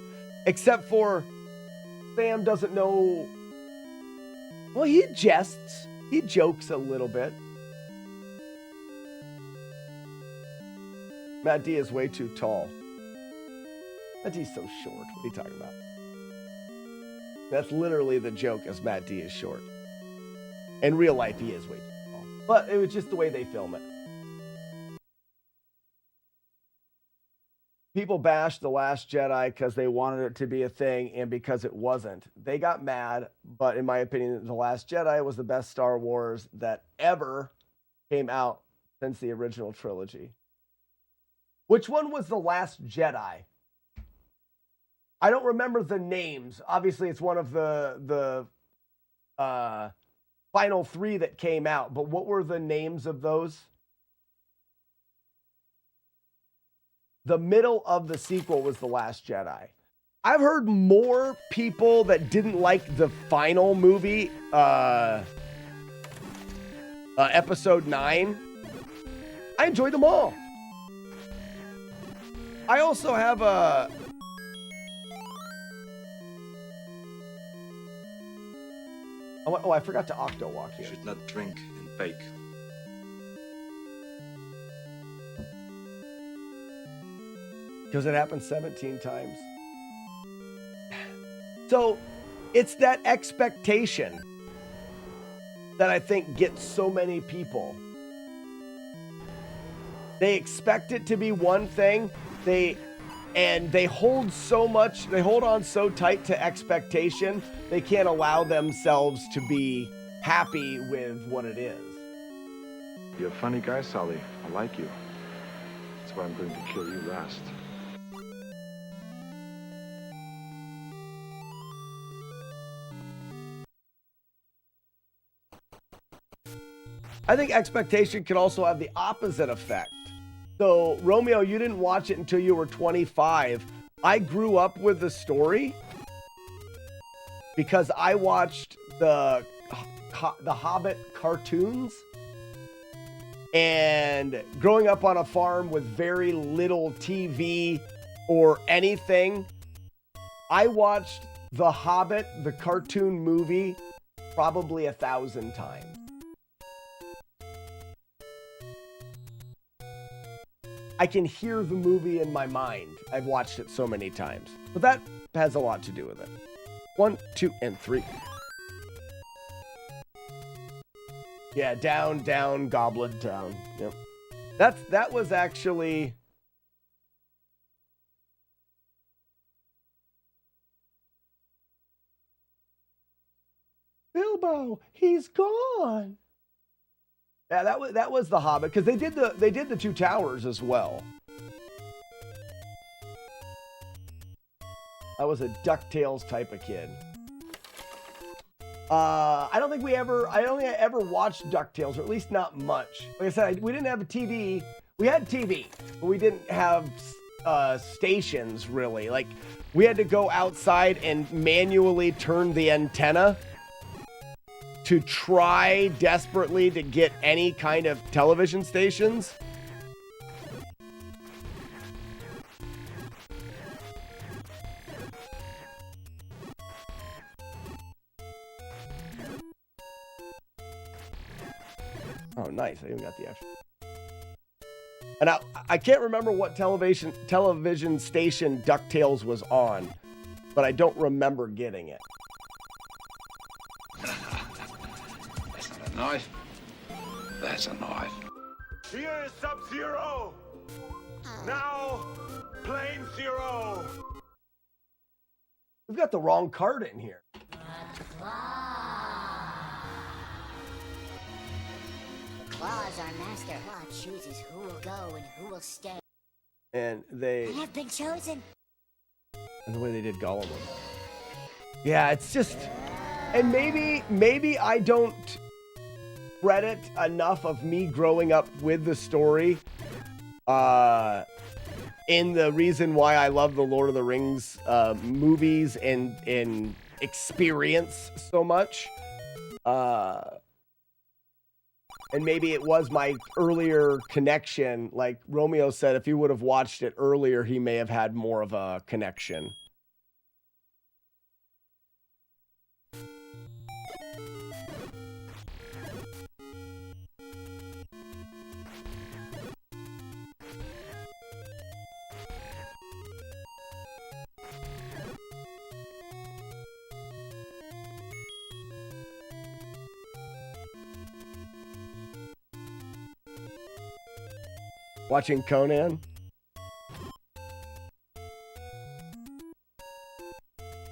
Except for Sam doesn't know. Well, he jests. He jokes a little bit. Matt D is way too tall. Matt D's so short. What are you talking about? That's literally the joke, as Matt D is short. In real life, he is way too tall. But it was just the way they film it. People bashed The Last Jedi because they wanted it to be a thing and because it wasn't. They got mad, but in my opinion, The Last Jedi was the best Star Wars that ever came out since the original trilogy. Which one was The Last Jedi? I don't remember the names. Obviously, it's one of the final three that came out, but what were the names of those? The middle of the sequel was The Last Jedi. I've heard more people that didn't like the final movie, episode 9. I enjoyed them all. I also have a... Oh, I forgot to octo-walk here. You should not drink and bake. Because it happened 17 times. So it's that expectation that I think gets so many people. They expect it to be one thing. They hold on so tight to expectation, they can't allow themselves to be happy with what it is. You're a funny guy, Sully. I like you. That's why I'm going to kill you last. I think expectation can also have the opposite effect. So, Romeo, you didn't watch it until you were 25. I grew up with the story because I watched the Hobbit cartoons. And growing up on a farm with very little TV or anything, I watched The Hobbit, the cartoon movie, probably 1,000 times. I can hear the movie in my mind. I've watched it so many times. But that has a lot to do with it. 1, 2, and 3. Yeah, down, down, Goblin Town. Yep. That was actually... Bilbo, he's gone. Yeah, that was the Hobbit, because they did the Two Towers as well. I was a DuckTales type of kid. I don't think I ever watched DuckTales, or at least not much. Like I said, we didn't have a TV. We had TV, but we didn't have stations really. Like, we had to go outside and manually turn the antenna to try desperately to get any kind of television stations. Oh, nice. I even got the extra. And I can't remember what television station DuckTales was on, but I don't remember getting it. That's not a knife. That's a knife. Here is Sub-Zero. Now, Plane Zero. We've got the wrong card in here. Claw is our master. Claw chooses who will go and who will stay. And they... I have been chosen. And the way they did Gollum. Yeah, it's just... And maybe I don't credit enough of me growing up with the story in the reason why I love the Lord of the Rings movies and experience so much. And maybe it was my earlier connection. Like Romeo said, if he would have watched it earlier, he may have had more of a connection. Watching Conan.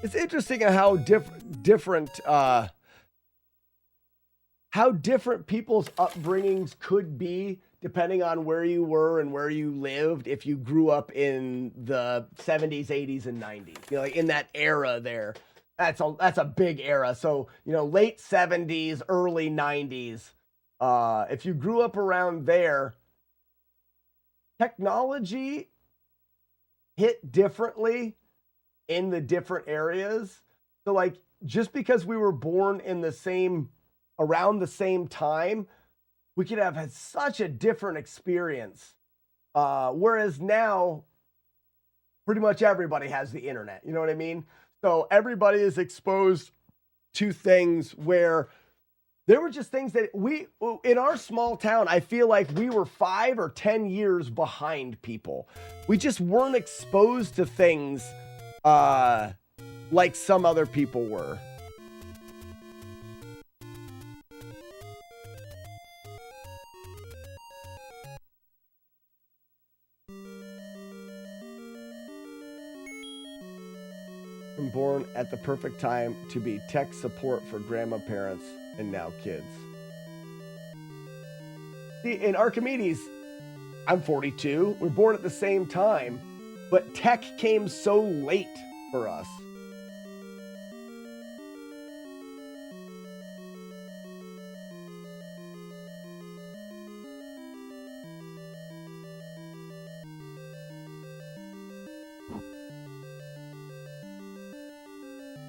It's interesting how different people's upbringings could be depending on where you were and where you lived if you grew up in the 70s, 80s, and 90s. You know, like in that era there. That's a big era. So, you know, late 70s, early 90s. If you grew up around there, technology hit differently in the different areas. So like, just because we were born in around the same time, we could have had such a different experience. Whereas now, pretty much everybody has the internet. You know what I mean? So everybody is exposed to things where there were just things that in our small town, I feel like we were 5 or 10 years behind people. We just weren't exposed to things like some other people were. I'm born at the perfect time to be tech support for grandma, parents, and now kids. See, in Archimedes, I'm 42. We're born at the same time, but tech came so late for us.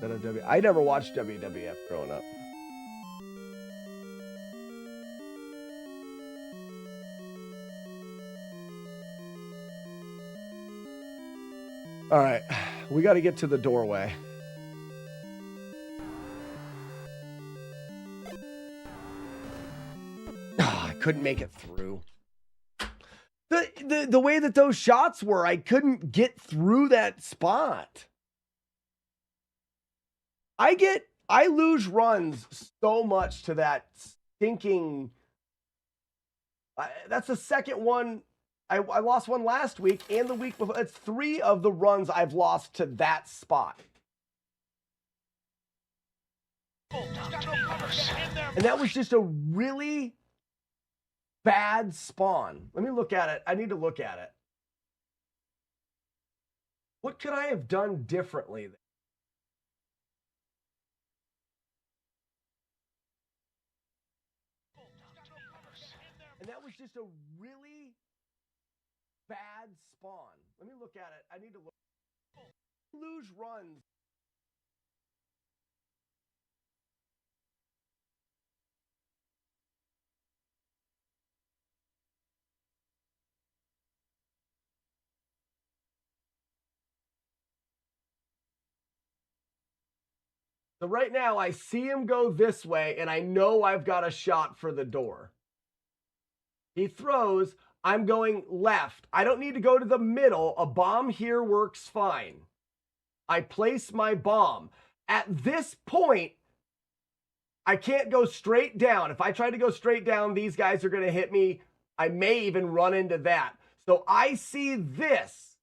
I never watched WWF growing up. All right, we got to get to the doorway. Oh, I couldn't make it through. The way that those shots were, I couldn't get through that spot. I lose runs so much to that stinking. That's the second one. I lost one last week and the week before. It's 3 of the runs I've lost to that spot. And that was just a really bad spawn. Let me look at it. I need to look at it. What could I have done differently? And that was just a really bad spawn. Let me look at it. I need to look. Lose runs. So right now I see him go this way and I know I've got a shot for the door. He throws. I'm going left. I don't need to go to the middle. A bomb here works fine. I place my bomb. At this point, I can't go straight down. If I try to go straight down, these guys are going to hit me. I may even run into that. So I see this.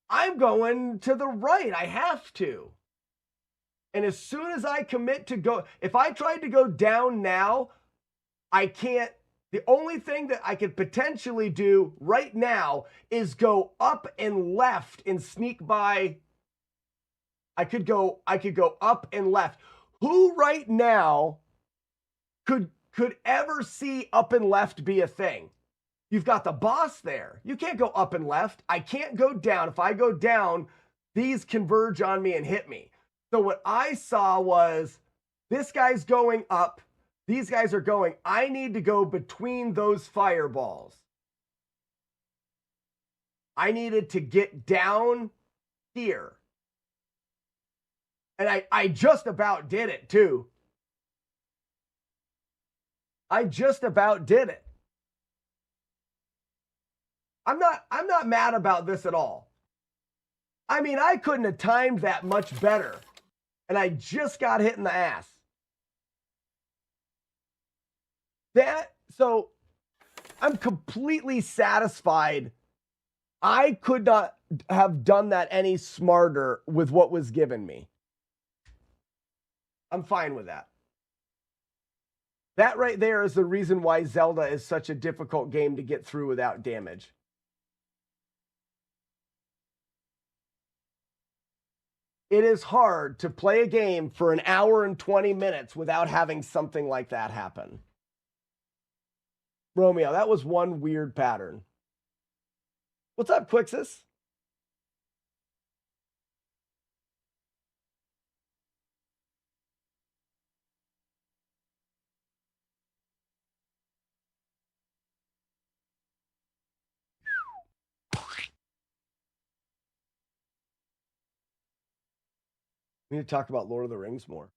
I'm going to the right. I have to. And as soon as I commit to go, if I tried to go down now, I can't. The only thing that I could potentially do right now is go up and left and sneak by. I could go up and left. Who right now could ever see up and left be a thing? You've got the boss there. You can't go up and left. I can't go down. If I go down, these converge on me and hit me. So what I saw was this guy's going up. These guys are going. I need to go between those fireballs. I needed to get down here. And I just about did it too. I just about did it. I'm not mad about this at all. I mean, I couldn't have timed that much better. And I just got hit in the ass. So I'm completely satisfied. I could not have done that any smarter with what was given me. I'm fine with that. That right there is the reason why Zelda is such a difficult game to get through without damage. It is hard to play a game for an hour and 20 minutes without having something like that happen. Romeo, that was one weird pattern. What's up, Quixis? We need to talk about Lord of the Rings more.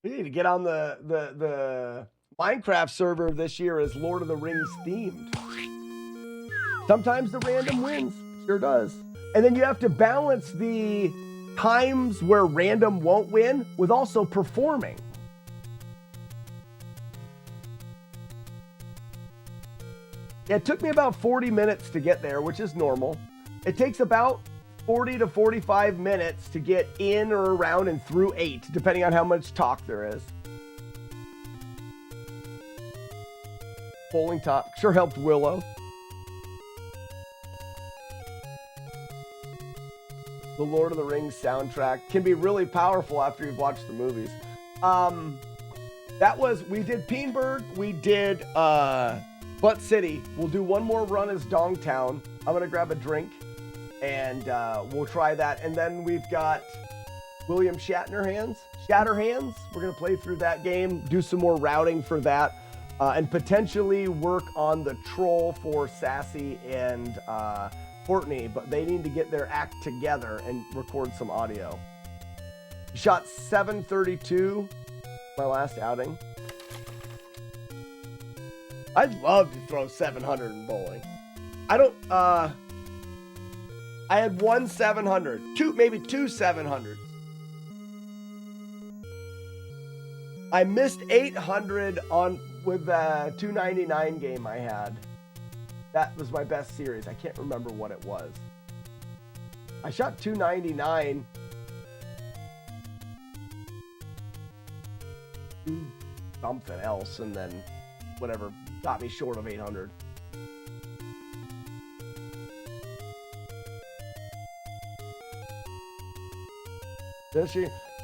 We need to get on the Minecraft server this year is Lord of the Rings themed. Sometimes the random wins. Sure does. And then you have to balance the times where random won't win with also performing. Yeah, it took me about 40 minutes to get there, which is normal. It takes about 40 to 45 minutes to get in or around and through 8, depending on how much talk there is. Bowling top sure helped Willow. The Lord of the Rings soundtrack can be really powerful after you've watched the movies. We did Peenberg, we did Butt City. We'll do one more run as Dongtown. I'm gonna grab a drink and we'll try that. And then we've got William Shatnerhands. We're going to play through that game, do some more routing for that, and potentially work on the troll for Sassy and Courtney, but they need to get their act together and record some audio. Shot 732, my last outing. I'd love to throw 700 in bowling. I had one 700, maybe two 700s. I missed 800 with the 299 game I had. That was my best series. I can't remember what it was. I shot 299. Something else, and then whatever got me short of 800.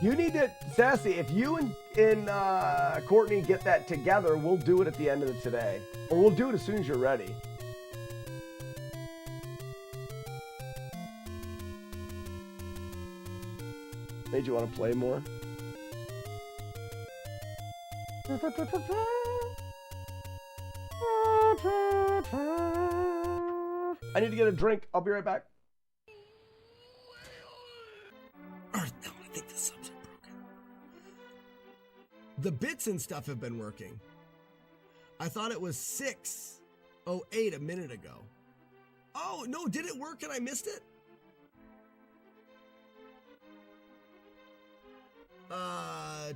You need to, Sassy, if you and Courtney get that together, we'll do it at the end of today. Or we'll do it as soon as you're ready. Made you want to play more? I need to get a drink. I'll be right back. Earth, no, I think the subs are broken. The bits and stuff have been working. I thought it was 6:08 a minute ago. Oh, no, did it work and I missed it?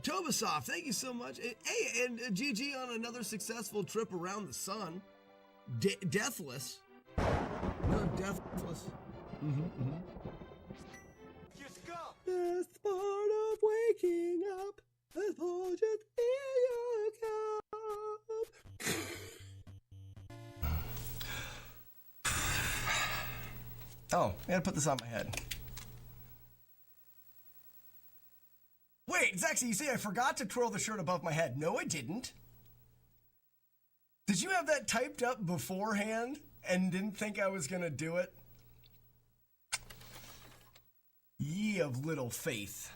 Tobasoft, thank you so much. Hey, and GG on another successful trip around the sun. Deathless. No, deathless. Just go. Best part of waking up is for just in your cup. Oh, I gotta put this on my head. Wait, Zaxy, you say I forgot to twirl the shirt above my head. No, I didn't. Did you have that typed up beforehand and didn't think I was gonna do it? Ye of little faith.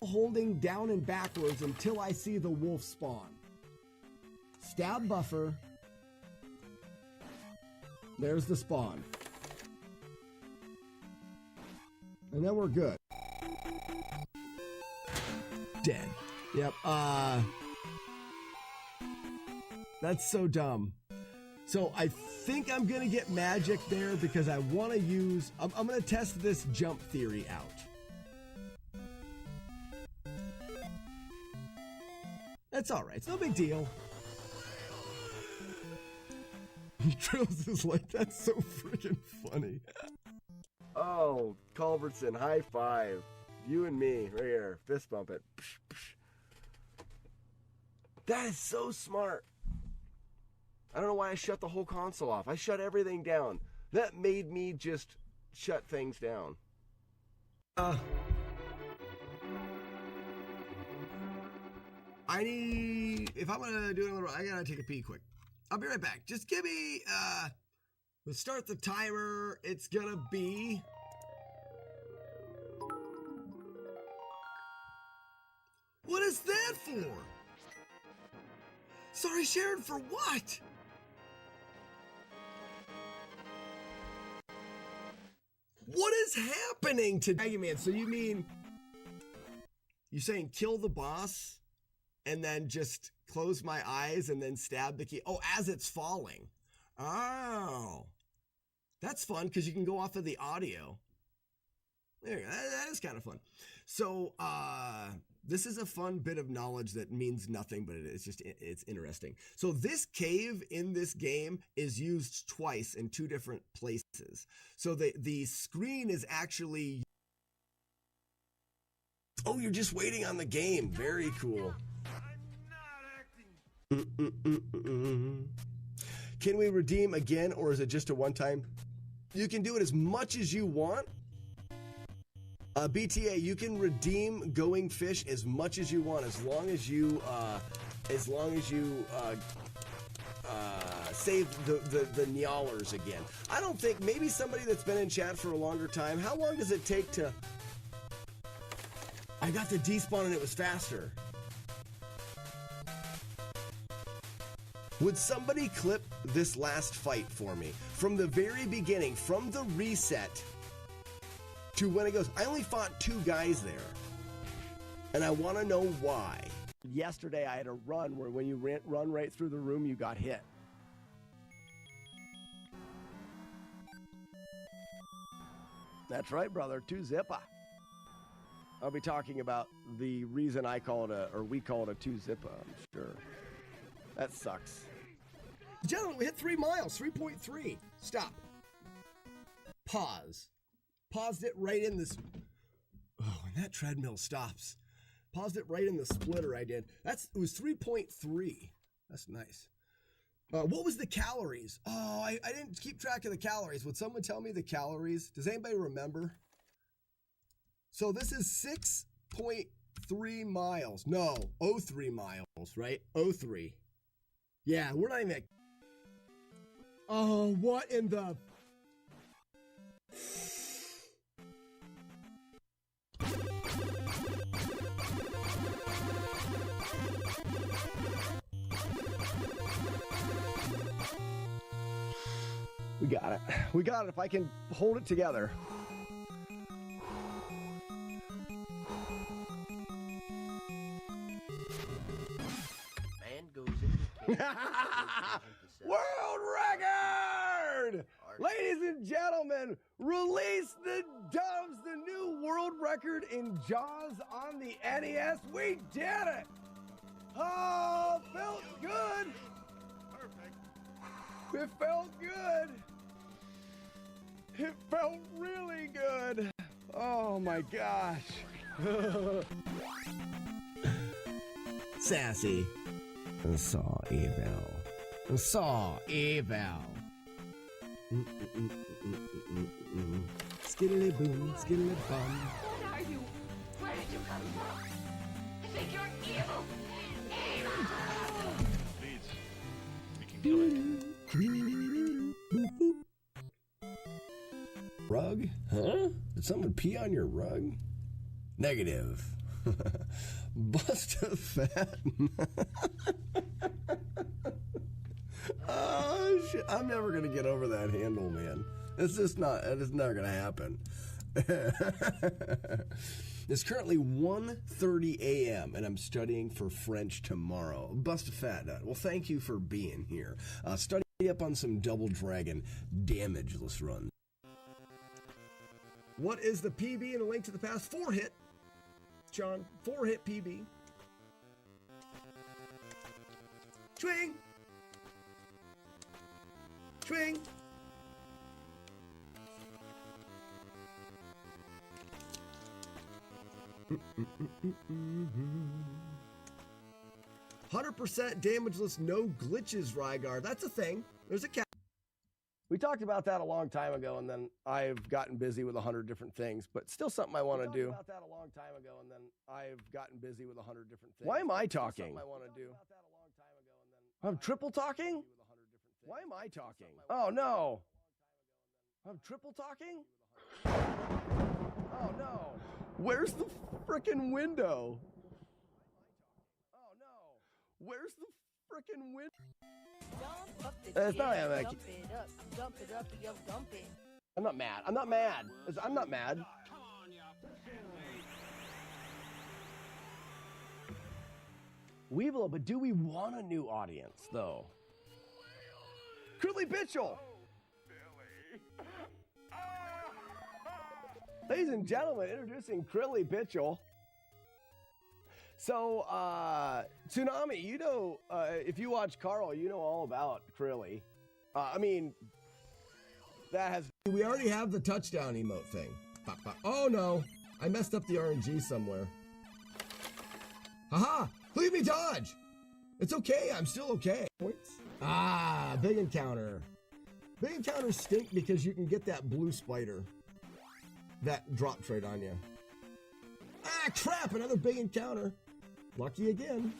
Holding down and backwards until I see the wolf spawn. Stab buffer. There's the spawn. And then we're good. Dead. Yep. That's so dumb. So I think I'm going to get magic there because I want to use... I'm going to test this jump theory out. That's all right. It's no big deal. Trails is like, that's so freaking funny. Oh, Culbertson, high five. You and me, right here. Fist bump it. Psh, psh. That is so smart. I don't know why I shut the whole console off. I shut everything down. That made me just shut things down. If I'm gonna do it a little, I gotta take a pee quick. I'll be right back. Just give me, let's start the timer. It's gonna be... What is that for? Sorry, Sharon, for what? What is happening to Dragon Man? So you mean, you're saying kill the boss and then just close my eyes and then stab the key? Oh, as it's falling. Oh, that's fun because you can go off of the audio. There you go. That is kind of fun. So, this is a fun bit of knowledge that means nothing, but it's interesting. So this cave in this game is used twice in two different places. So the screen is actually... Oh, you're just waiting on the game. Very cool. Can we redeem again, or is it just a one-time? You can do it as much as you want. BTA, you can redeem Going Fish as much as you want, as long as you save the Nyallers again. I don't think, maybe somebody that's been in chat for a longer time, how long does it take to... I got the despawn and it was faster. Would somebody clip this last fight for me? From the very beginning, from the reset to when it goes, I only fought 2 guys there. And I want to know why. Yesterday I had a run where when you run right through the room, you got hit. That's right, brother. 2 zipper. I'll be talking about the reason I call it we call it a 2 zipper, I'm sure. That sucks. Gentlemen, we hit 3 miles, 3.3. Stop. Pause. Paused it right in this. Oh, and that treadmill stops. Paused it right in the splitter I did. It was 3.3. That's nice. What was the calories? Oh, I didn't keep track of the calories. Would someone tell me the calories? Does anybody remember? So this is 6.3 miles. No, 03 miles, right? 03. Yeah, we're not even... Oh, what in the... We got it. We got it if I can hold it together. Man goes into World record! Ladies and gentlemen, release the Doves, the new world record in Jaws on the NES. We did it! Oh, felt good! Perfect. It felt good. It felt really good. Oh my gosh. Sassy. Saw eval. Saw eval. Skiddly boom, skiddly bum. What are you? Where did you come from? I think you're evil. Evil! Leads. We can kill it. Rug? Huh? Did someone pee on your rug? Negative. Bust a fat. Oh shit! I'm never gonna get over that handle, man. It's just not. It's never gonna happen. It's currently 1:30 a.m. and I'm studying for French tomorrow. Bust a fat nut. Well, thank you for being here. Study up on some Double Dragon damageless runs. What is the PB and a link to the past? 4-hit. John, 4-hit PB. Swing. Swing. "100% damageless, no glitches, Rygar." That's a thing. There's a cat. We talked about that a long time ago, and then I've gotten busy with 100 different things, but still something I want to do. about that a long time ago, and then I've gotten busy with 100 different things. Why am I talking? I want to do. I'm triple talking? Why am I talking? Oh no. I'm triple talking? Oh no. Where's the frickin' window? Oh no. Where's the frickin' window? It's not like I'm not mad. I'm not mad. I'm not mad. Weevil, but do we want a new audience though? Crilly Bitchel! Ladies and gentlemen, introducing Crilly Bitchel. So, Tsunami, you know, if you watch Carl, you know all about Crilly. I mean, that has... We already have the touchdown emote thing. Pop, pop. Oh no, I messed up the RNG somewhere. Haha, leave me dodge! It's okay, I'm still okay. Points. Ah, big encounter. Big encounters stink because you can get that blue spider that drops right on you. Ah, crap, another big encounter. Lucky again.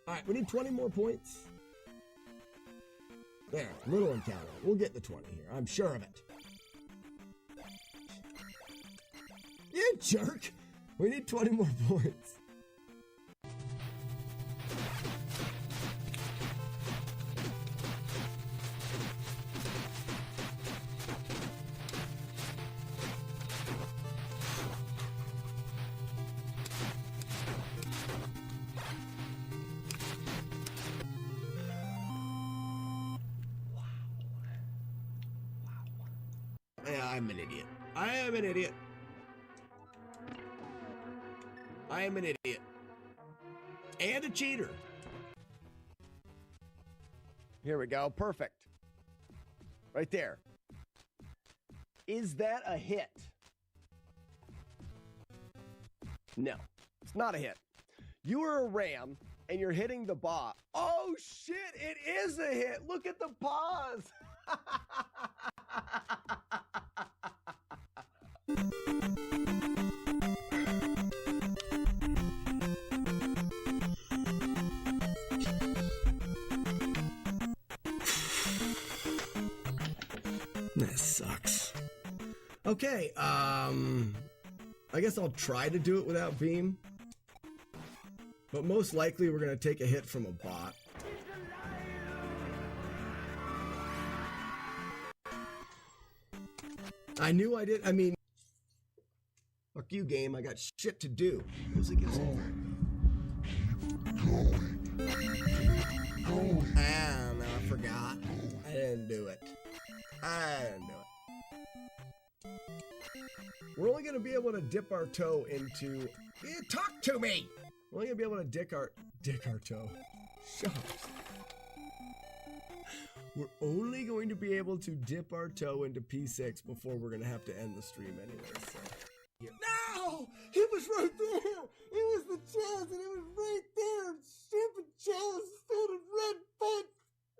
All right, we need 20 more points. There, little encounter. We'll get the 20 here. I'm sure of it. You jerk! We need 20 more points. Yeah, I'm an idiot. I am an idiot. I am an idiot. And a cheater. Here we go. Perfect. Right there. Is that a hit? No, it's not a hit. You are a ram and you're hitting the bot. Oh shit, it is a hit. Look at the pause. That sucks. Okay, I guess I'll try to do it without beam. But most likely we're gonna take a hit from a bot. I knew I did. I mean, fuck you, game. I got shit to do. Music is over. Ah, no, I forgot. I didn't do it. We're only gonna be able to dip our toe into. Talk to me. We're only gonna be able to dick our toe. Shut up. We're only going to be able to dip our toe into P6 before we're gonna have to end the stream anyway. So. No! It was right there! It was the chest and it was right there! Stupid chest filled with red fudge!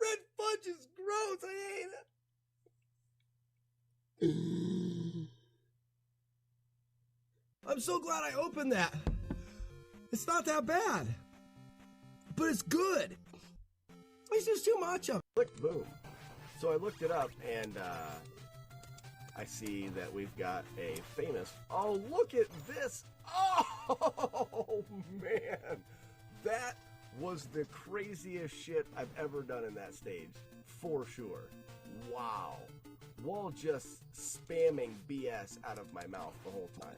Red fudge is gross! I hate it! I'm so glad I opened that! It's not that bad! But it's good! It's just too much of it. Click boom. So I looked it up and I see that we've got a famous. Oh, look at this! Oh man, that was the craziest shit I've ever done in that stage, for sure. Wow, while just spamming BS out of my mouth the whole time.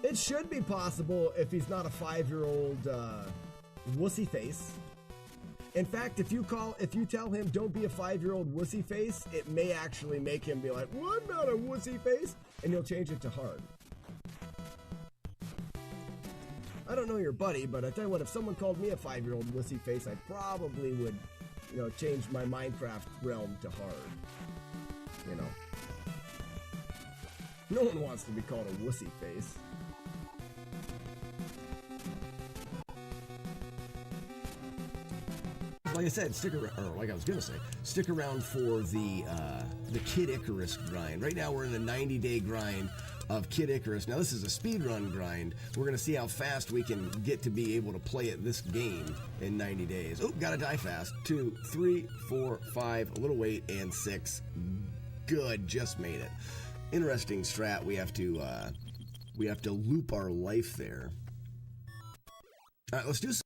It should be possible if he's not a 5-year-old wussy face. In fact, if you tell him don't be a 5-year-old wussy face, it may actually make him be like, well, I'm not a wussy face, and he'll change it to hard. I don't know your buddy, but I tell you what, if someone called me a 5-year-old wussy face, I probably would, change my Minecraft realm to hard. No one wants to be called a wussy face. Like I said, stick around for the Kid Icarus grind. Right now we're in the 90-day grind of Kid Icarus. Now this is a speedrun grind. We're gonna see how fast we can get to be able to play this game in 90 days. Oh, gotta die fast. 2, 3, 4, 5, a little wait, and 6. Good, just made it. Interesting strat. We have to loop our life there. All right, let's do some.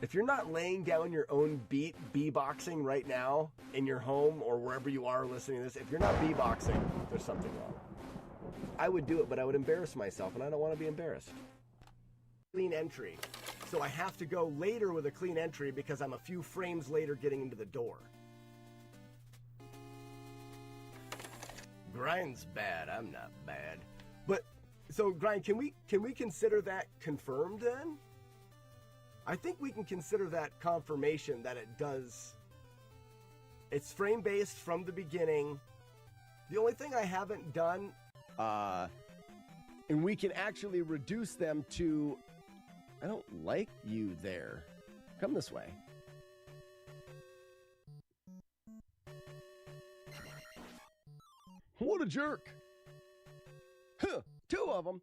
If you're not laying down your own beat b-boxing right now in your home or wherever you are listening to this, if you're not b-boxing, there's something wrong. I would do it, but I would embarrass myself, and I don't want to be embarrassed. Clean entry. So I have to go later with a clean entry because I'm a few frames later getting into the door. Grind's bad. I'm not bad. But, so Grind, can we consider that confirmed then? I think we can consider that confirmation that it does. It's frame-based from the beginning. The only thing I haven't done, and we can actually reduce them to, I don't like you there. Come this way. What a jerk. Huh, 2 of them.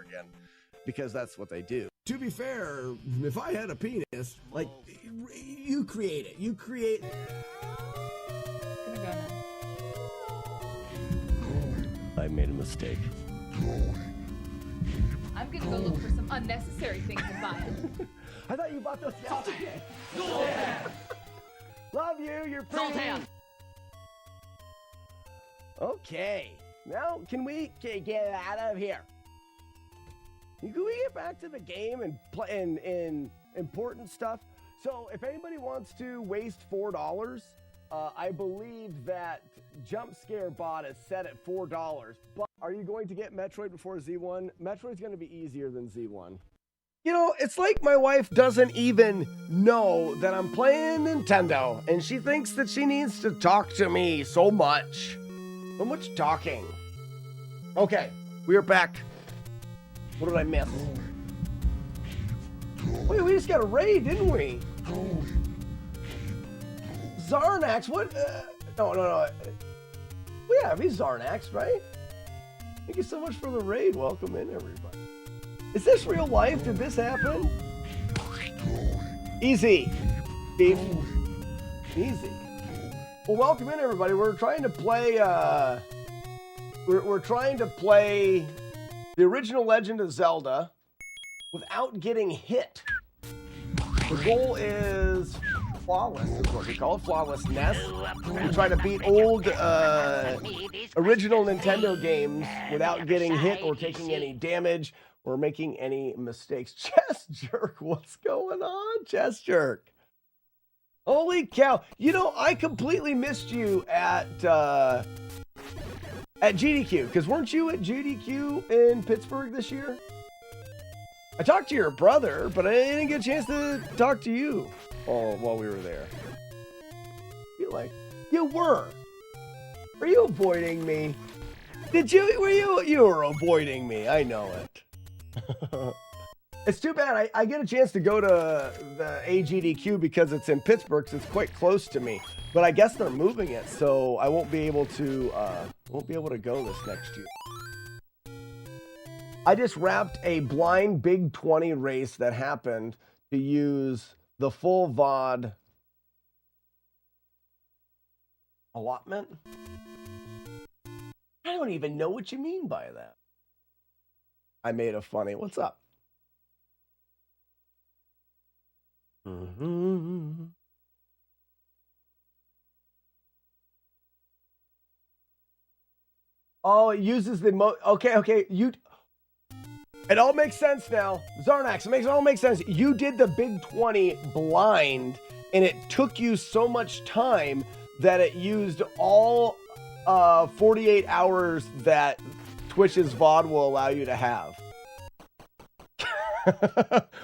again, because that's what they do. To be fair, if I had a penis, like, you create it. You create. Gonna go now. I made a mistake. I'm gonna go look for some unnecessary things to buy. I thought you bought those yesterday. Love you, you're pretty. Okay, now can we get out of here? Can we get back to the game and play in important stuff? So if anybody wants to waste $4, I believe that Jump Scare Bot is set at $4. But are you going to get Metroid before Z1? Metroid's going to be easier than Z1. You know, it's like my wife doesn't even know that I'm playing Nintendo, and she thinks that she needs to talk to me so much. So much talking. Okay, we are back. What did I miss? Wait, we just got a raid, didn't we? Zarnax, what? No. We have he's Zarnax, right? Thank you so much for the raid. Welcome in, everybody. Is this real life? Did this happen? Easy, Steve. Easy. Well, welcome in, everybody. We're trying to play. We're trying to play the original Legend of Zelda without getting hit. The goal is flawless, is what we call it, FlawlessNES. We try to beat old original Nintendo games without getting hit or taking any damage or making any mistakes. Chess Jerk, what's going on, Chess Jerk? Holy cow! You know, I completely missed you at GDQ, because weren't you at GDQ in Pittsburgh this year? I talked to your brother, but I didn't get a chance to talk to you while we were there. I feel like you were. Were you avoiding me? You were avoiding me. I know it. It's too bad I get a chance to go to the AGDQ because it's in Pittsburgh, so it's quite close to me. But I guess they're moving it, so I won't be able to go this next year. I just wrapped a blind Big 20 race that happened to use the full VOD allotment. I don't even know what you mean by that. I made a funny. What's up? Mm-hmm. Oh, it uses the okay. It all makes sense now. Zarnax, it all makes sense. You did the Big 20 blind, and it took you so much time that it used all 48 hours that Twitch's VOD will allow you to have.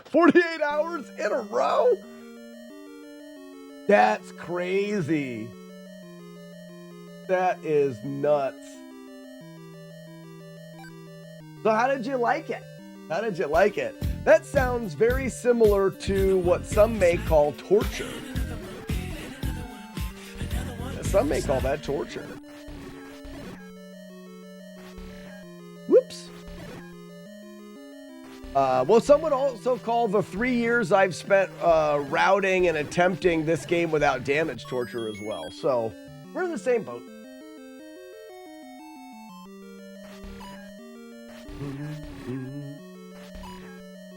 48 hours in a row? That's crazy. That is nuts. So how did you like it? How did you like it? That sounds very similar to what some may call torture. Some may call that torture. Whoops. Well, some would also call the 3 years I've spent routing and attempting this game without damage torture as well. So we're in the same boat.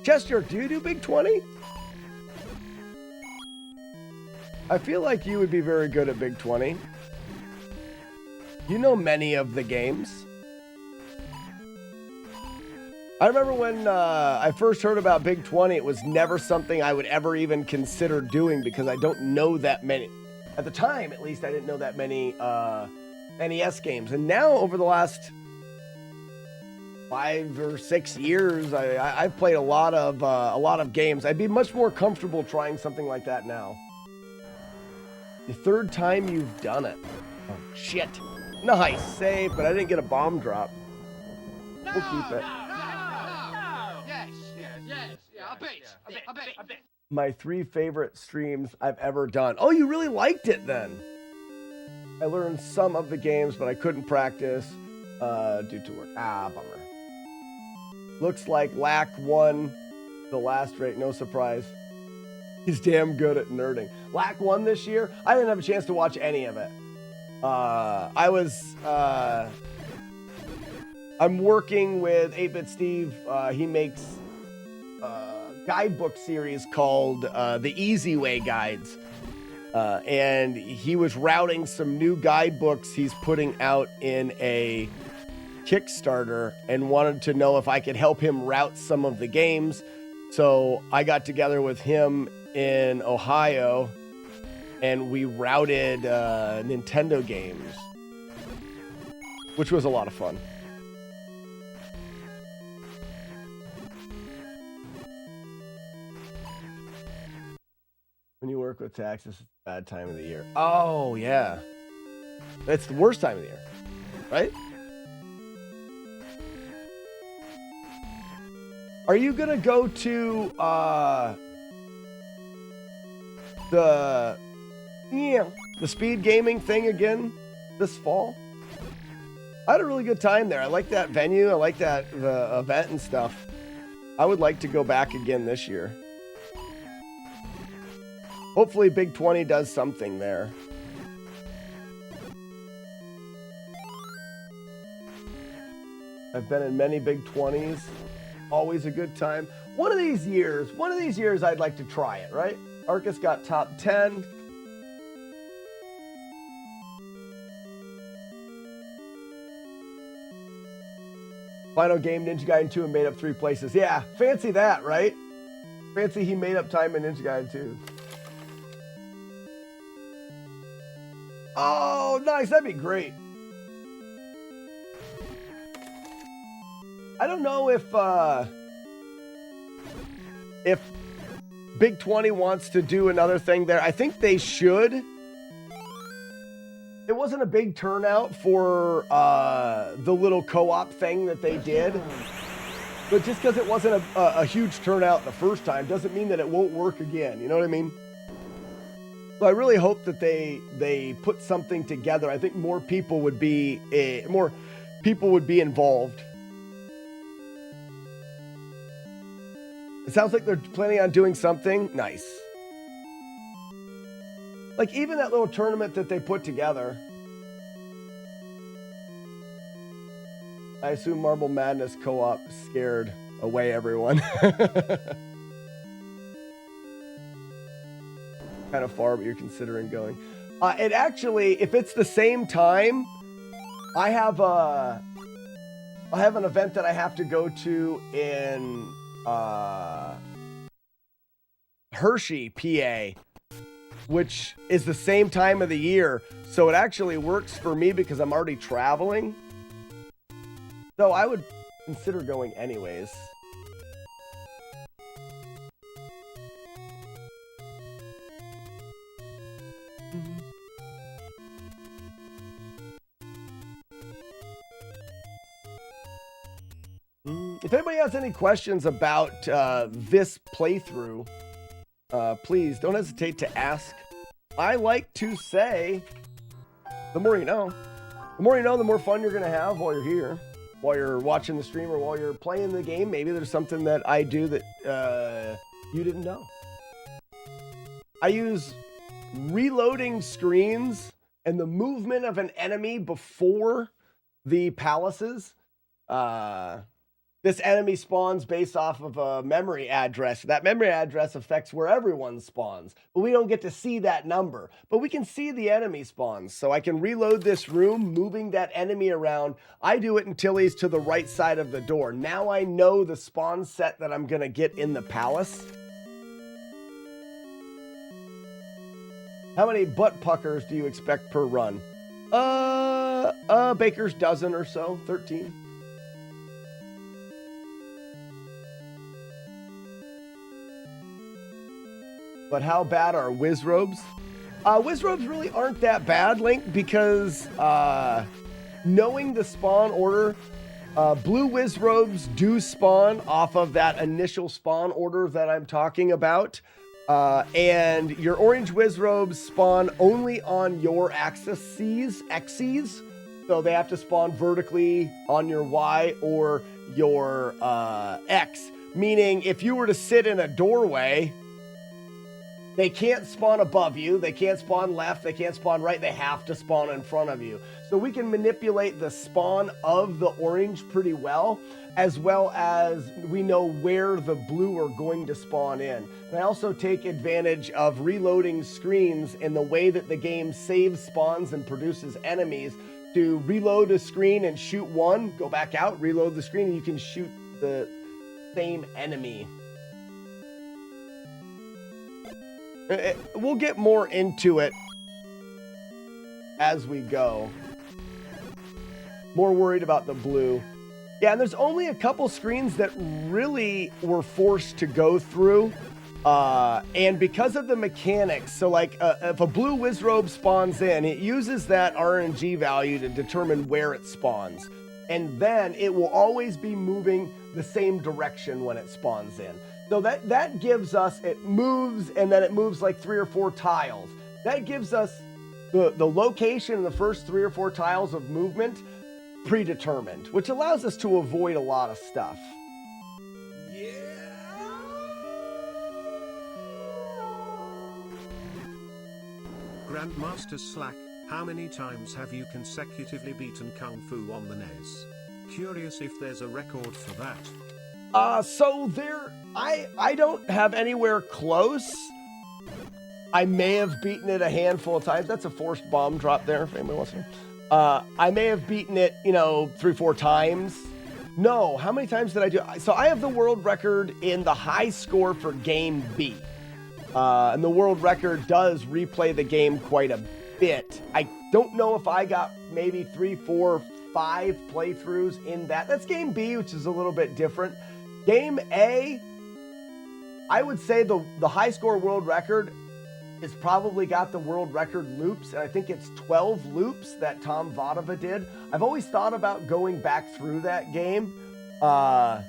Chester, do you do Big 20? I feel like you would be very good at Big 20. You know many of the games. I remember when I first heard about Big 20, it was never something I would ever even consider doing because I don't know that many. At the time, at least, I didn't know that many NES games. And now, over the last 5 or 6 years, I've played a lot of games. I'd be much more comfortable trying something like that now. The third time you've done it. Oh, shit. Nice save, but I didn't get a bomb drop. We'll keep it. A bit. My 3 favorite streams I've ever done. Oh, you really liked it then. I learned some of the games, but I couldn't practice due to work. Ah, bummer. Looks like Lack won the last rate, no surprise. He's damn good at nerding. Lack won this year. I didn't have a chance to watch any of it. I'm working with 8-Bit Steve. He makes guidebook series called the Easy Way Guides. And he was routing some new guidebooks he's putting out in a Kickstarter and wanted to know if I could help him route some of the games. So I got together with him in Ohio and we routed Nintendo games, which was a lot of fun. When you work with taxes, it's a bad time of the year. Oh, yeah. It's the worst time of the year, right? Are you going to go to the speed gaming thing again this fall? I had a really good time there. I like that venue. I like the event and stuff. I would like to go back again this year. Hopefully Big 20 does something there. I've been in many Big 20s. Always a good time. One of these years I'd like to try it, right? Arcus got top 10. Final game, Ninja Gaiden 2 and made up 3 places. Yeah, fancy that, right? Fancy he made up time in Ninja Gaiden 2. Oh, nice. That'd be great. I don't know if Big 20 wants to do another thing there. I think they should. It wasn't a big turnout for the little co-op thing that they did. But just because it wasn't a huge turnout the first time doesn't mean that it won't work again. You know what I mean? So I really hope that they put something together. I think more people would be involved. It sounds like they're planning on doing something nice. Like even that little tournament that they put together. I assume Marble Madness co-op scared away everyone. Kind of far, but you're considering going. It actually, if it's the same time, I have an event that I have to go to in Hershey, PA, which is the same time of the year. So it actually works for me because I'm already traveling. So I would consider going anyways. If anybody has any questions about this playthrough, please don't hesitate to ask. I like to say, the more you know. The more you know, the more fun you're going to have while you're here, while you're watching the stream, or while you're playing the game. Maybe there's something that I do that you didn't know. I use reloading screens and the movement of an enemy before the palaces. This enemy spawns based off of a memory address. That memory address affects where everyone spawns, but we don't get to see that number. But we can see the enemy spawns, so I can reload this room, moving that enemy around. I do it until he's to the right side of the door. Now I know the spawn set that I'm gonna get in the palace. How many butt puckers do you expect per run? Baker's dozen or so, 13. But how bad are whiz robes? Whiz robes really aren't that bad, Link, because knowing the spawn order, blue whiz robes do spawn off of that initial spawn order that I'm talking about. And your orange whiz robes spawn only on your x's. So they have to spawn vertically on your Y or your X. Meaning if you were to sit in a doorway, they can't spawn above you, they can't spawn left, they can't spawn right, they have to spawn in front of you. So we can manipulate the spawn of the orange pretty well as we know where the blue are going to spawn in. And I also take advantage of reloading screens in the way that the game saves spawns and produces enemies to reload a screen and shoot one, go back out, reload the screen, and you can shoot the same enemy. We'll get more into it as we go. More worried about the blue. Yeah, and there's only a couple screens that really were forced to go through. And because of the mechanics, so like if a blue Wizrobe spawns in, it uses that RNG value to determine where it spawns. And then it will always be moving the same direction when it spawns in. So that gives us, it moves and then it moves like 3 or 4 tiles. That gives us the location in the first 3 or 4 tiles of movement predetermined, which allows us to avoid a lot of stuff. Grandmaster Slack, how many times have you consecutively beaten Kung Fu on the NES? Curious if there's a record for that. So there, I don't have anywhere close. I may have beaten it a handful of times. That's a forced bomb drop there, if anybody wants to know. I may have beaten it, 3 or 4 times. No, how many times did I do? So I have the world record in the high score for Game B. And the world record does replay the game quite a bit. I don't know if I got maybe 3, 4, 5 playthroughs in that. That's Game B, which is a little bit different. Game A, I would say the high score world record is probably got the world record loops, and I think it's 12 loops that Tom Vodova did. I've always thought about going back through that game. Kung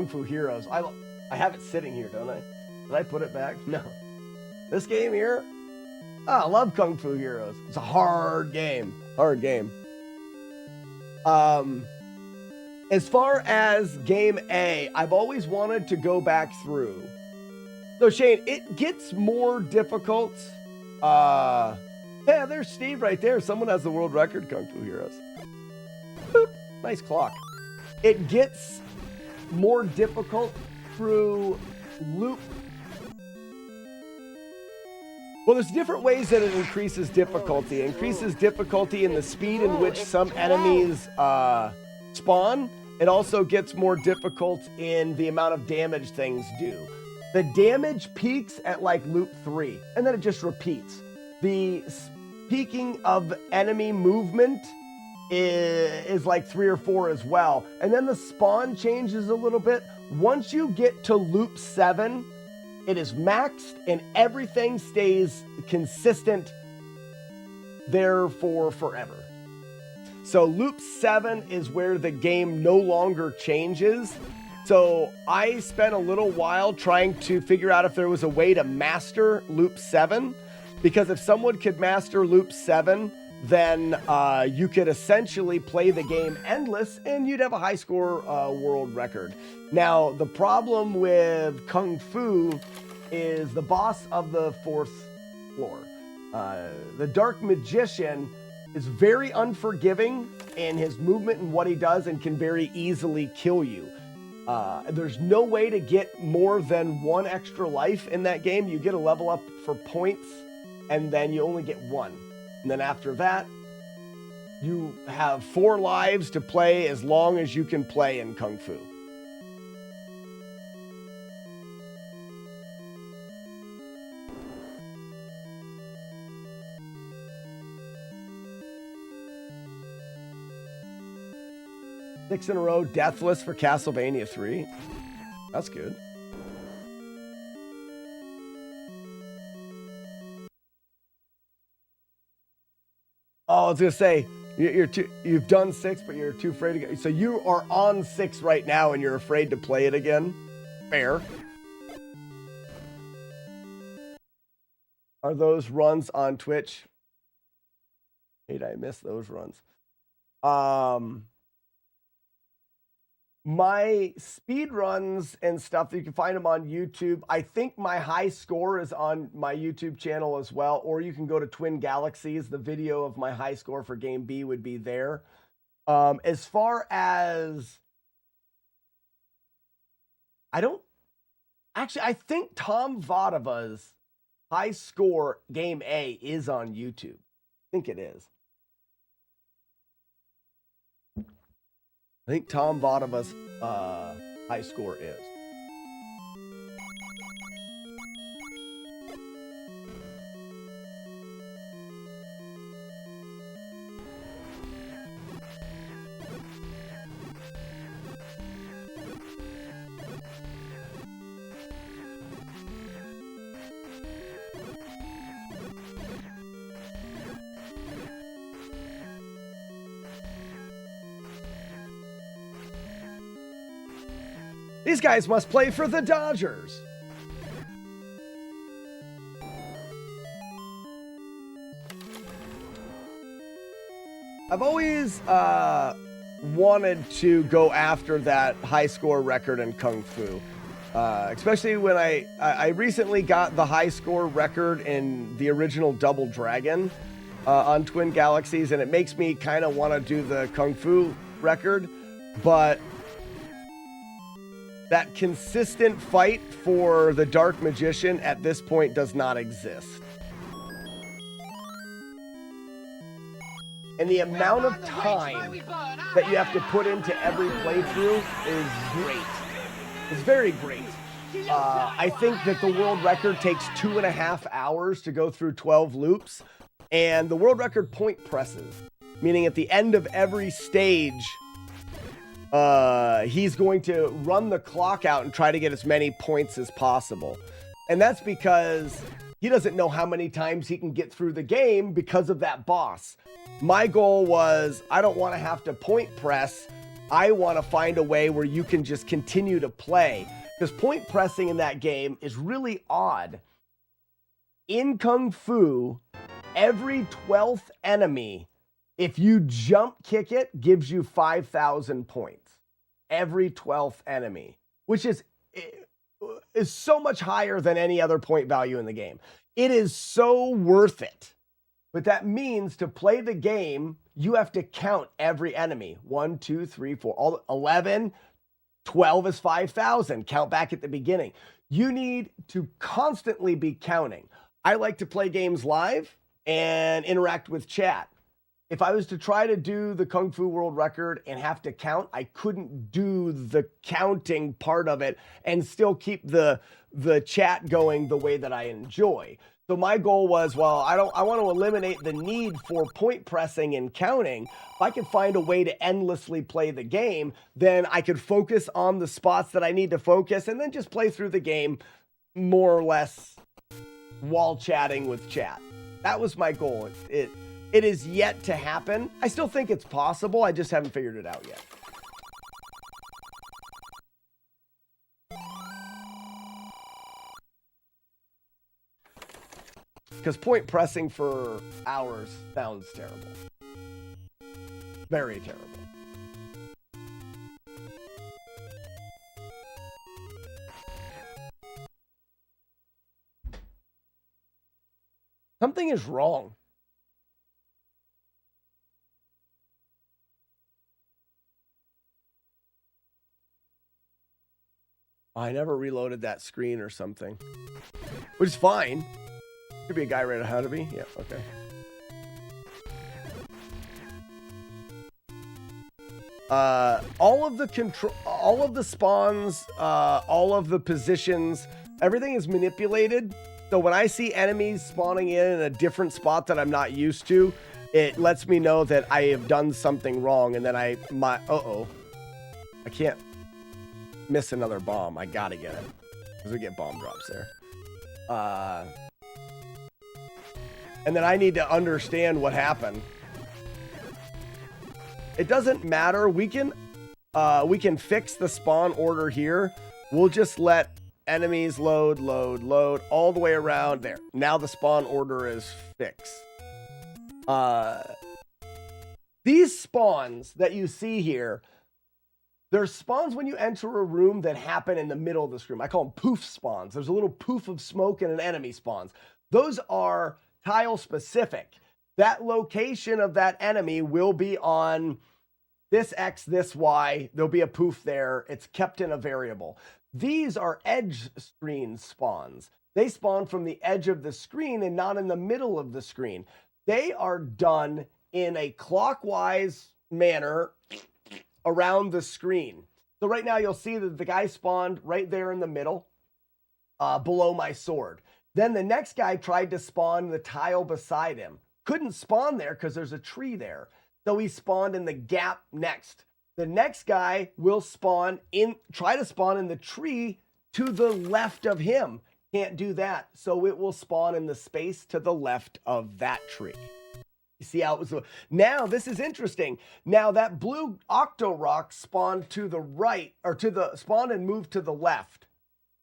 Fu Heroes. I have it sitting here, don't I? Did I put it back? No. This game here? I love Kung Fu Heroes. It's a hard game. Hard game. As far as Game A, I've always wanted to go back through. So Shane, it gets more difficult. Yeah, there's Steve right there. Someone has the world record, Kung Fu Heroes. Boop. Nice clock. It gets more difficult through loop. Well, there's different ways that it increases difficulty. It increases difficulty in the speed in which some enemies spawn. It also gets more difficult in the amount of damage things do. The damage peaks at like loop 3, and then it just repeats. The peaking of enemy movement is like 3 or 4 as well. And then the spawn changes a little bit. Once you get to loop 7, it is maxed and everything stays consistent there for forever. So loop 7 is where the game no longer changes. So I spent a little while trying to figure out if there was a way to master loop 7, because if someone could master loop 7, then you could essentially play the game endless and you'd have a high score world record. Now, the problem with Kung Fu is the boss of the 4th floor. The Dark Magician is very unforgiving in his movement and what he does and can very easily kill you. There's no way to get more than 1 extra life in that game. You get a level up for points and then you only get 1. And then after that, you have 4 lives to play as long as you can play in Kung Fu. Six in a row, deathless for Castlevania 3. That's good. Oh, I was gonna say you've done 6, but you're too afraid to go. So you are on 6 right now, and you're afraid to play it again. Fair. Are those runs on Twitch? Hate I missed those runs. My speed runs and stuff, you can find them on YouTube. I think my high score is on my YouTube channel as well, or you can go to Twin Galaxies. The video of my high score for Game B would be there. As far as, I think Tom Vodava's high score Game A is on YouTube. I think it is. I think Tom Vodava's high score is. These guys must play for the Dodgers. I've always wanted to go after that high score record in Kung Fu. Especially when I recently got the high score record in the original Double Dragon on Twin Galaxies, and it makes me kind of want to do the Kung Fu record, but that consistent fight for the Dark Magician at this point does not exist. And the amount of time that you have to put into every playthrough is great. It's very great. I think that the world record takes 2.5 hours to go through 12 loops, and the world record point presses, meaning at the end of every stage, he's going to run the clock out and try to get as many points as possible. And that's because he doesn't know how many times he can get through the game because of that boss. My goal was, I don't want to have to point press. I want to find a way where you can just continue to play. Because point pressing in that game is really odd. In Kung Fu, every 12th enemy, if you jump kick it, gives you 5,000 points. Every 12th enemy, which is so much higher than any other point value in the game. It is so worth it. But that means to play the game, you have to count every enemy. 1, 2, 3, 4, all 11, 12 is 5,000. Count back at the beginning. You need to constantly be counting. I like to play games live and interact with chat. If I was to try to do the Kung Fu world record and have to count, I couldn't do the counting part of it and still keep the chat going the way that I enjoy. So my goal was, well, I want to eliminate the need for point pressing and counting. If I could find a way to endlessly play the game, then I could focus on the spots that I need to focus and then just play through the game more or less while chatting with chat. That was my goal. It is yet to happen. I still think it's possible. I just haven't figured it out yet. Because point pressing for hours sounds terrible. Very terrible. Something is wrong. I never reloaded that screen or something. Which is fine. Could be a guy right ahead of me. Yeah, okay. All of the spawns, all of the positions, everything is manipulated. So when I see enemies spawning in a different spot that I'm not used to, it lets me know that I have done something wrong, and then I can't miss another bomb. I gotta get it because we get bomb drops there. And then I need to understand what happened. It doesn't matter. We can fix the spawn order here. We'll just let enemies load all the way around there. Now the spawn order is fixed. These spawns that you see here, there's spawns when you enter a room that happen in the middle of this room. I call them poof spawns. There's a little poof of smoke and an enemy spawns. Those are tile specific. That location of that enemy will be on this X, this Y. There'll be a poof there. It's kept in a variable. These are edge screen spawns. They spawn from the edge of the screen and not in the middle of the screen. They are done in a clockwise manner around the screen. So right now you'll see that the guy spawned right there in the middle, below my sword. Then the next guy tried to spawn the tile beside him. Couldn't spawn there because there's a tree there. So he spawned in the gap next. The next guy will try to spawn in the tree to the left of him. Can't do that. So it will spawn in the space to the left of that tree. You see how it was? Now this is interesting. Now that blue octo rock spawned to the right, or spawned and moved to the left.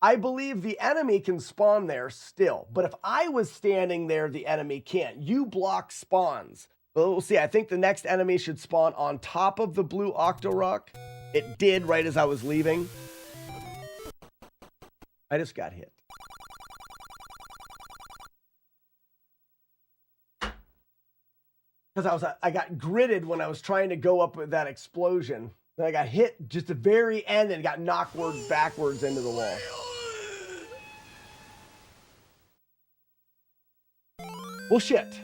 I believe the enemy can spawn there still, but if I was standing there, the enemy can't. You block spawns. But we'll see. I think the next enemy should spawn on top of the blue octo rock. It did right as I was leaving. I just got hit. Because I got gridded when I was trying to go up with that explosion. Then I got hit just the very end and got knocked backwards into the wall. Well, shit.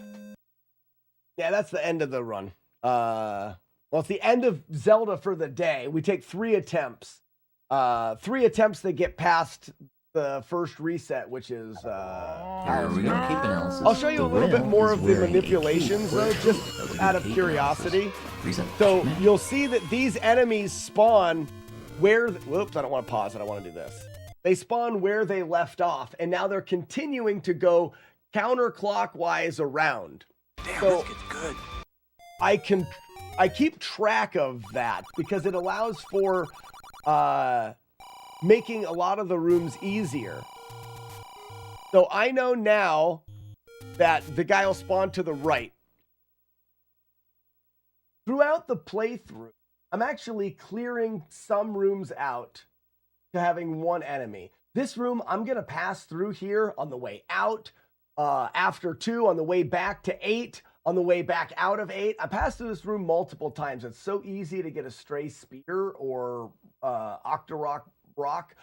Yeah, that's the end of the run. Well, it's the end of Zelda for the day. We take 3 attempts. 3 attempts to get past the first reset, which is... we don't keep analysis. I'll show you a little bit more of the manipulations, though, just out of curiosity. So you'll see that these enemies spawn where... Whoops, I don't want to pause it. I want to do this. They spawn where they left off, and now they're continuing to go counterclockwise around. Damn, so this gets good. I keep track of that because it allows for making a lot of the rooms easier. So I know now that the guy will spawn to the right. Throughout the playthrough, I'm actually clearing some rooms out to having 1 enemy. This room, I'm going to pass through here on the way out. After 2, on the way back to 8, on the way back out of 8. I passed through this room multiple times. It's so easy to get a stray spear or octorock rock.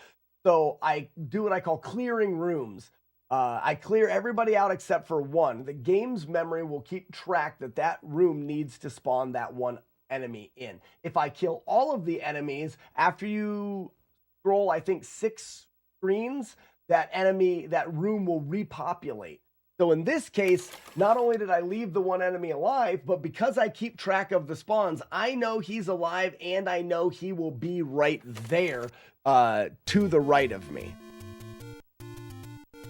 So I do what I call clearing rooms. I clear everybody out except for 1. The game's memory will keep track that that room needs to spawn that 1 enemy in. If I kill all of the enemies, after you scroll, I think 6 screens, that room will repopulate. So in this case, not only did I leave the one enemy alive, but because I keep track of the spawns, I know he's alive and I know he will be right there to the right of me.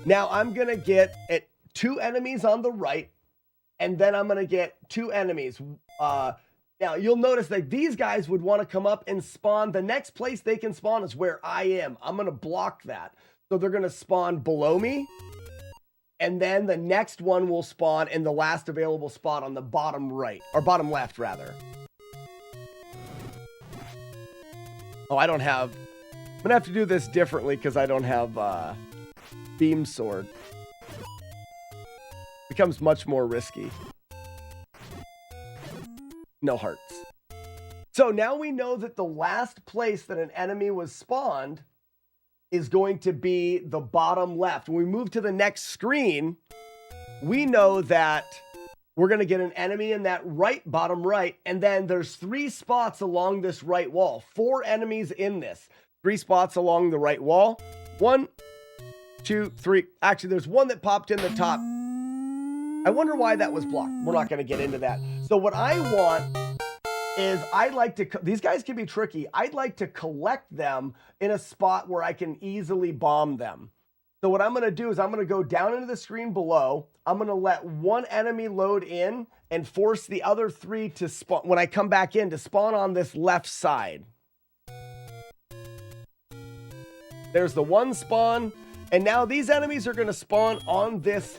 Now I'm going to get 2 enemies on the right, and then I'm going to get 2 enemies. Now you'll notice that these guys would want to come up and spawn. The next place they can spawn is where I am. I'm going to block that. So they're going to spawn below me. And then the next one will spawn in the last available spot on the bottom right, or bottom left rather. Oh, I don't have, I'm gonna have to do this differently because I don't have beam sword. Becomes much more risky. No hearts. So now we know that the last place that an enemy was spawned is going to be the bottom left. When we move to the next screen, we know that we're going to get an enemy in that bottom right, and then there's 3 spots along this right wall. 4 enemies in this. 3 spots along the right wall. 1, 2, 3. Actually, there's one that popped in the top. I wonder why that was blocked. We're not going to get into that. So what I want is I'd like to, these guys can be tricky. I'd like to collect them in a spot where I can easily bomb them. So what I'm going to do is I'm going to go down into the screen below. I'm going to let 1 enemy load in and force the other 3 to spawn, when I come back in, to spawn on this left side. There's the 1 spawn. And now these enemies are going to spawn on this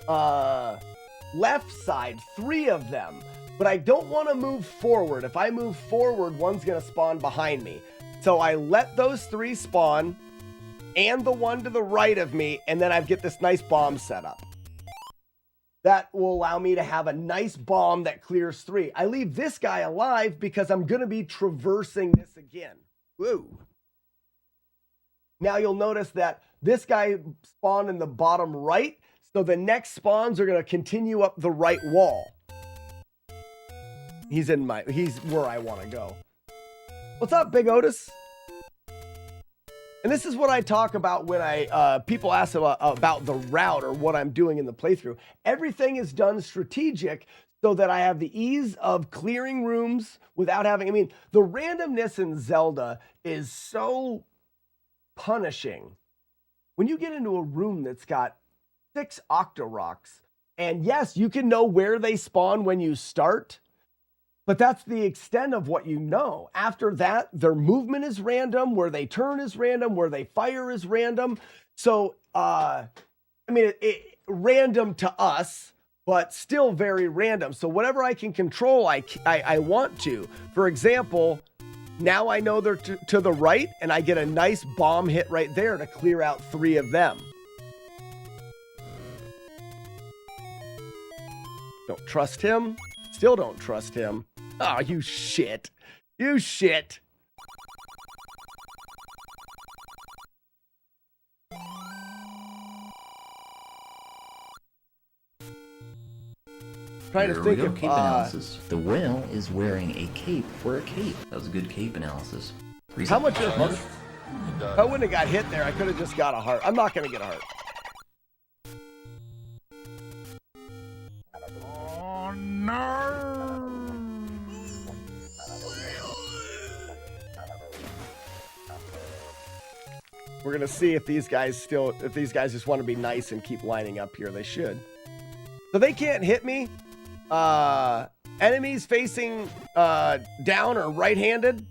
left side, 3 of them. But I don't want to move forward. If I move forward, one's going to spawn behind me. So I let those 3 spawn and the one to the right of me, and then I get this nice bomb set up. That will allow me to have a nice bomb that clears 3. I leave this guy alive because I'm going to be traversing this again. Woo. Now you'll notice that this guy spawned in the bottom right, so the next spawns are going to continue up the right wall. He's where I want to go. What's up, Big Otis? And this is what I talk about when people ask about the route or what I'm doing in the playthrough. Everything is done strategic so that I have the ease of clearing rooms without having, I mean, the randomness in Zelda is so punishing. When you get into a room that's got 6 Octoroks, and yes, you can know where they spawn when you start, but that's the extent of what you know. After that, their movement is random, where they turn is random, where they fire is random. So, I mean, random to us, but still very random. So whatever I can control, I want to. For example, now I know they're to the right, and I get a nice bomb hit right there to clear out 3 of them. Don't trust him. Still don't trust him. Oh, you shit. You shit. Trying to think of cape analysis. The whale is wearing a cape for a cape. That was a good cape analysis. How much of heart? If I wouldn't have got hit there, I could have just got a heart. I'm not going to get a heart. Oh, no! We're going to see if these guys just want to be nice and keep lining up here. They should. So they can't hit me. Enemies facing down or right-handed.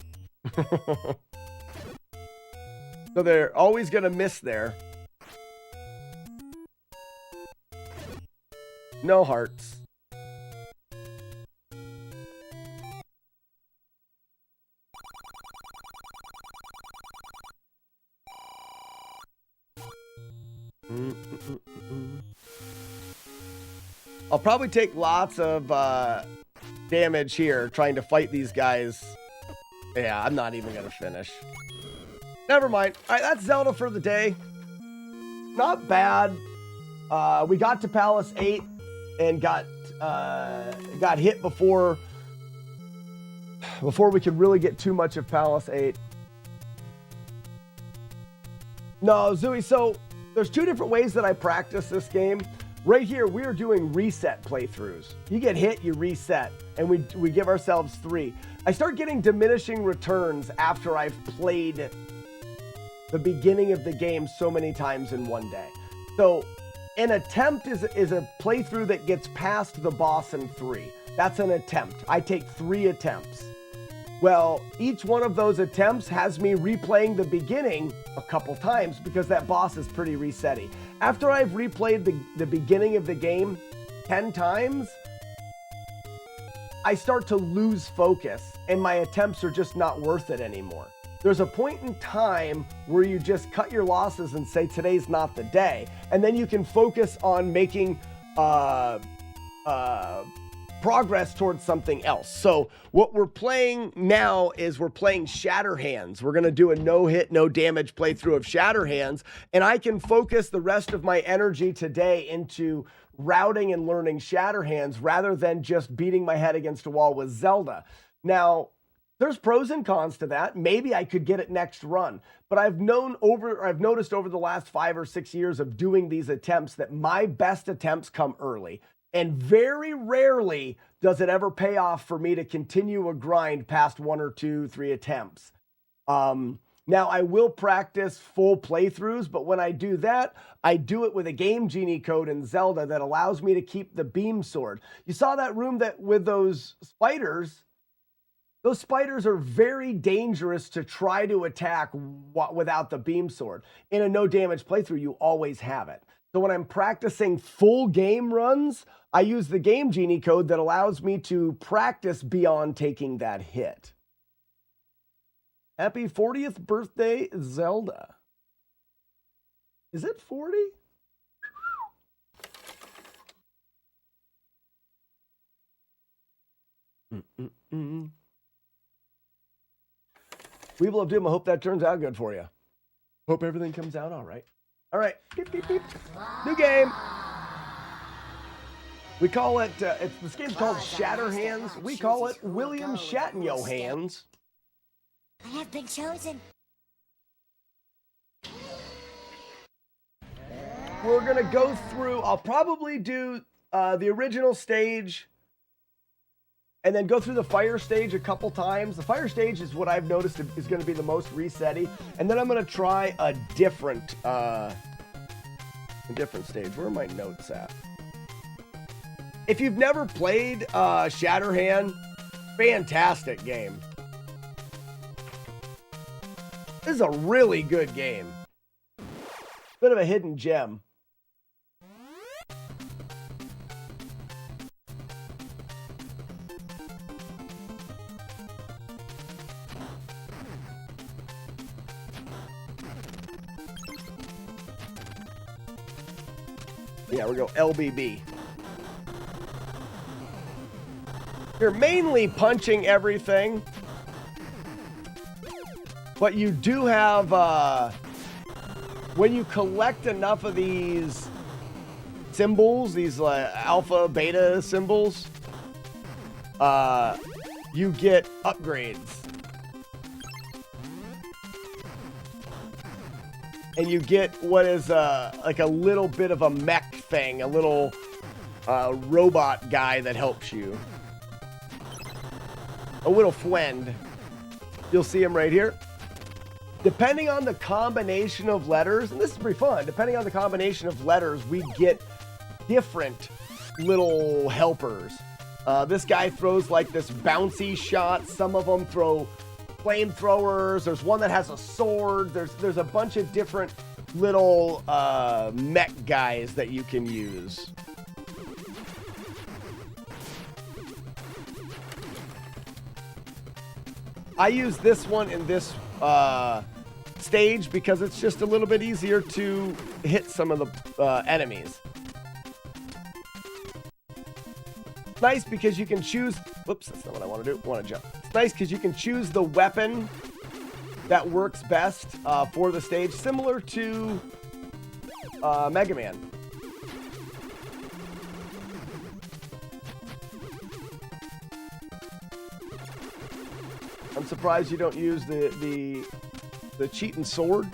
So they're always going to miss there. No hearts. I'll probably take lots of damage here trying to fight these guys. Yeah, I'm not even going to finish. Never mind. All right, that's Zelda for the day. Not bad. We got to Palace 8 and got hit before we could really get too much of Palace 8. No, Zooey, so there's 2 different ways that I practice this game. Right here, we're doing reset playthroughs. You get hit, you reset, and we give ourselves 3. I start getting diminishing returns after I've played the beginning of the game so many times in one day. So an attempt is a playthrough that gets past the boss in 3. That's an attempt. I take 3 attempts. Well, each one of those attempts has me replaying the beginning a couple times because that boss is pretty resetty. After I've replayed the beginning of the game 10 times, I start to lose focus and my attempts are just not worth it anymore. There's a point in time where you just cut your losses and say, today's not the day. And then you can focus on making progress towards something else. So what we're playing now is we're playing Shatterhands. We're going to do a no hit, no damage playthrough of Shatterhands. And I can focus the rest of my energy today into routing and learning Shatterhands rather than just beating my head against a wall with Zelda. Now, there's pros and cons to that. Maybe I could get it next run, but I've noticed over the last 5 or 6 years of doing these attempts that my best attempts come early. And very rarely does it ever pay off for me to continue a grind past 1 or 2, 3 attempts. Now, I will practice full playthroughs, but when I do that, I do it with a Game Genie code in Zelda that allows me to keep the beam sword. You saw that room with those spiders. Those spiders are very dangerous to try to attack without the beam sword. In a no damage playthrough, you always have it. So when I'm practicing full game runs, I use the Game Genie code that allows me to practice beyond taking that hit. Happy 40th birthday, Zelda. Is it 40? Weevil of Doom, I hope that turns out good for you. Hope everything comes out all right. All right, beep, beep, beep. New game. We call it, this game's called Shatterhands. We call it William Shatnyo Hands. I have been chosen. We're gonna go through, I'll probably do the original stage and then go through the fire stage a couple times. The fire stage is what I've noticed is gonna be the most resetty. And then I'm gonna try a different stage. Where are my notes at? If you've never played Shatterhand, fantastic game. This is a really good game. Bit of a hidden gem. Yeah, we go LBB. You're mainly punching everything, but you do have, when you collect enough of these symbols, these alpha, beta symbols, you get upgrades. And you get what is like a little bit of a mech thing, a little robot guy that helps you. A little friend. You'll see him right here. Depending on the combination of letters, and this is pretty fun, depending on the combination of letters, we get different little helpers. This guy throws like this bouncy shot. Some of them throw flamethrowers. There's one that has a sword. There's a bunch of different little mech guys that you can use. I use this one in this stage because it's just a little bit easier to hit some of the enemies. It's nice because you can choose, whoops, that's not what I want to do, I want to jump. It's nice because you can choose the weapon that works best for the stage, similar to Mega Man. I'm surprised you don't use the cheating sword.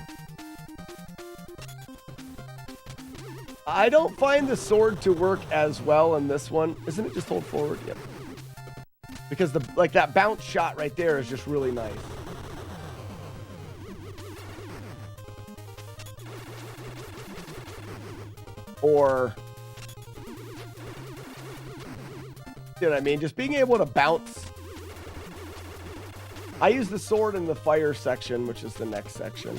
I don't find the sword to work as well in this one. Isn't it just hold forward? Yep. Because the like that bounce shot right there is just really nice. Or, you know what I mean? Just being able to bounce. I use the sword in the fire section, which is the next section.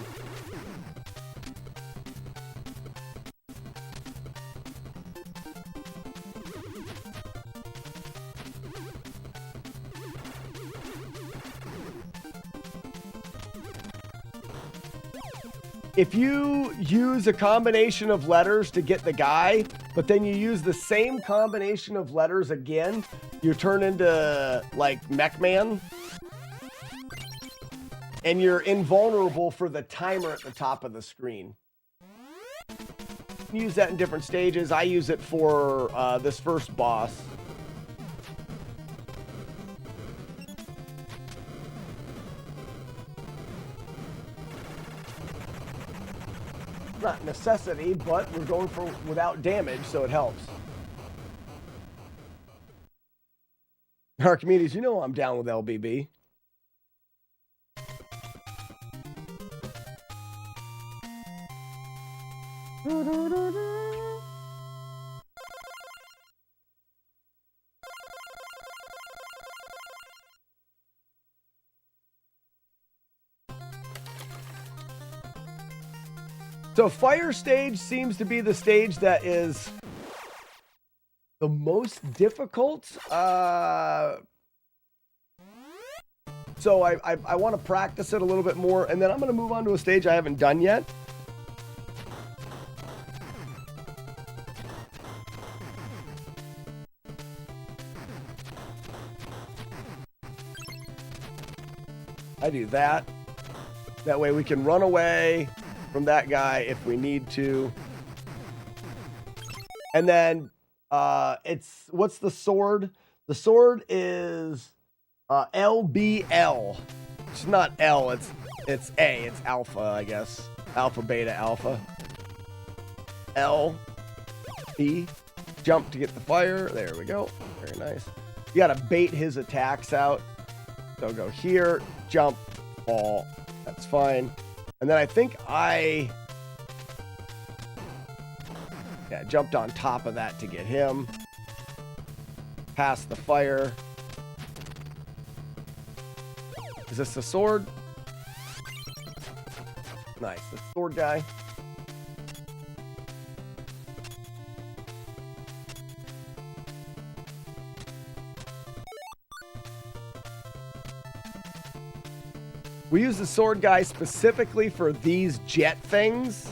If you use a combination of letters to get the guy, but then you use the same combination of letters again, you turn into, like, Mech Man. And you're invulnerable for the timer at the top of the screen. You can use that in different stages. I use it for this first boss. Not necessity, but we're going for without damage, so it helps. Archimedes, you know I'm down with LBB. So fire stage seems to be the stage that is the most difficult. So I want to practice it a little bit more, and then I'm going to move on to a stage I haven't done yet. I do that. That way we can run away from that guy if we need to. And then it's, what's the sword? The sword is LBL. It's not L, it's A, it's alpha, I guess. Alpha, beta, alpha. L, B, jump to get the fire. There we go. Very nice. You gotta bait his attacks out. So go here, jump, fall. That's fine. And then I think jumped on top of that to get him. Past the fire. Is this the sword? Nice, the sword guy. We use the sword guy specifically for these jet things.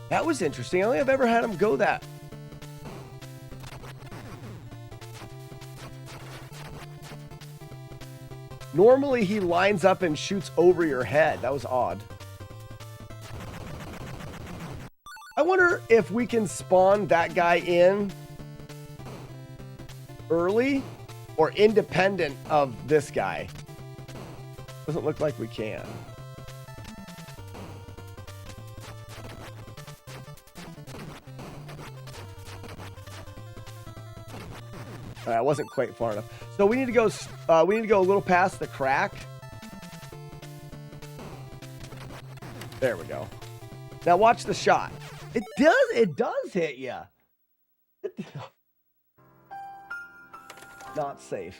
That was interesting. I don't think I've ever had him go that. Normally he lines up and shoots over your head. That was odd. I wonder if we can spawn that guy in early or independent of this guy. Doesn't look like we can. I wasn't quite far enough. So we need to go a little past the crack. There we go. Now watch the shot. It does hit you. Not safe.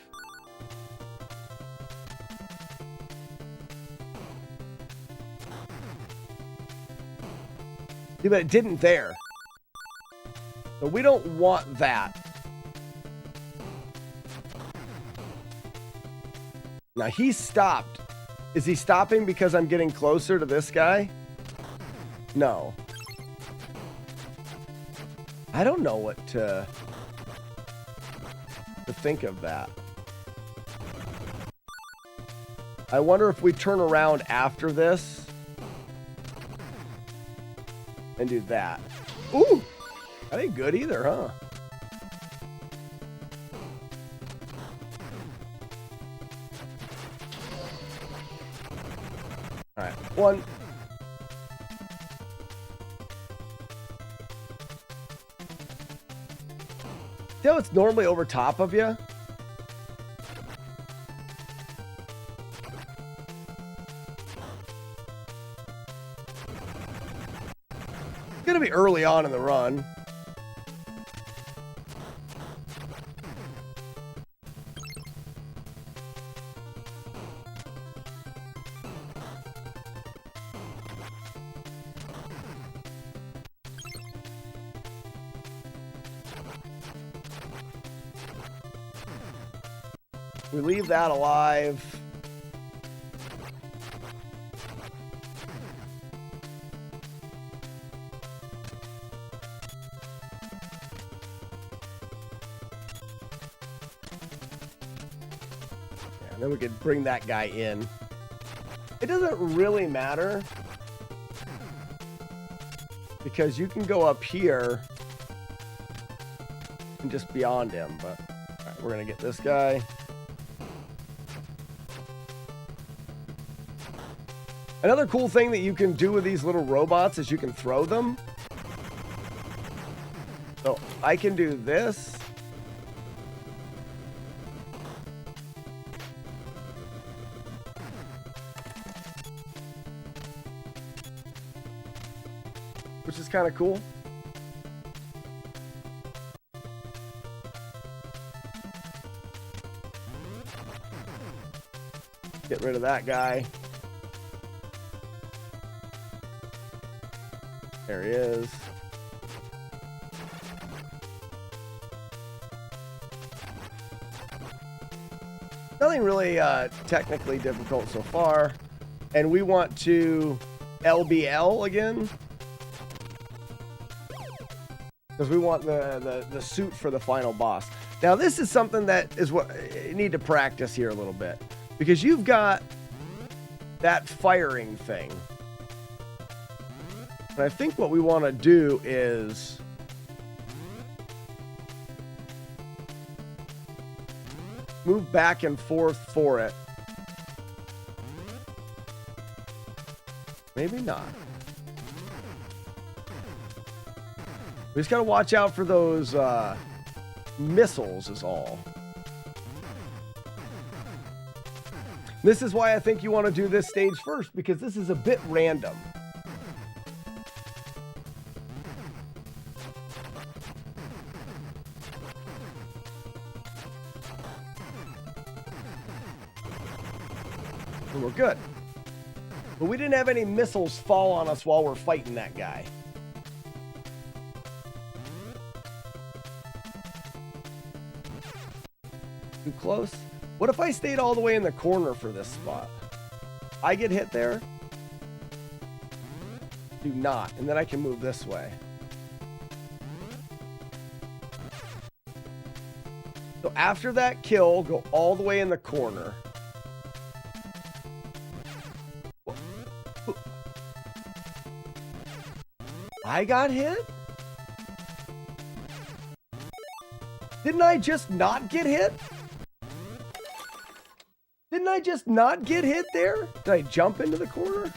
Yeah, but it didn't there. So we don't want that. Now he stopped. Is he stopping because I'm getting closer to this guy? No. I don't know what to think of that. I wonder if we turn around after this and do that. Ooh, that ain't good either, huh? All right, one. You know, it's normally over top of you. It's gonna be early on in the run. We leave that alive. Yeah, and then we could bring that guy in. It doesn't really matter because you can go up here and just beyond him, but all right, we're gonna get this guy. Another cool thing that you can do with these little robots is you can throw them. So I can do this. Which is kind of cool. Get rid of that guy. There he is. Nothing really technically difficult so far. And we want to LBL again. Because we want the suit for the final boss. Now this is something that is what you need to practice here a little bit. Because you've got that firing thing. And I think what we want to do is move back and forth for it. Maybe not. We just got to watch out for those missiles is all. This is why I think you want to do this stage first, because this is a bit random. And we're good. But we didn't have any missiles fall on us while we're fighting that guy. Too close? What if I stayed all the way in the corner for this spot? I get hit there? Do not. And then I can move this way. So after that kill, go all the way in the corner. I got hit? Didn't I just not get hit? Didn't I just not get hit there? Did I jump into the corner?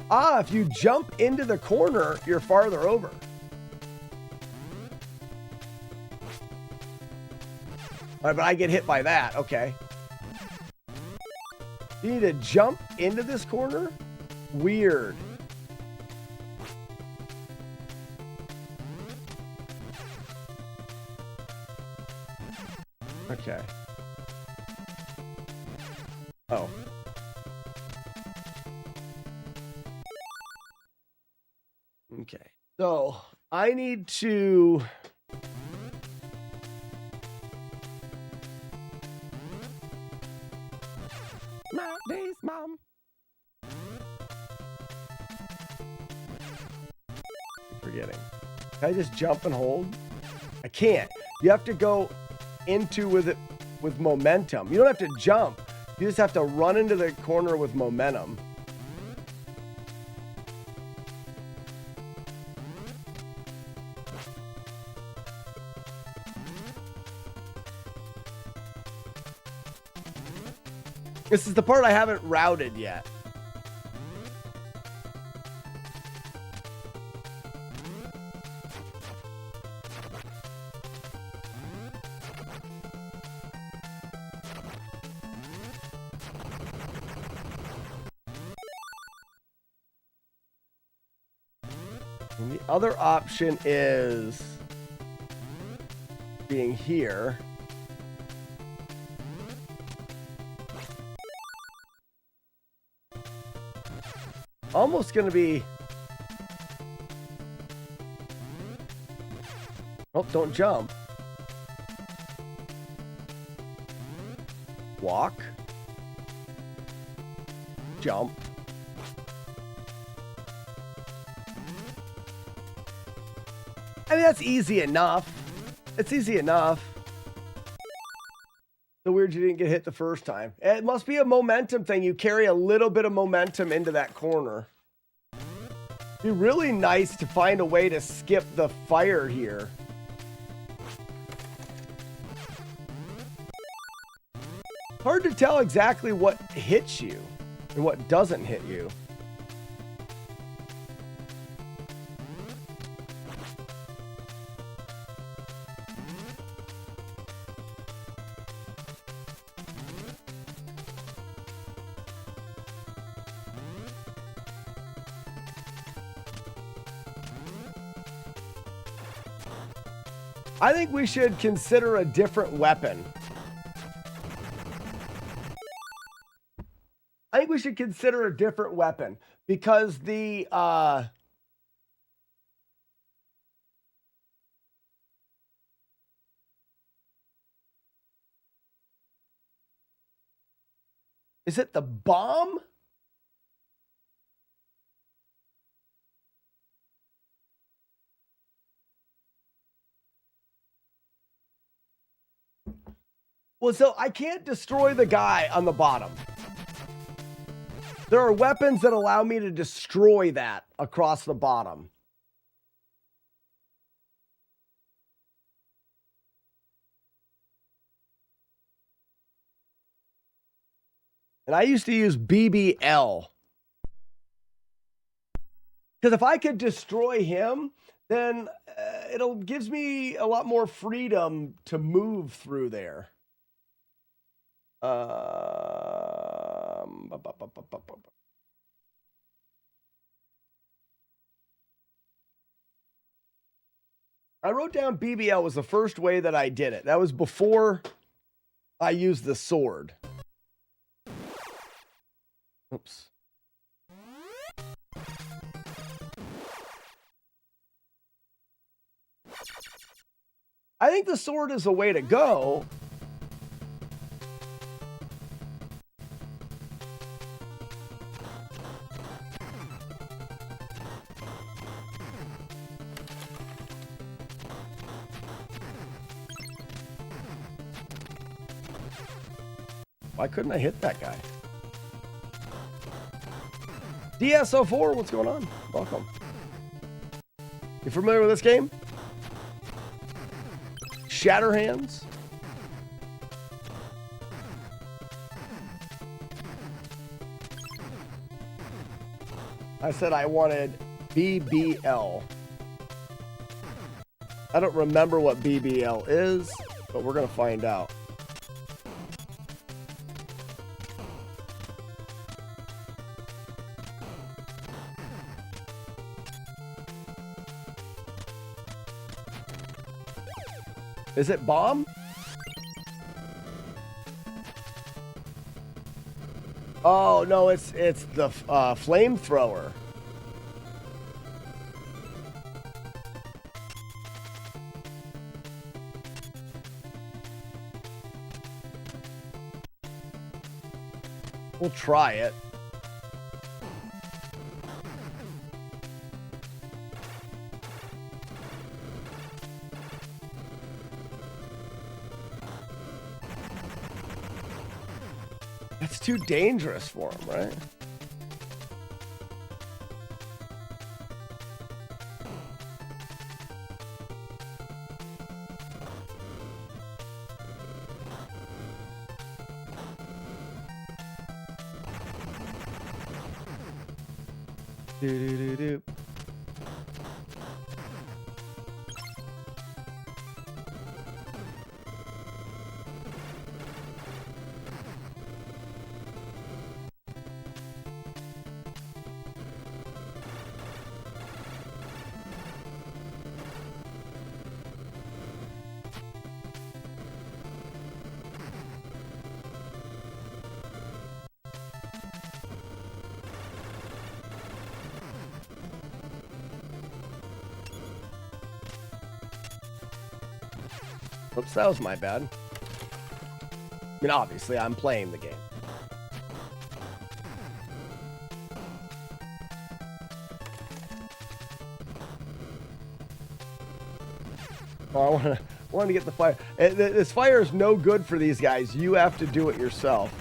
Ah, if you jump into the corner, you're farther over. All right, but I get hit by that. Okay. You need to jump into this corner? Weird. Okay. Oh. Okay. So I need to nowadays, Mom. Forgetting. Can I just jump and hold? I can't. You have to go into with it with momentum. You don't have to jump. You just have to run into the corner with momentum. This is the part I haven't routed yet. And the other option is being here. Almost going to be... Oh, don't jump. Walk. Jump. I mean, that's easy enough. It's easy enough. So weird you didn't get hit the first time. It must be a momentum thing. You carry a little bit of momentum into that corner. It'd be really nice to find a way to skip the fire here. Hard to tell exactly what hits you and what doesn't hit you. I think we should consider a different weapon. I think we should consider a different weapon because the is it the bomb? Well, so I can't destroy the guy on the bottom. There are weapons that allow me to destroy that across the bottom. And I used to use BBL. Because if I could destroy him, then it'll gives me a lot more freedom to move through there. I wrote down BBL was the first way that I did it. That was before I used the sword. Oops. I think the sword is the way to go. Why couldn't I hit that guy? DSO4, what's going on? Welcome. You familiar with this game? Shatterhands? I said I wanted BBL. I don't remember what BBL is, but we're going to find out. Is it bomb? Oh, no, it's the flamethrower. We'll try it. That's too dangerous for him, right? Do-do-do-do. Oops, that was my bad. I mean, obviously, I'm playing the game. Oh, I want to get the fire. This fire is no good for these guys. You have to do it yourself.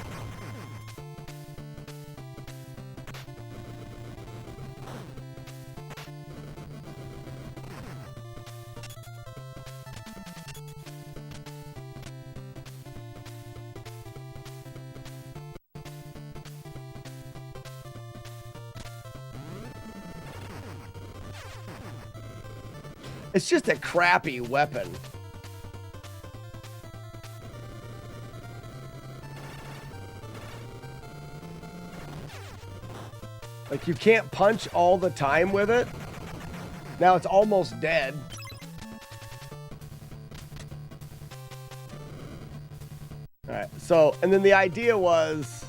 It's just a crappy weapon. Like, you can't punch all the time with it. Now it's almost dead. All right, so, and then the idea was...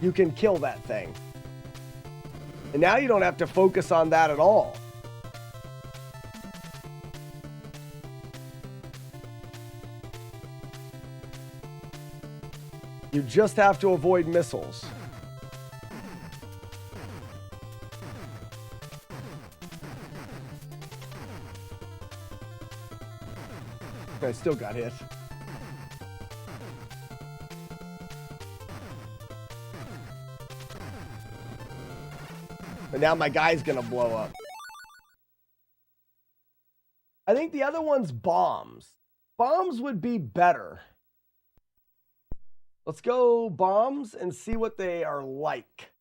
you can kill that thing. And now you don't have to focus on that at all. You just have to avoid missiles. I still got hit. But now my guy's gonna blow up. I think the other one's bombs. Bombs would be better. Let's go bombs and see what they are like.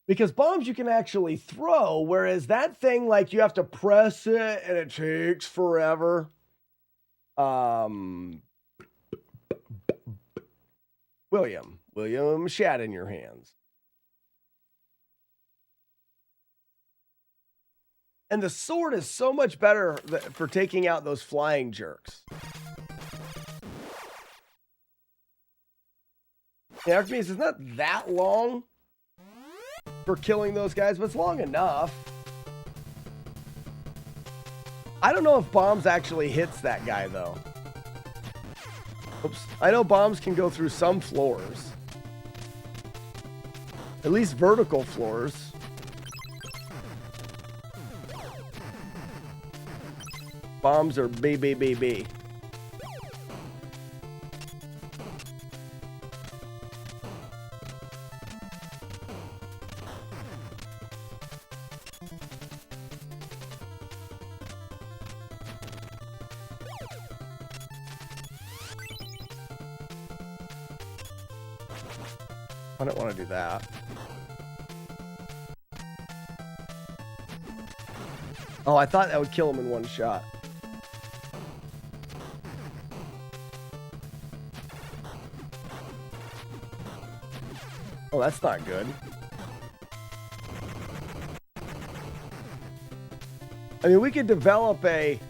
Because bombs you can actually throw, whereas that thing, like, you have to press it and it takes forever. William, shat in your hands. And the sword is so much better for taking out those flying jerks. The Archimedes is not that long for killing those guys, but it's long enough. I don't know if bombs actually hits that guy, though. Oops. I know bombs can go through some floors. At least vertical floors. Bombs are B. I don't want to do that. Oh, I thought that would kill him in one shot. Oh, that's not good. I mean, we could develop a...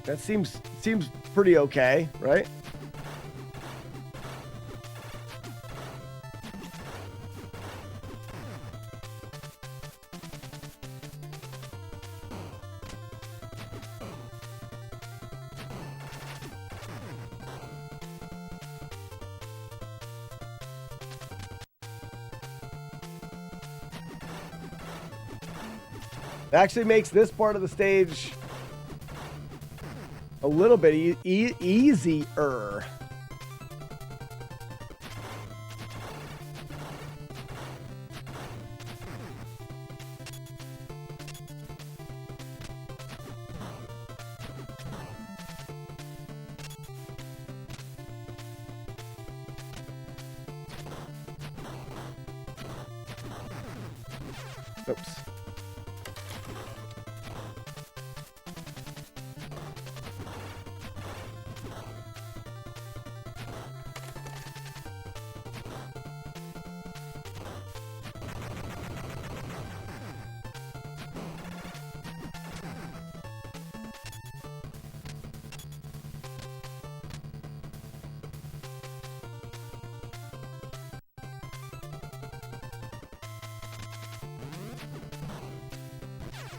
That seems pretty okay, right? It actually makes this part of the stage a little bit easier. Oops.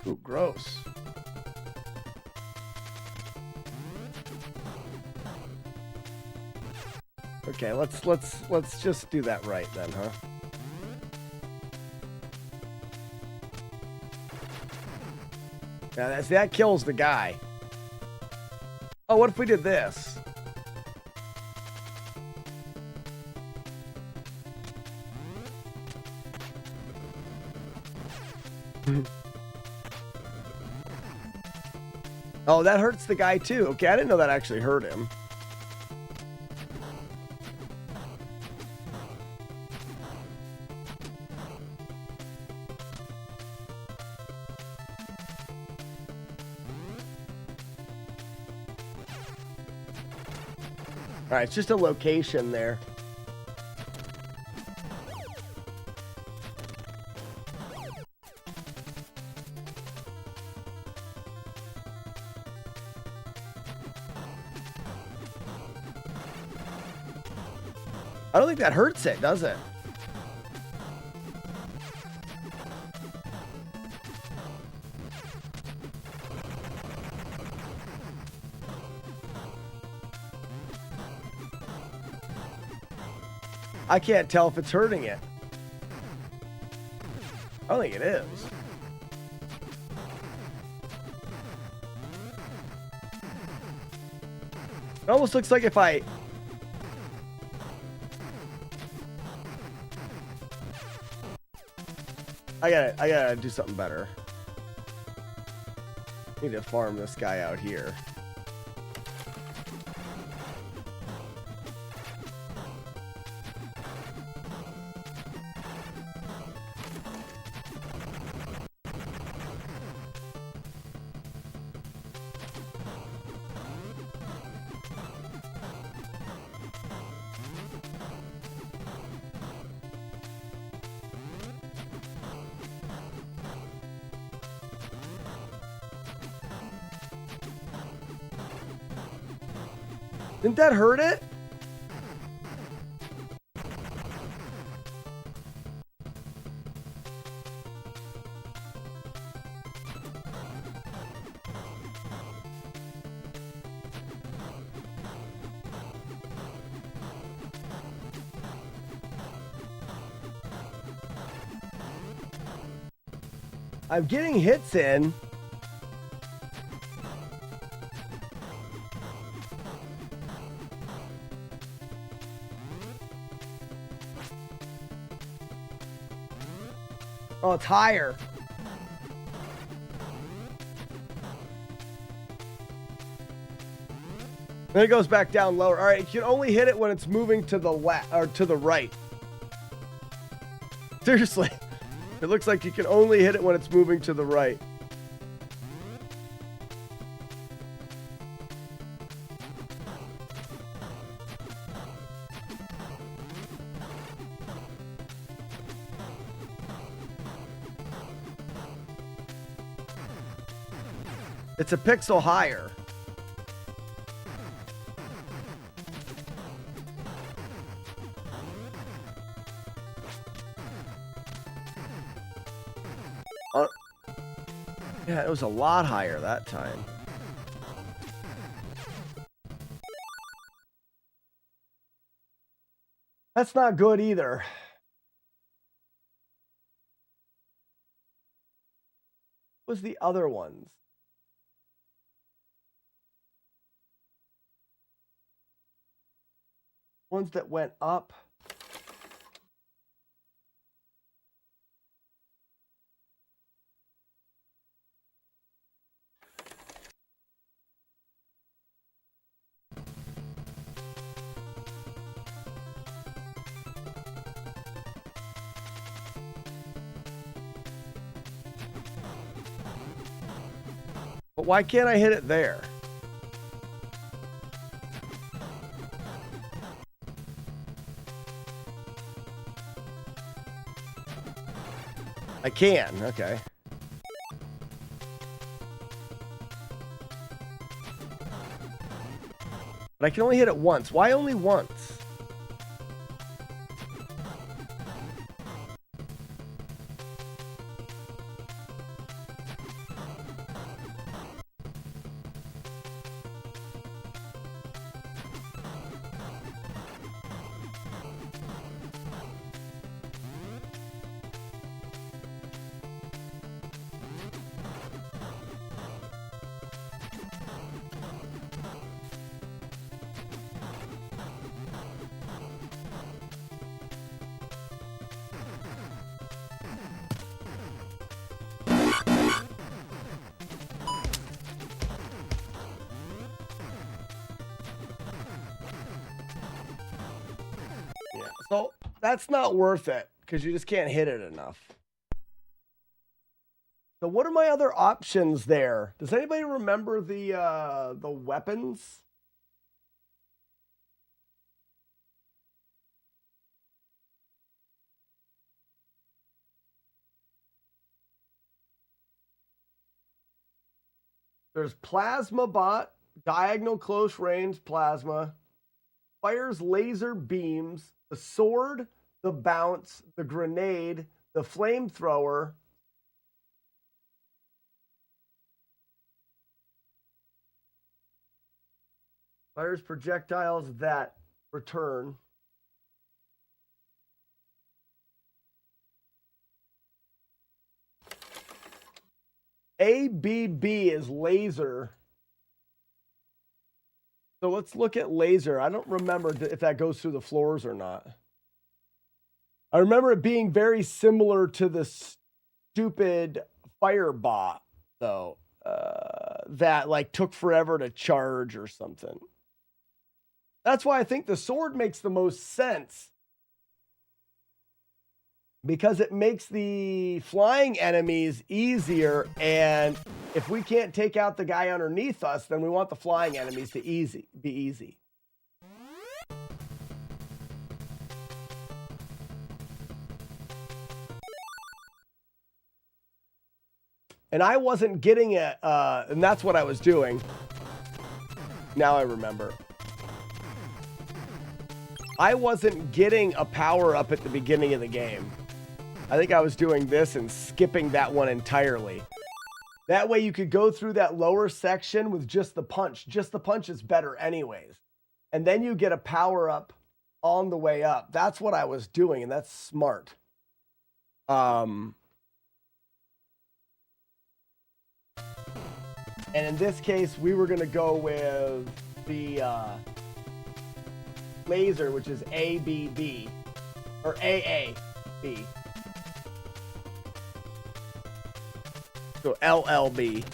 Ooh, gross. Okay, let's just do that right then, huh? Yeah, that kills the guy. Oh, what if we did this? Oh, that hurts the guy too. Okay, I didn't know that actually hurt him. All right, it's just a location there. I don't think that hurts it, does it? I can't tell if it's hurting it. I don't think it is. It almost looks like if I... I gotta do something better. Need to farm this guy out here. Didn't that hurt it? I'm getting hits in. Oh, it's higher. Then it goes back down lower. All right, you can only hit it when it's moving to the left or to the right. Seriously, it looks like you can only hit it when it's moving to the right. It's a pixel higher. Yeah, it was a lot higher that time. That's not good either. What was the other ones? Ones that went up. But why can't I hit it there? I can, okay. But I can only hit it once. Why only once? So that's not worth it because you just can't hit it enough. So what are my other options there? Does anybody remember the weapons? There's plasma bot, diagonal close range plasma, fires laser beams, the sword, the bounce, the grenade, the flamethrower. Fires projectiles that return. ABB is laser. So let's look at laser. I don't remember if that goes through the floors or not. I remember it being very similar to the stupid firebot, though, that like took forever to charge or something. That's why I think the sword makes the most sense. Because it makes the flying enemies easier, and if we can't take out the guy underneath us, then we want the flying enemies to be easy. And I wasn't getting it, and that's what I was doing. Now I remember. I wasn't getting a power-up at the beginning of the game. I think I was doing this and skipping that one entirely. That way you could go through that lower section with just the punch. Just the punch is better anyways. And then you get a power-up on the way up. That's what I was doing, and that's smart. And in this case, we were going to go with the laser, which is ABB, or AAB. So LLB.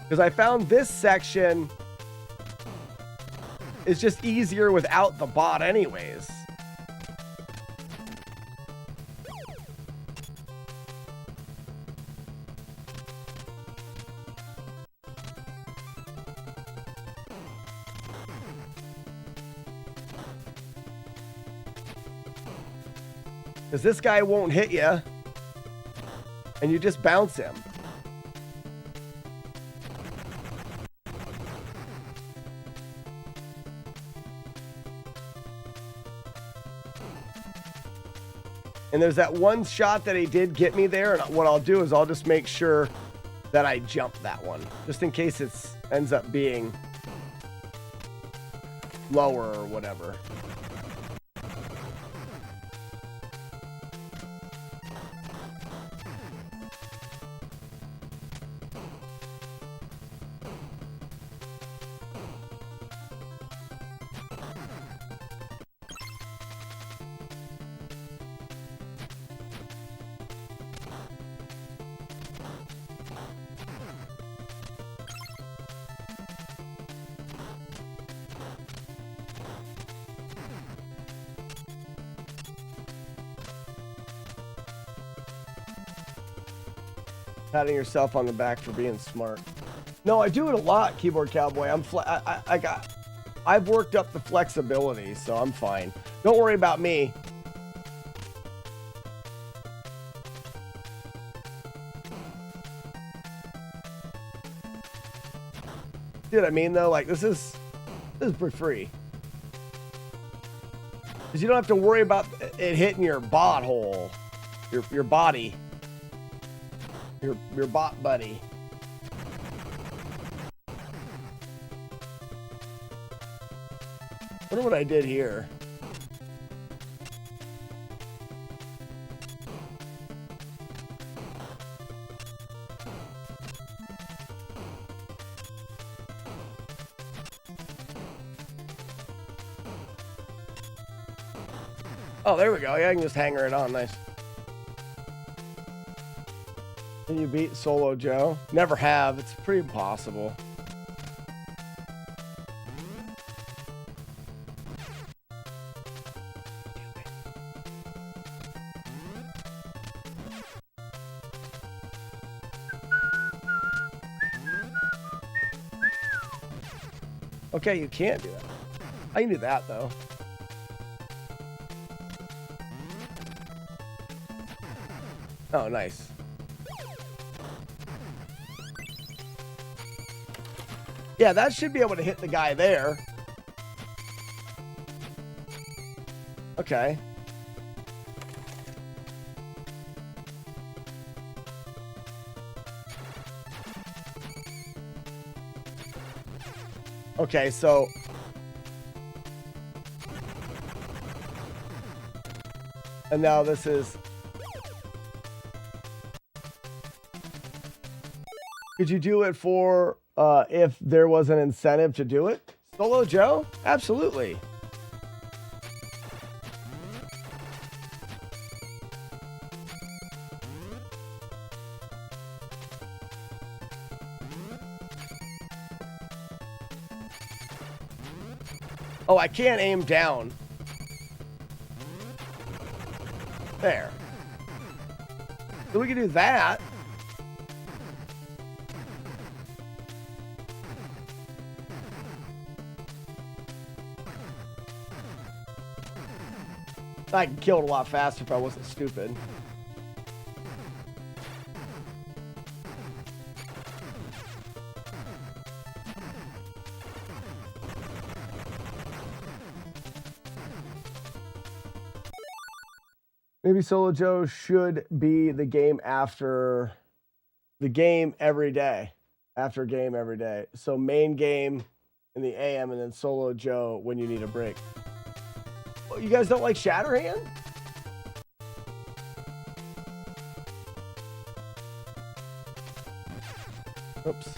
Because I found this section is just easier without the bot anyways. Because this guy won't hit you, and you just bounce him. And there's that one shot that he did get me there, and what I'll do is I'll just make sure that I jump that one, just in case it ends up being lower or whatever. Patting yourself on the back for being smart. No, I do it a lot, Keyboard Cowboy. I've worked up the flexibility, so I'm fine. Don't worry about me. See what I mean, though? Like, this is for free. Because you don't have to worry about it hitting your bot hole, your body. Your bot buddy. Wonder what I did here. Oh, there we go. Yeah, I can just hanger it on. Nice. Can you beat Solo Joe? Never have. It's pretty impossible. Okay, you can't do that. I can do that, though. Oh, nice. Yeah, that should be able to hit the guy there. Okay. Okay, so... And now this is... Could you do it for, if there was an incentive to do it? Solo Joe? Absolutely. Oh, I can't aim down. There. So we can do that. I can kill it a lot faster if I wasn't stupid. Maybe Solo Joe should be the game after the game every day. After game every day. So main game in the AM and then Solo Joe when you need a break. Oh, you guys don't like Shatterhand? Oops.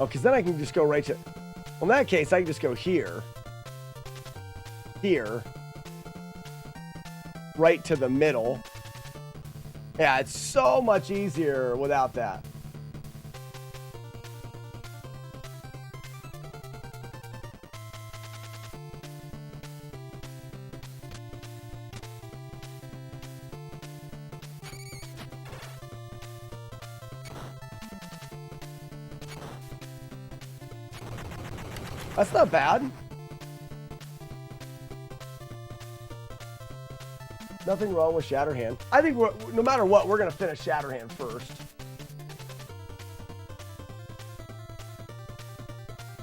Oh, because then I can just go right to... Well, in that case, I can just go here. Here. Right to the middle. Yeah, it's so much easier without that. That's not bad. Nothing wrong with Shatterhand. I think no matter what, we're going to finish Shatterhand first.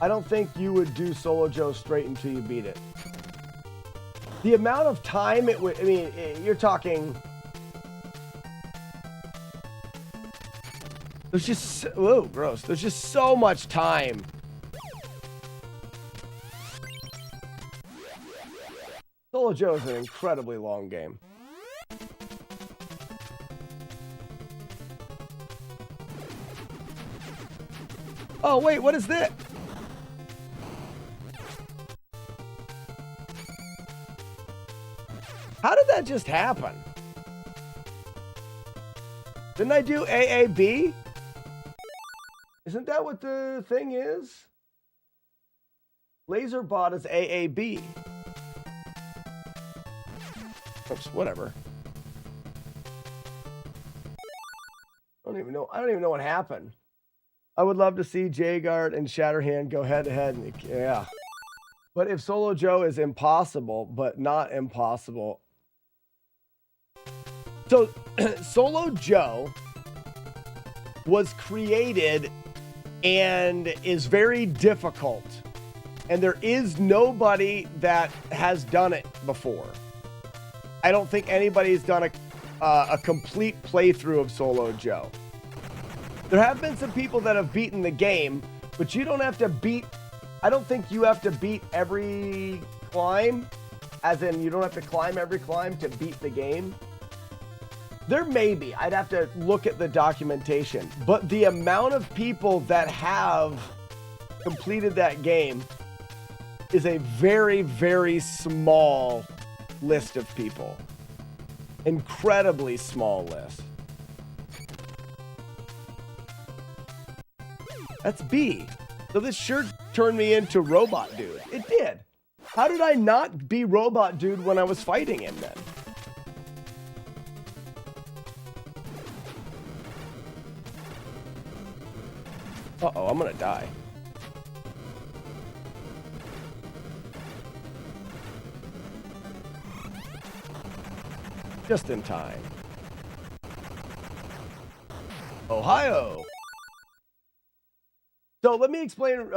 I don't think you would do Solo Joe straight until you beat it. The amount of time it would... I mean, you're talking... There's just... Whoa, gross. There's just so much time. Solo Joe is an incredibly long game. Oh, wait, what is this? How did that just happen? Didn't I do AAB? Isn't that what the thing is? Laserbot is AAB. Oops, whatever. I don't even know what happened. I would love to see Jagard and Shatterhand go head to head. Yeah. But if Solo Joe is impossible, but not impossible. So Solo Joe was created and is very difficult. And there is nobody that has done it before. I don't think anybody's done a complete playthrough of Solo Joe. There have been some people that have beaten the game, but you don't have to beat... I don't think you have to beat every climb, as in you don't have to climb every climb to beat the game. There may be. I'd have to look at the documentation. But the amount of people that have completed that game is a very, very small list of people. Incredibly small list. That's B. So this sure turned me into Robot Dude. It did. How did I not be Robot Dude when I was fighting him then? Uh-oh, I'm gonna die. Just in time. Ohio. So let me explain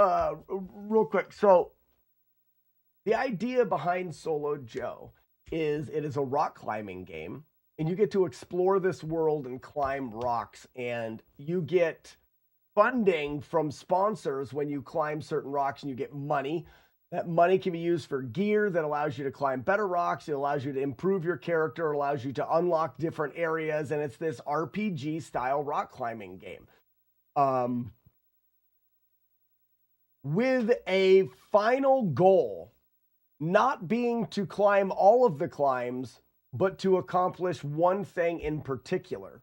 real quick. So the idea behind Solo Joe is it is a rock climbing game, and you get to explore this world and climb rocks, and you get funding from sponsors when you climb certain rocks, and you get money. That money can be used for gear that allows you to climb better rocks. It allows you to improve your character, allows you to unlock different areas, and it's this RPG style rock climbing game. With a final goal not being to climb all of the climbs, but to accomplish one thing in particular.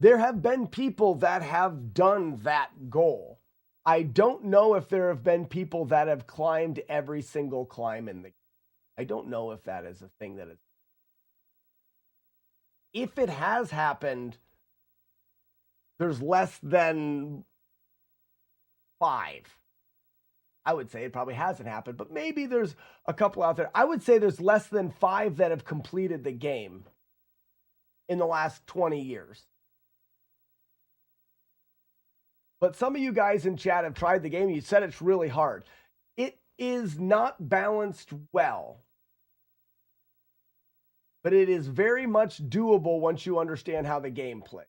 There have been people that have done that goal. I don't know if there have been people that have climbed every single climb in the game. I don't know if that is a thing that is. If it has happened, there's less than 5. I would say it probably hasn't happened, but maybe there's a couple out there. I would say there's less than 5 that have completed the game in the last 20 years. But some of you guys in chat have tried the game. You said it's really hard. It is not balanced well, but it is very much doable once you understand how the game plays.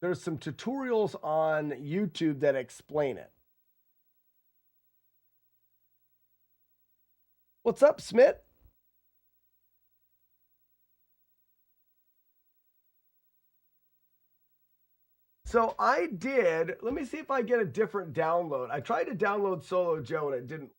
There's some tutorials on YouTube that explain it. What's up, Smith? So I did, let me see if I get a different download. I tried to download Solo Joe and it didn't.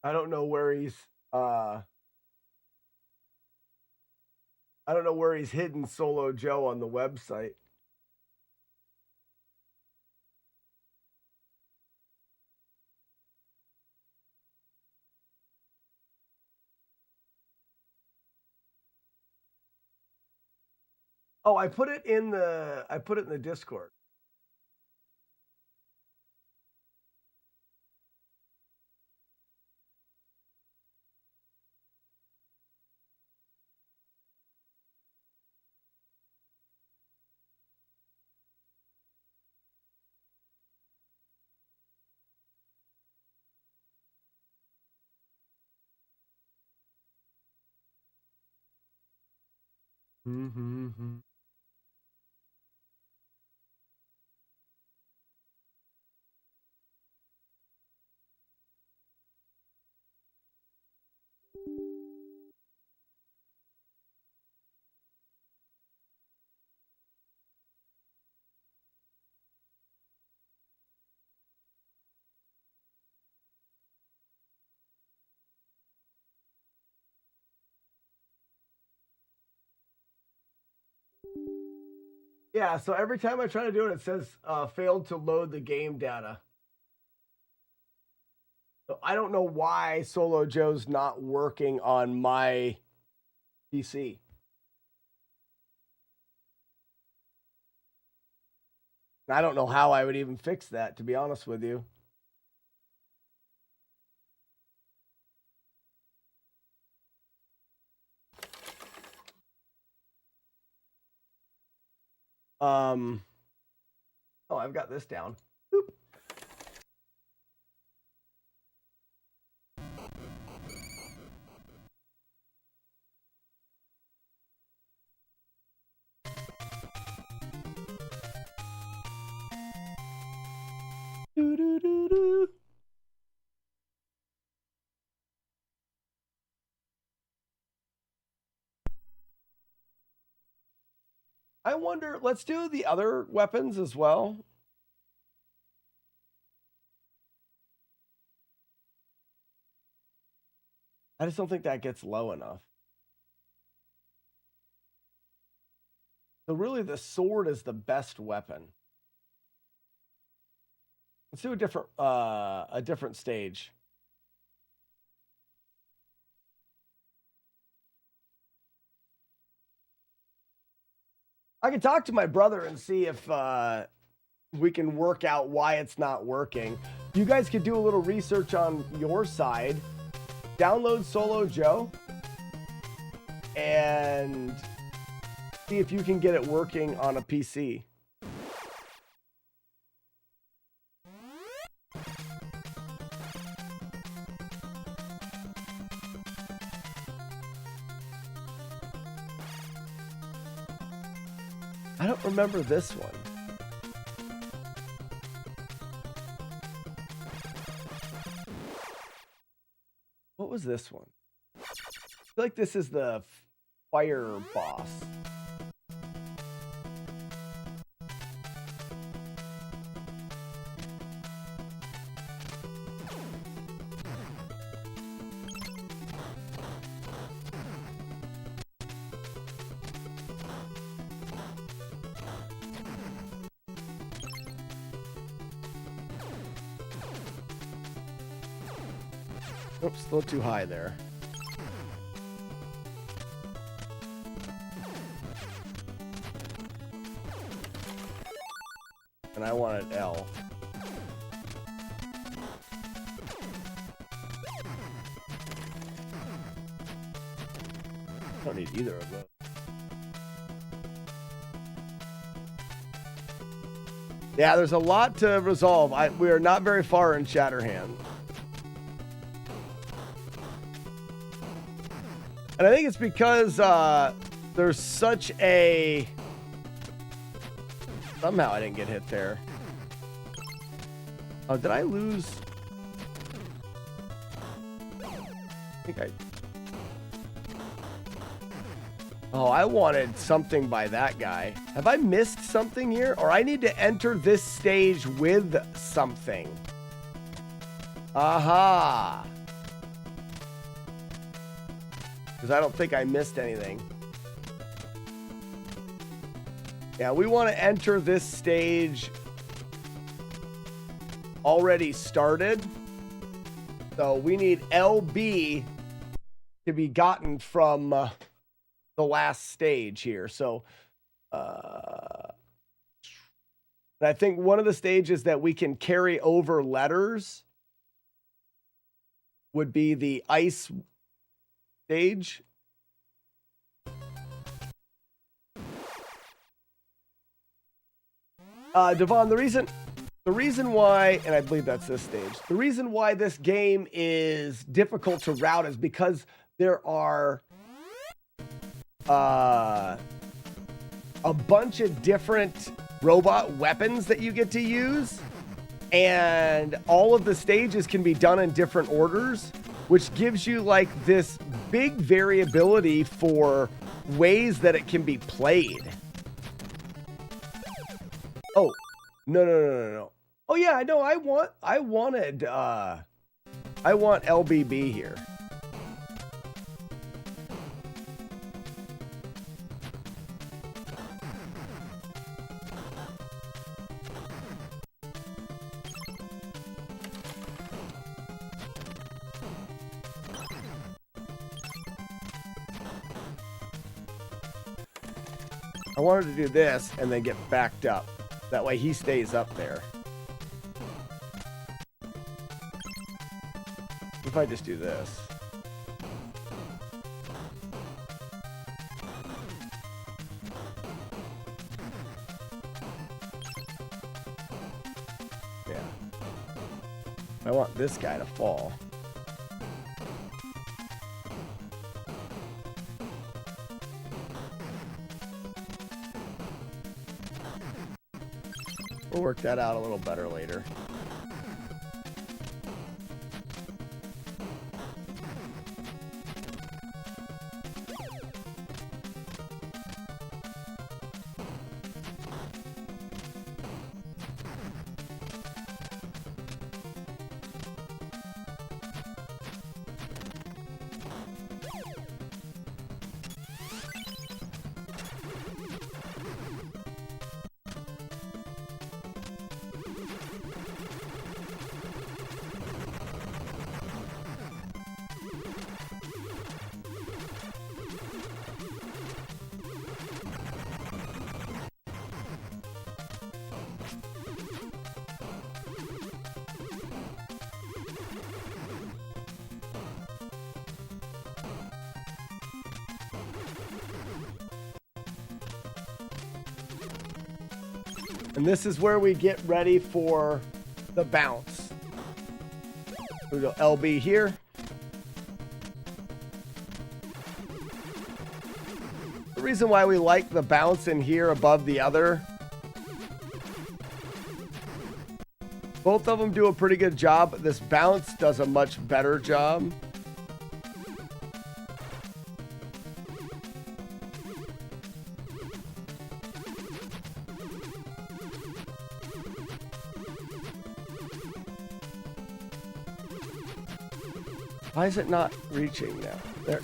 I don't know where he's I don't know where he's hidden Solo Joe on the website. Oh, I put it in the Discord. Mm-hmm. Yeah, so every time I try to do it, it says failed to load the game data. So I don't know why Solo Joe's not working on my PC. I don't know how I would even fix that, to be honest with you. Oh, I've got this down. Boop. Do-do-do-do. I wonder, let's do the other weapons as well. I just don't think that gets low enough. So really the sword is the best weapon. Let's do a different stage. I can talk to my brother and see if we can work out why it's not working. You guys could do a little research on your side. Download Solo Joe and see if you can get it working on a PC. I don't remember this one. What was this one? I feel like this is the fire boss. Oops, a little too high there. And I wanted L. I don't need either of those. Yeah, there's a lot to resolve. We are not very far in Shatterhand. And I think it's because there's such a... Somehow I didn't get hit there. Oh, did I lose? I think I... Oh, I wanted something by that guy. Have I missed something here? Or I need to enter this stage with something. Aha! Because I don't think I missed anything. Yeah, we want to enter this stage already started. So we need LB to be gotten from the last stage here. So I think one of the stages that we can carry over letters would be the ice stage. Devon, the reason why, and I believe that's this stage, the reason why this game is difficult to route is because there are a bunch of different robot weapons that you get to use, and all of the stages can be done in different orders, which gives you like this big variability for ways that it can be played. Oh, no. Oh yeah, I know. I want LBB here. I wanted to do this and then get backed up. That way he stays up there. If I just do this. Yeah. I want this guy to fall. We'll work that out a little better later. And this is where we get ready for the bounce. We go LB here. The reason why we like the bounce in here above the other, both of them do a pretty good job, but this bounce does a much better job. Why is it not reaching now? There.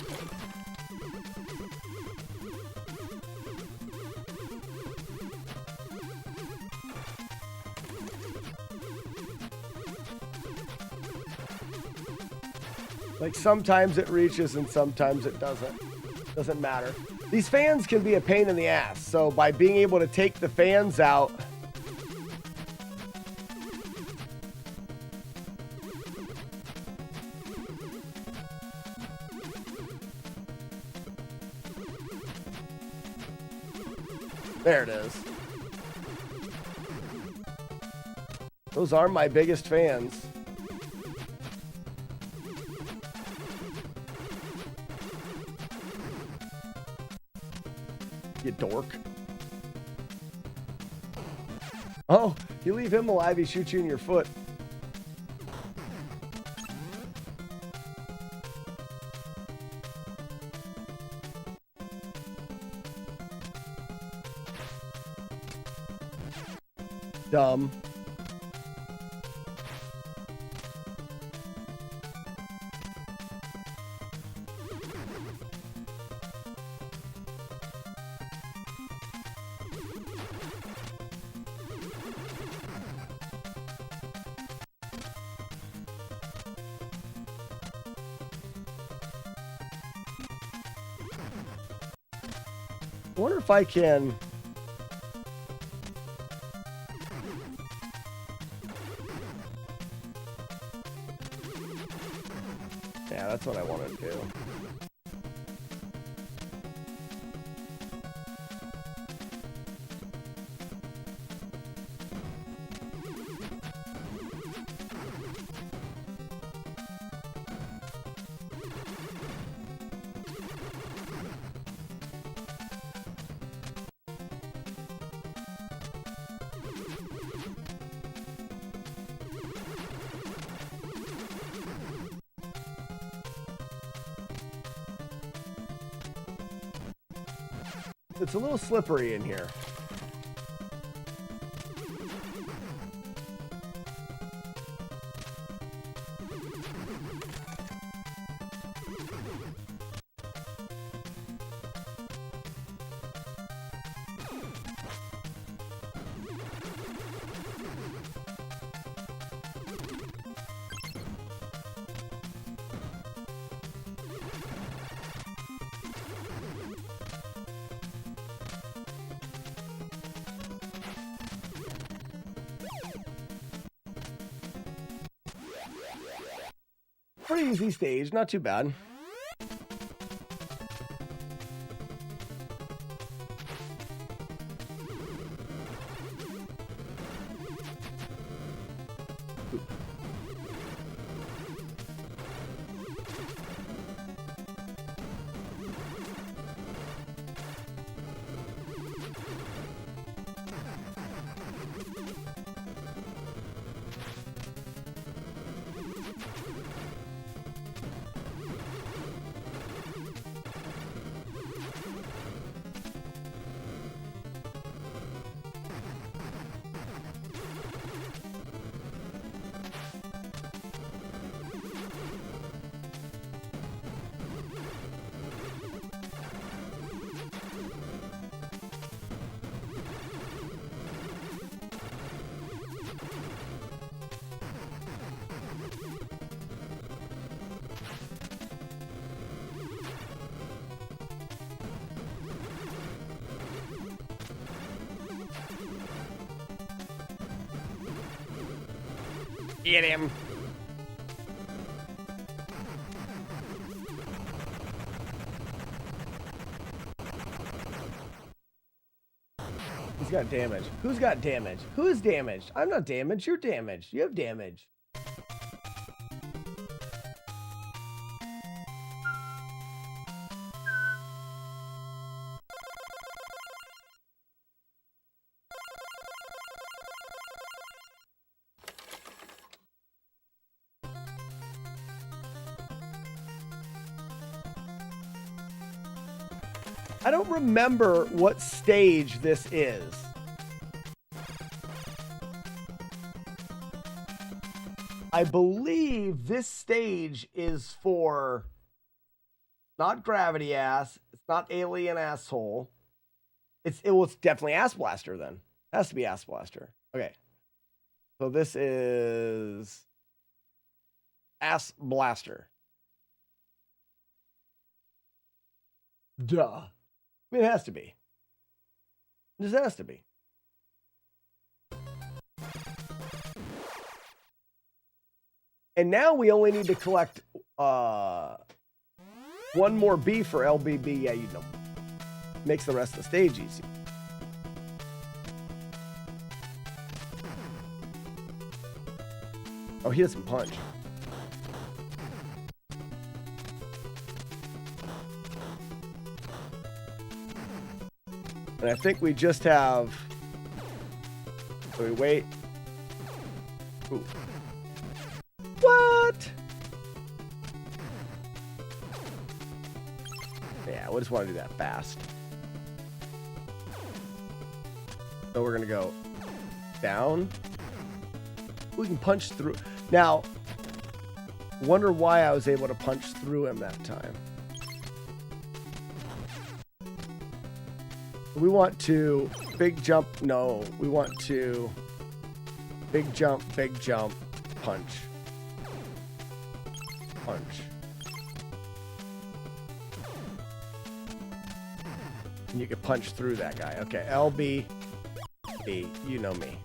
Like sometimes it reaches and sometimes it doesn't. Doesn't matter. These fans can be a pain in the ass. So by being able to take the fans out, there it is. Those are my biggest fans. You dork. Oh, you leave him alive, he shoots you in your foot. Dumb. I wonder if I can. Yeah, that's what I wanted to do. It's a little slippery in here. Pretty easy stage, not too bad. Get him. He's got damage. Who's got damage? Who's damaged? I'm not damaged. You're damaged. You have damage. I don't remember what stage this is. I believe this stage is for not gravity ass, it's not alien asshole. It's definitely ass blaster then. It has to be ass blaster. Okay. So this is ass blaster. Duh. I mean, it has to be. It just has to be. And now we only need to collect one more B for LBB. Yeah, you know. Makes the rest of the stage easy. Oh, he doesn't punch. And I think we just have... So we wait. Ooh. What? Yeah, we just want to do that fast. So we're going to go down. We can punch through. Now, wonder why I was able to punch through him that time. We want to big jump. No, we want to big jump, punch. Punch. And you can punch through that guy. Okay, LB, B, you know me.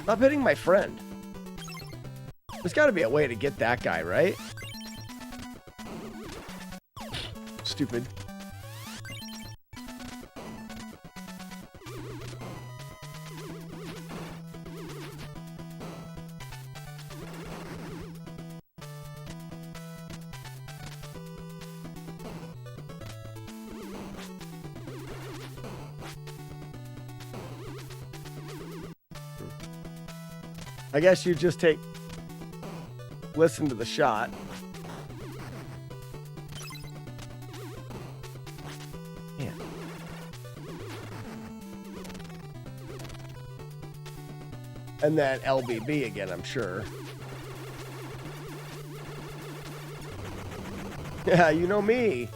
Stop hitting my friend. There's got to be a way to get that guy, right? Stupid. I guess you just listen to the shot. Yeah. And then LBB again, I'm sure. Yeah, you know me.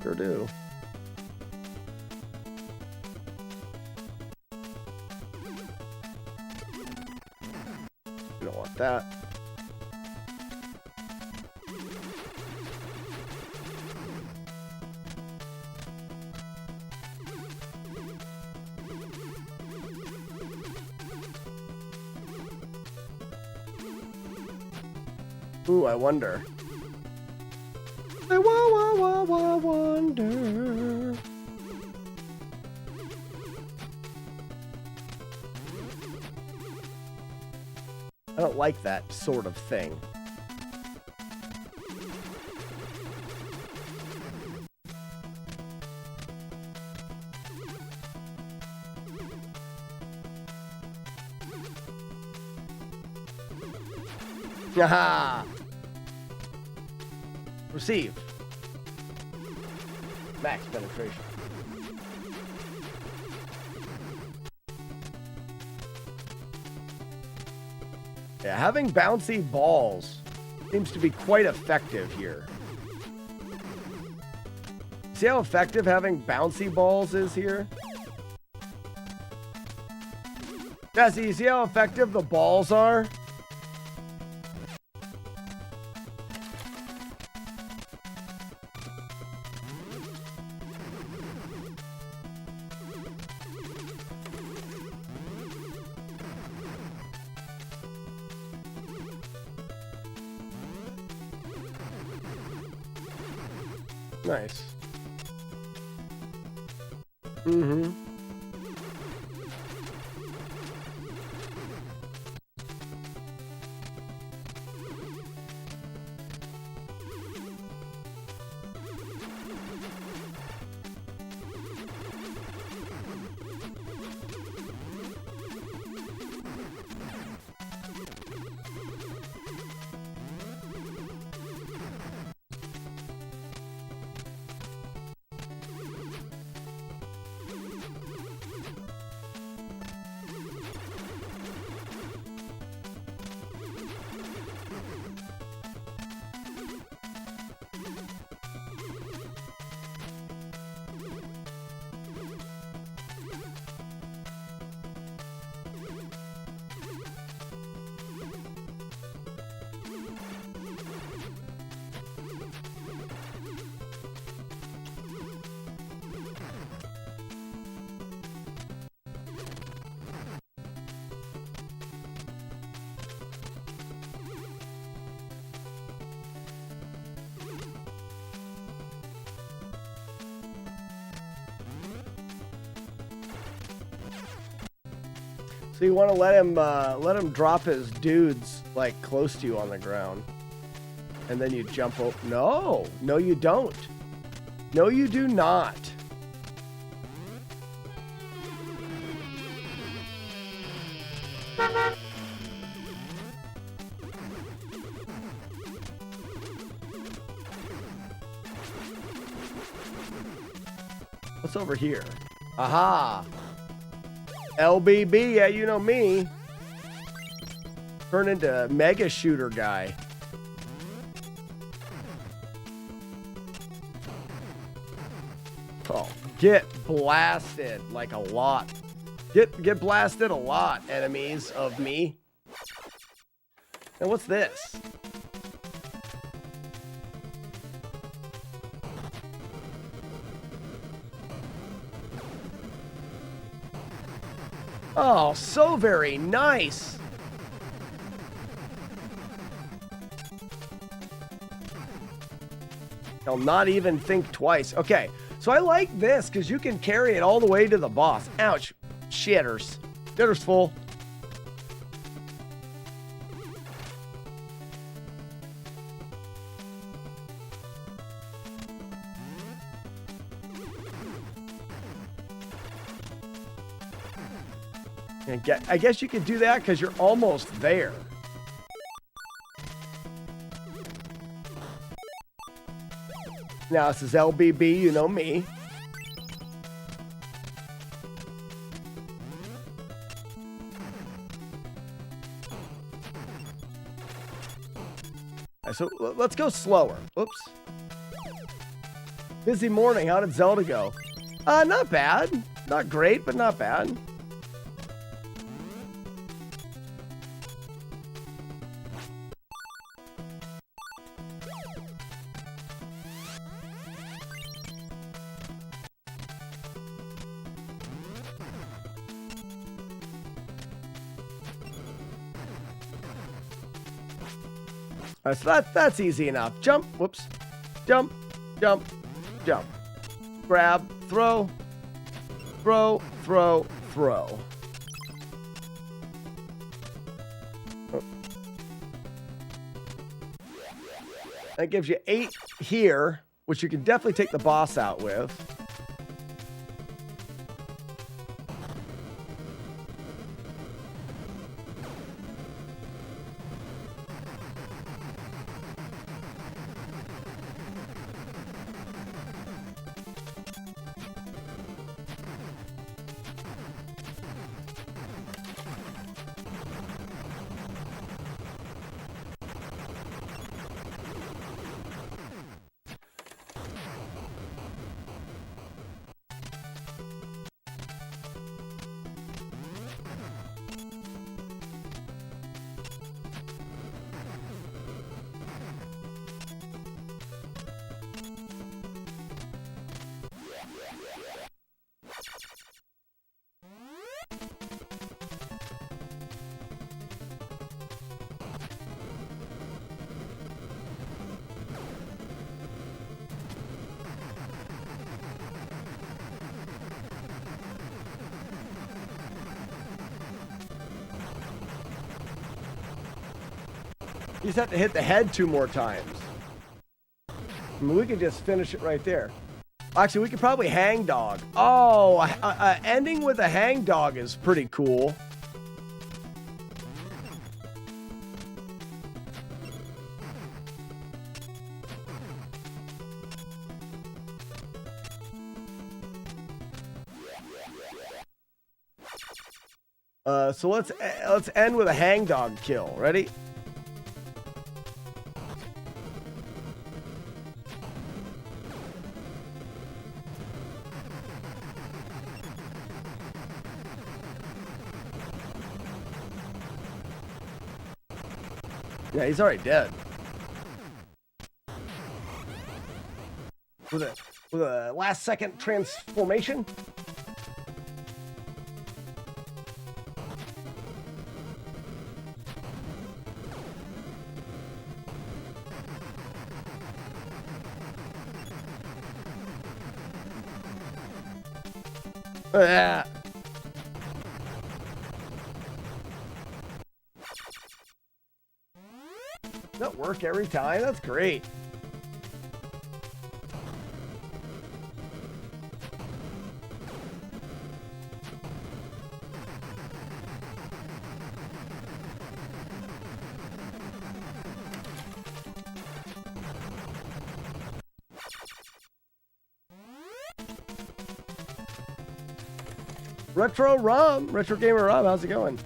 Sure do. That. Ooh, I wonder. I wonder. I don't like that sort of thing. Haha! Receive. Max penetration. Yeah, having bouncy balls seems to be quite effective here. See how effective having bouncy balls is here? Jesse, you see how effective the balls are? Nice. Mm-hmm. So you want to let him drop his dudes like close to you on the ground, and then you jump over. No, no, you don't. No, you do not. What's over here? Aha! LBB, yeah, you know me. Turn into mega shooter guy. Oh, get blasted like a lot. Get blasted a lot, enemies of me. And what's this? Oh, so very nice. I'll not even think twice. Okay, so I like this because you can carry it all the way to the boss. Ouch. Shitters. Shitters full. I guess you could do that because you're almost there. Now this is LBB, you know me. So let's go slower. Oops. Busy morning. How did Zelda go? Not bad. Not great, but not bad. So that's easy enough. Jump, whoops, jump, jump, jump. Grab, throw, throw, throw, throw. Oh. That gives you 8 here, which you can definitely take the boss out with. You just have to hit the head 2 more times. I mean, we could just finish it right there. Actually, we could probably hang dog. Oh, ending with a hang dog is pretty cool. So let's end with a hang dog kill. Ready? Yeah, he's already dead. With a last second transformation. That work every time? That's great. Retro Gamer Rob, how's it going?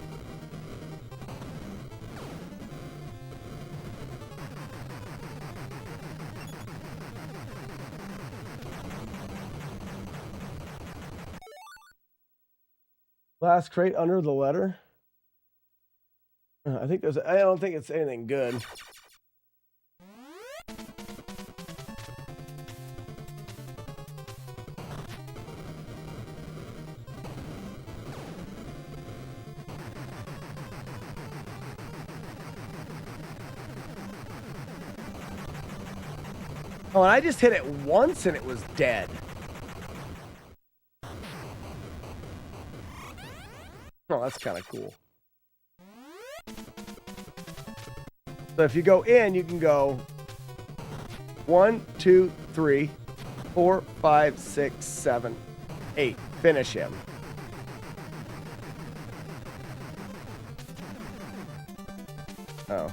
Last crate under the letter. I don't think it's anything good. Oh, and I just hit it once and it was dead. Oh, that's kind of cool. So if you go in, you can go 1, 2, 3, 4, 5, 6, 7, 8. Finish him. Oh.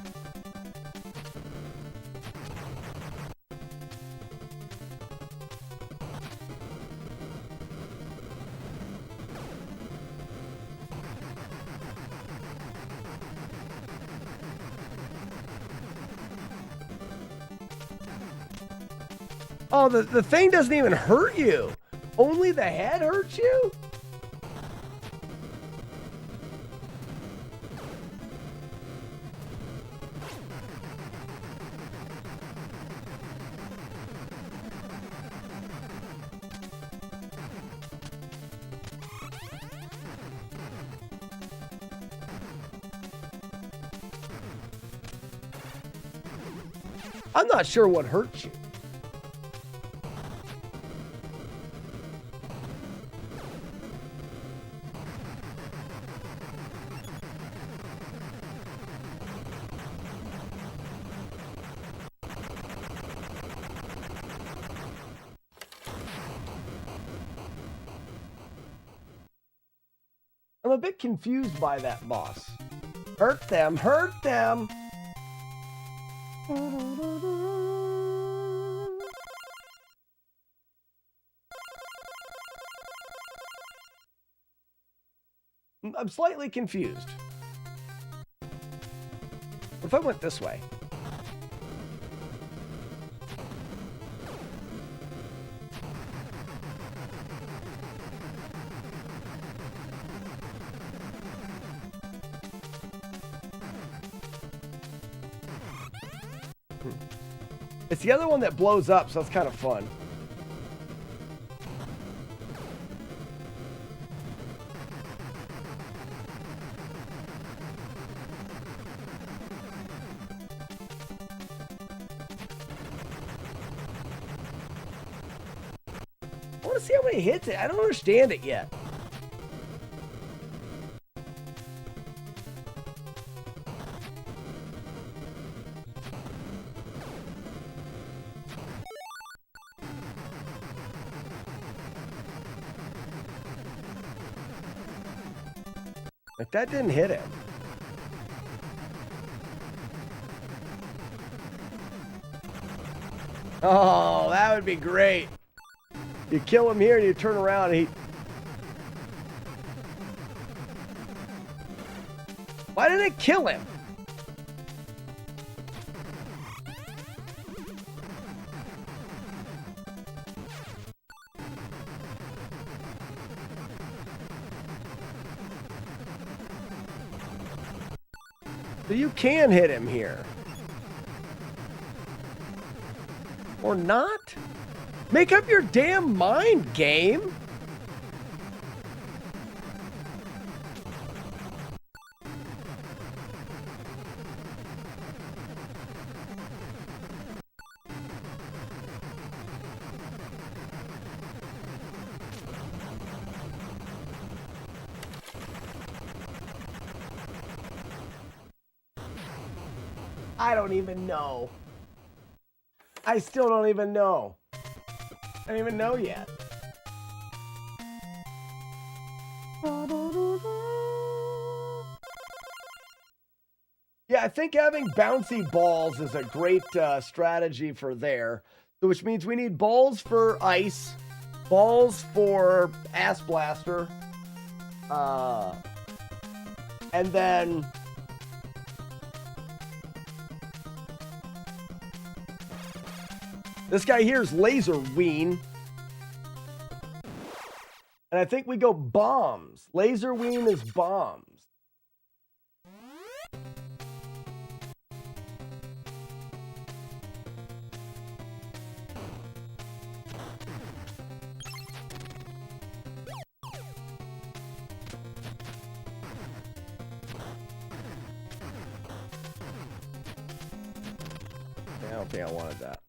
Oh, the thing doesn't even hurt you. Only the head hurts you? I'm not sure what hurts you. I'm a bit confused by that boss. Hurt them, hurt them! I'm slightly confused. What if I went this way? It's the other one that blows up, so that's kind of fun. I want to see how many hits it. I don't understand it yet. Like, that didn't hit him. Oh, that would be great. You kill him here and you turn around and he... Why didn't it kill him? So you can hit him here. Or not? Make up your damn mind, game. I don't even know. I still don't even know. I don't even know yet. Yeah, I think having bouncy balls is a great strategy for there. Which means we need balls for ice, balls for ass blaster, and then... This guy here is Laser Ween. And I think we go bombs. Laser Ween is bombs. I don't think I wanted that.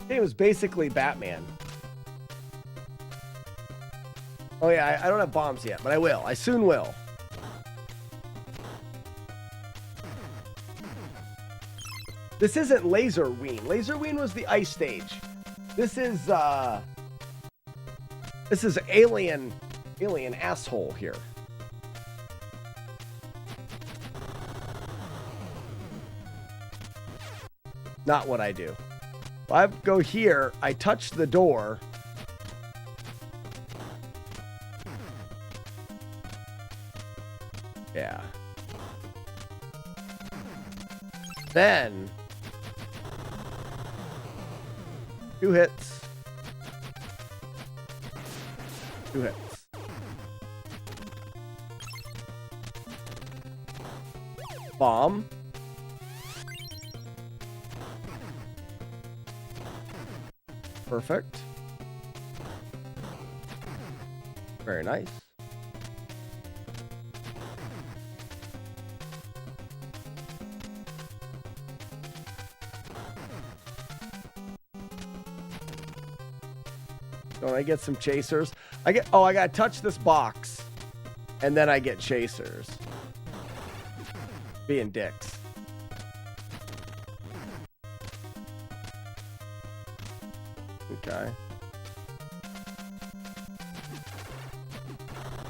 It was basically Batman. Oh yeah, I don't have bombs yet, but I will. I soon will. This isn't Laser Ween. Laser Ween was the ice stage. This is alien asshole here. Not what I do. I go here, I touch the door. Yeah. Then 2 hits. 2 hits. Bomb. Perfect. Very nice. Don't I get some chasers? I gotta touch this box. And then I get chasers. Being dicks. Okay.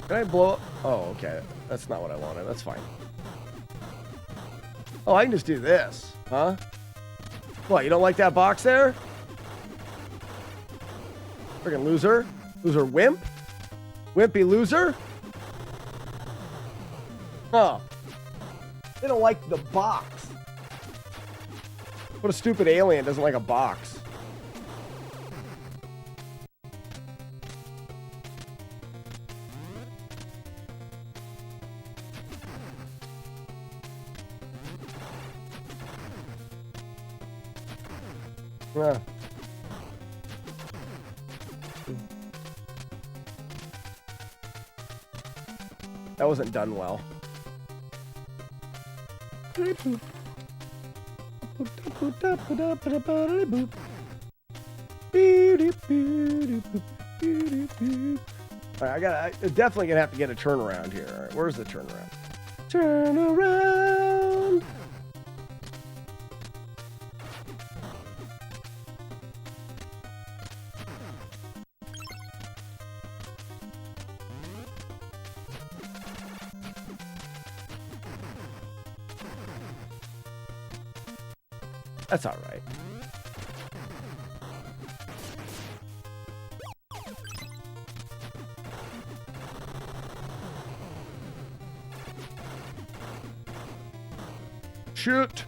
Can I blow up? Oh, okay. That's not what I wanted. That's fine. Oh, I can just do this. Huh? What, you don't like that box there? Freaking loser. Loser wimp. Wimpy loser. Huh. They don't like the box. What a stupid alien doesn't like a box. Yeah. That wasn't done well. Alright, I definitely gonna have to get a turnaround here. All right, where's the turnaround? Turn around. That's all right. Shoot.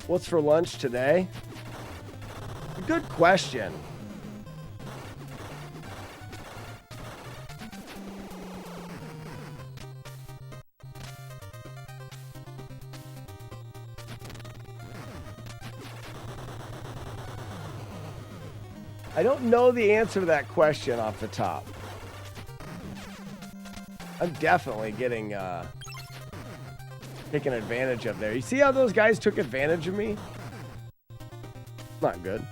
What's for lunch today? Good question. I don't know the answer to that question off the top. I'm definitely getting taken advantage of there. You see how those guys took advantage of me? Not good.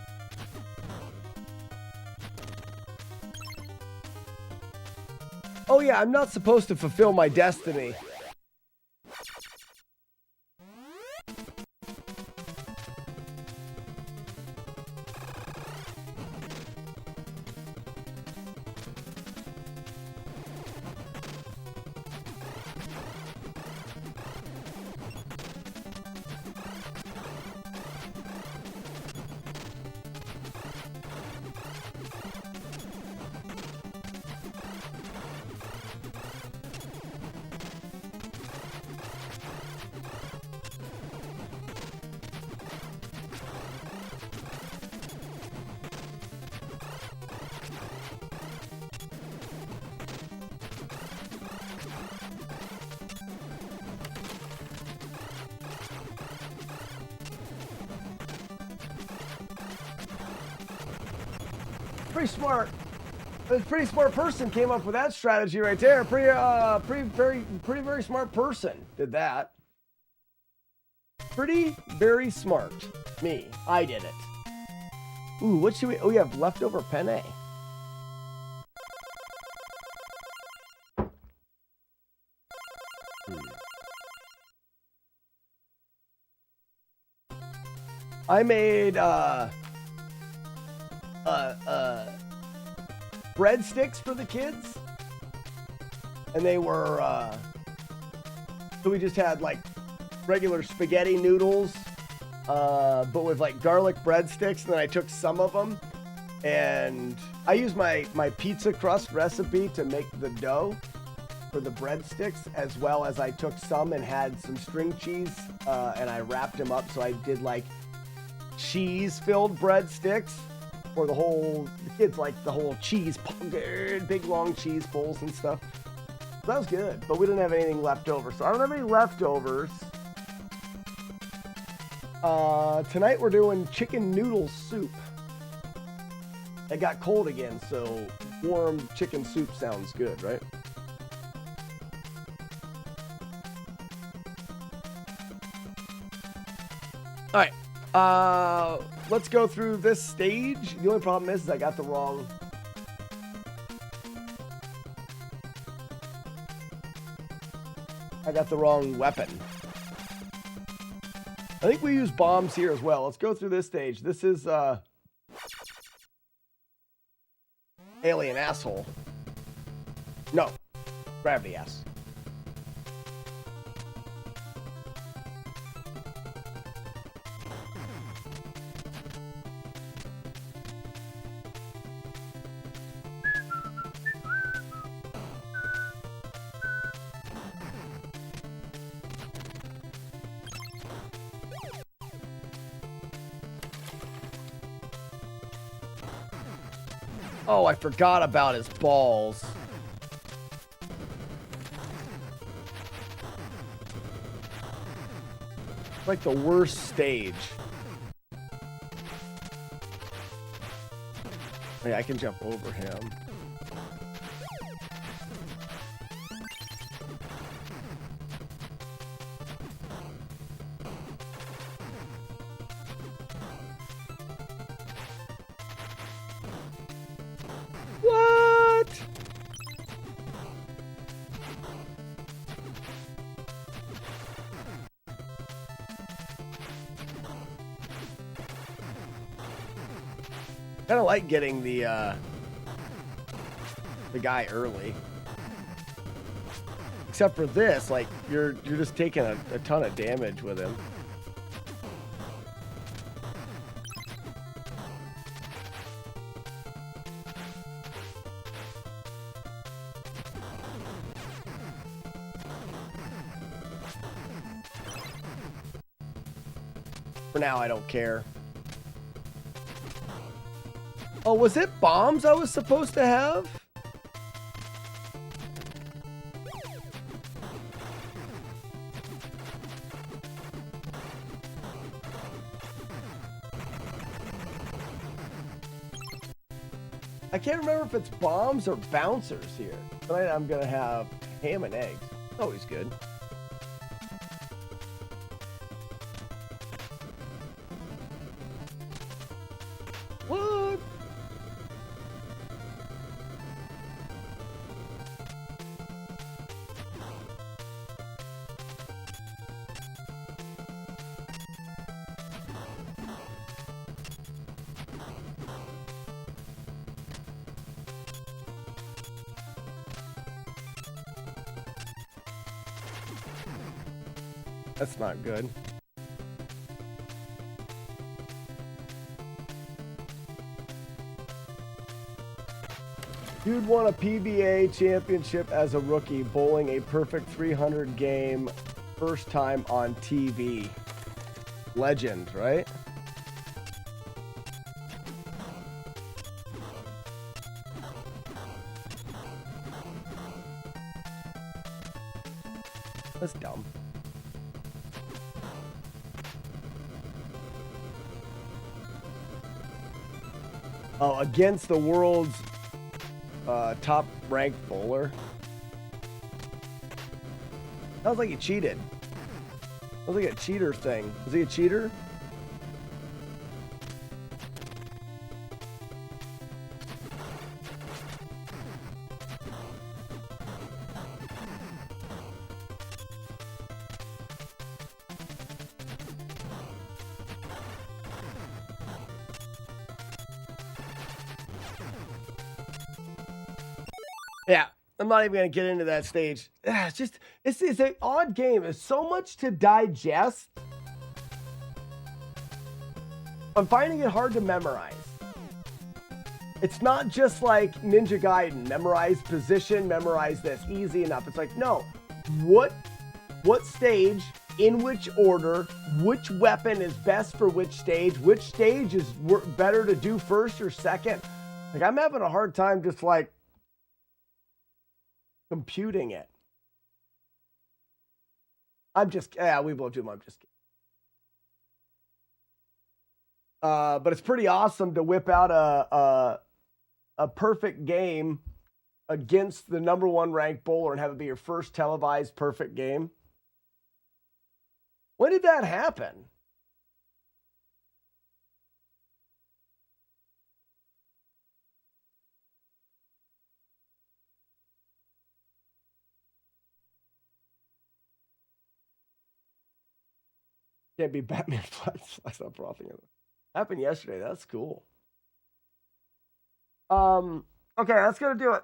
Oh yeah, I'm not supposed to fulfill my destiny. Pretty smart. A pretty smart person came up with that strategy right there. Very smart person did that. Pretty, very smart. Me. I did it. Ooh, what should we... Oh, we have leftover penne. I made, breadsticks for the kids. And they were, so we just had, like, regular spaghetti noodles, but with, like, garlic breadsticks. And then I took some of them, and I used my pizza crust recipe to make the dough for the breadsticks, as well as I took some and had some string cheese, and I wrapped them up. So I did, like, cheese-filled breadsticks. Or the kids like the whole cheese, big long cheese pulls and stuff. That was good, but we didn't have anything left over. So I don't have any leftovers. Tonight we're doing chicken noodle soup. It got cold again, so warm chicken soup sounds good, right? All right. Let's go through this stage. The only problem is I got the wrong... weapon. I think we use bombs here as well. Let's go through this stage. This is, alien asshole. No. Gravity ass. Oh, I forgot about his balls. Like the worst stage. Yeah, I can jump over him. What? Kind of like getting the guy early. Except for this, like you're just taking a ton of damage with him. For now, I don't care. Oh, was it bombs I was supposed to have? I can't remember if it's bombs or bouncers here. Tonight I'm gonna have ham and eggs. Always good. What? That's not good. You'd won a PBA championship as a rookie, bowling a perfect 300 game, first time on TV. Legend, right? That's dumb. Oh, against the world's top ranked bowler. Sounds like he cheated. Sounds like a cheater thing. Is he a cheater? Yeah, I'm not even going to get into that stage. It's just, it's an odd game. There's so much to digest. I'm finding it hard to memorize. It's not just like Ninja Gaiden, memorize position, memorize this, easy enough. It's like, no, what stage, in which order, which weapon is best for which stage is better to do first or second. Like, I'm having a hard time just like computing it. I'm just, we blow too much. I'm just kidding. But it's pretty awesome to whip out a perfect game against the #1 ranked bowler and have it be your first televised perfect game. When did that happen? Can't be Batman flags. Stop frothing it. Happened yesterday. That's cool. Okay, that's gonna do it.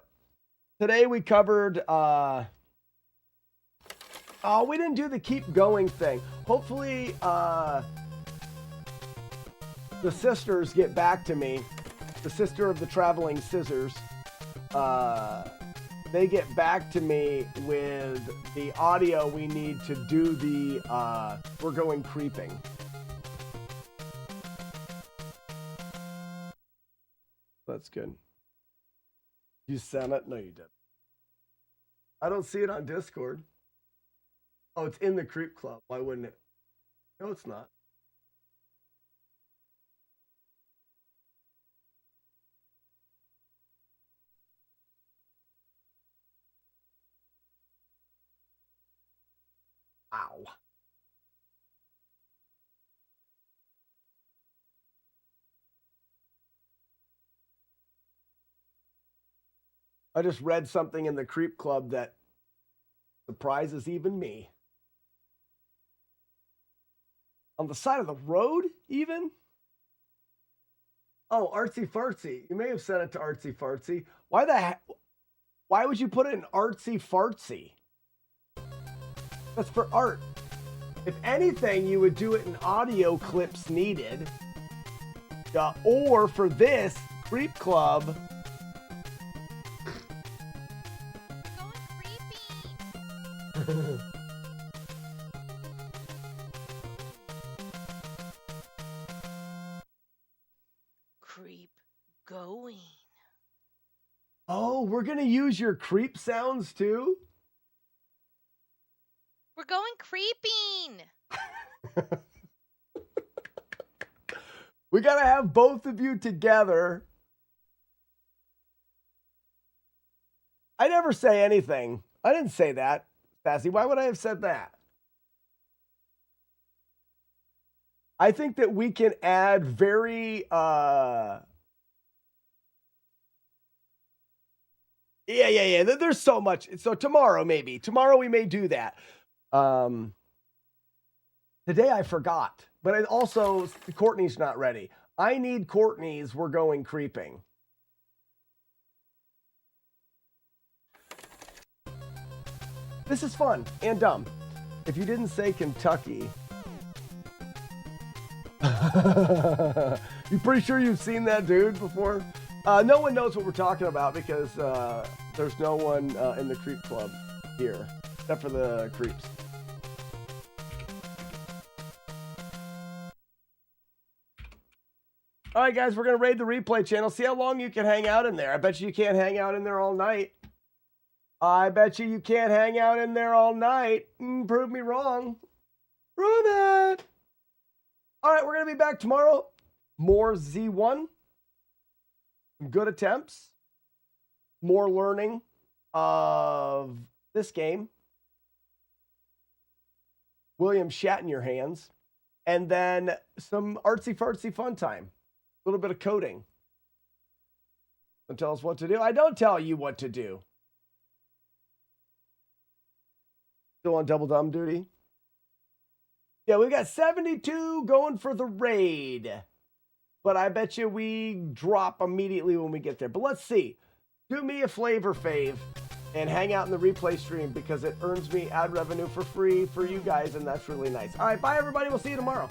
Today we covered we didn't do the keep going thing. Hopefully the sisters get back to me. The sister of the traveling scissors. They get back to me with the audio we need to do the we're going creeping. That's good. You sent it? No, you didn't. I don't see it on Discord. Oh, it's in the Creep Club. Why wouldn't it? No, it's not. Ow. I just read something in the Creep Club that surprises even me. On the side of the road, even? Oh, Artsy Fartsy. You may have sent it to Artsy Fartsy. Why would you put it in Artsy Fartsy? That's for art. If anything, you would do it in audio clips needed. Or for this, Creep Club. Creep going. Oh, we're going to use your creep sounds too? We're going creeping. We got to have both of you together. I never say anything. I didn't say that, Sassy. Why would I have said that? I think that we can add very Yeah. There's so much. So tomorrow, maybe. Tomorrow we may do that. Today I forgot. But I also, Courtney's not ready. I need Courtney's We're Going Creeping. This is fun and dumb. If you didn't say Kentucky... You pretty sure you've seen that dude before? No one knows what we're talking about because there's no one in the Creep Club here, except for the creeps. All right, guys, we're going to raid the replay channel. See how long you can hang out in there. I bet you can't hang out in there all night. I bet you can't hang out in there all night. Prove me wrong. Prove it. All right, we're going to be back tomorrow. More Z1. Good attempts. More learning of this game. William Shat in your hands. And then some artsy-fartsy fun time. A little bit of coding. Don't tell us what to do. I don't tell you what to do. Still on double dumb duty? Yeah, we've got 72 going for the raid. But I bet you we drop immediately when we get there. But let's see. Do me a flavor fave and hang out in the replay stream because it earns me ad revenue for free for you guys, and that's really nice. All right, bye, everybody. We'll see you tomorrow.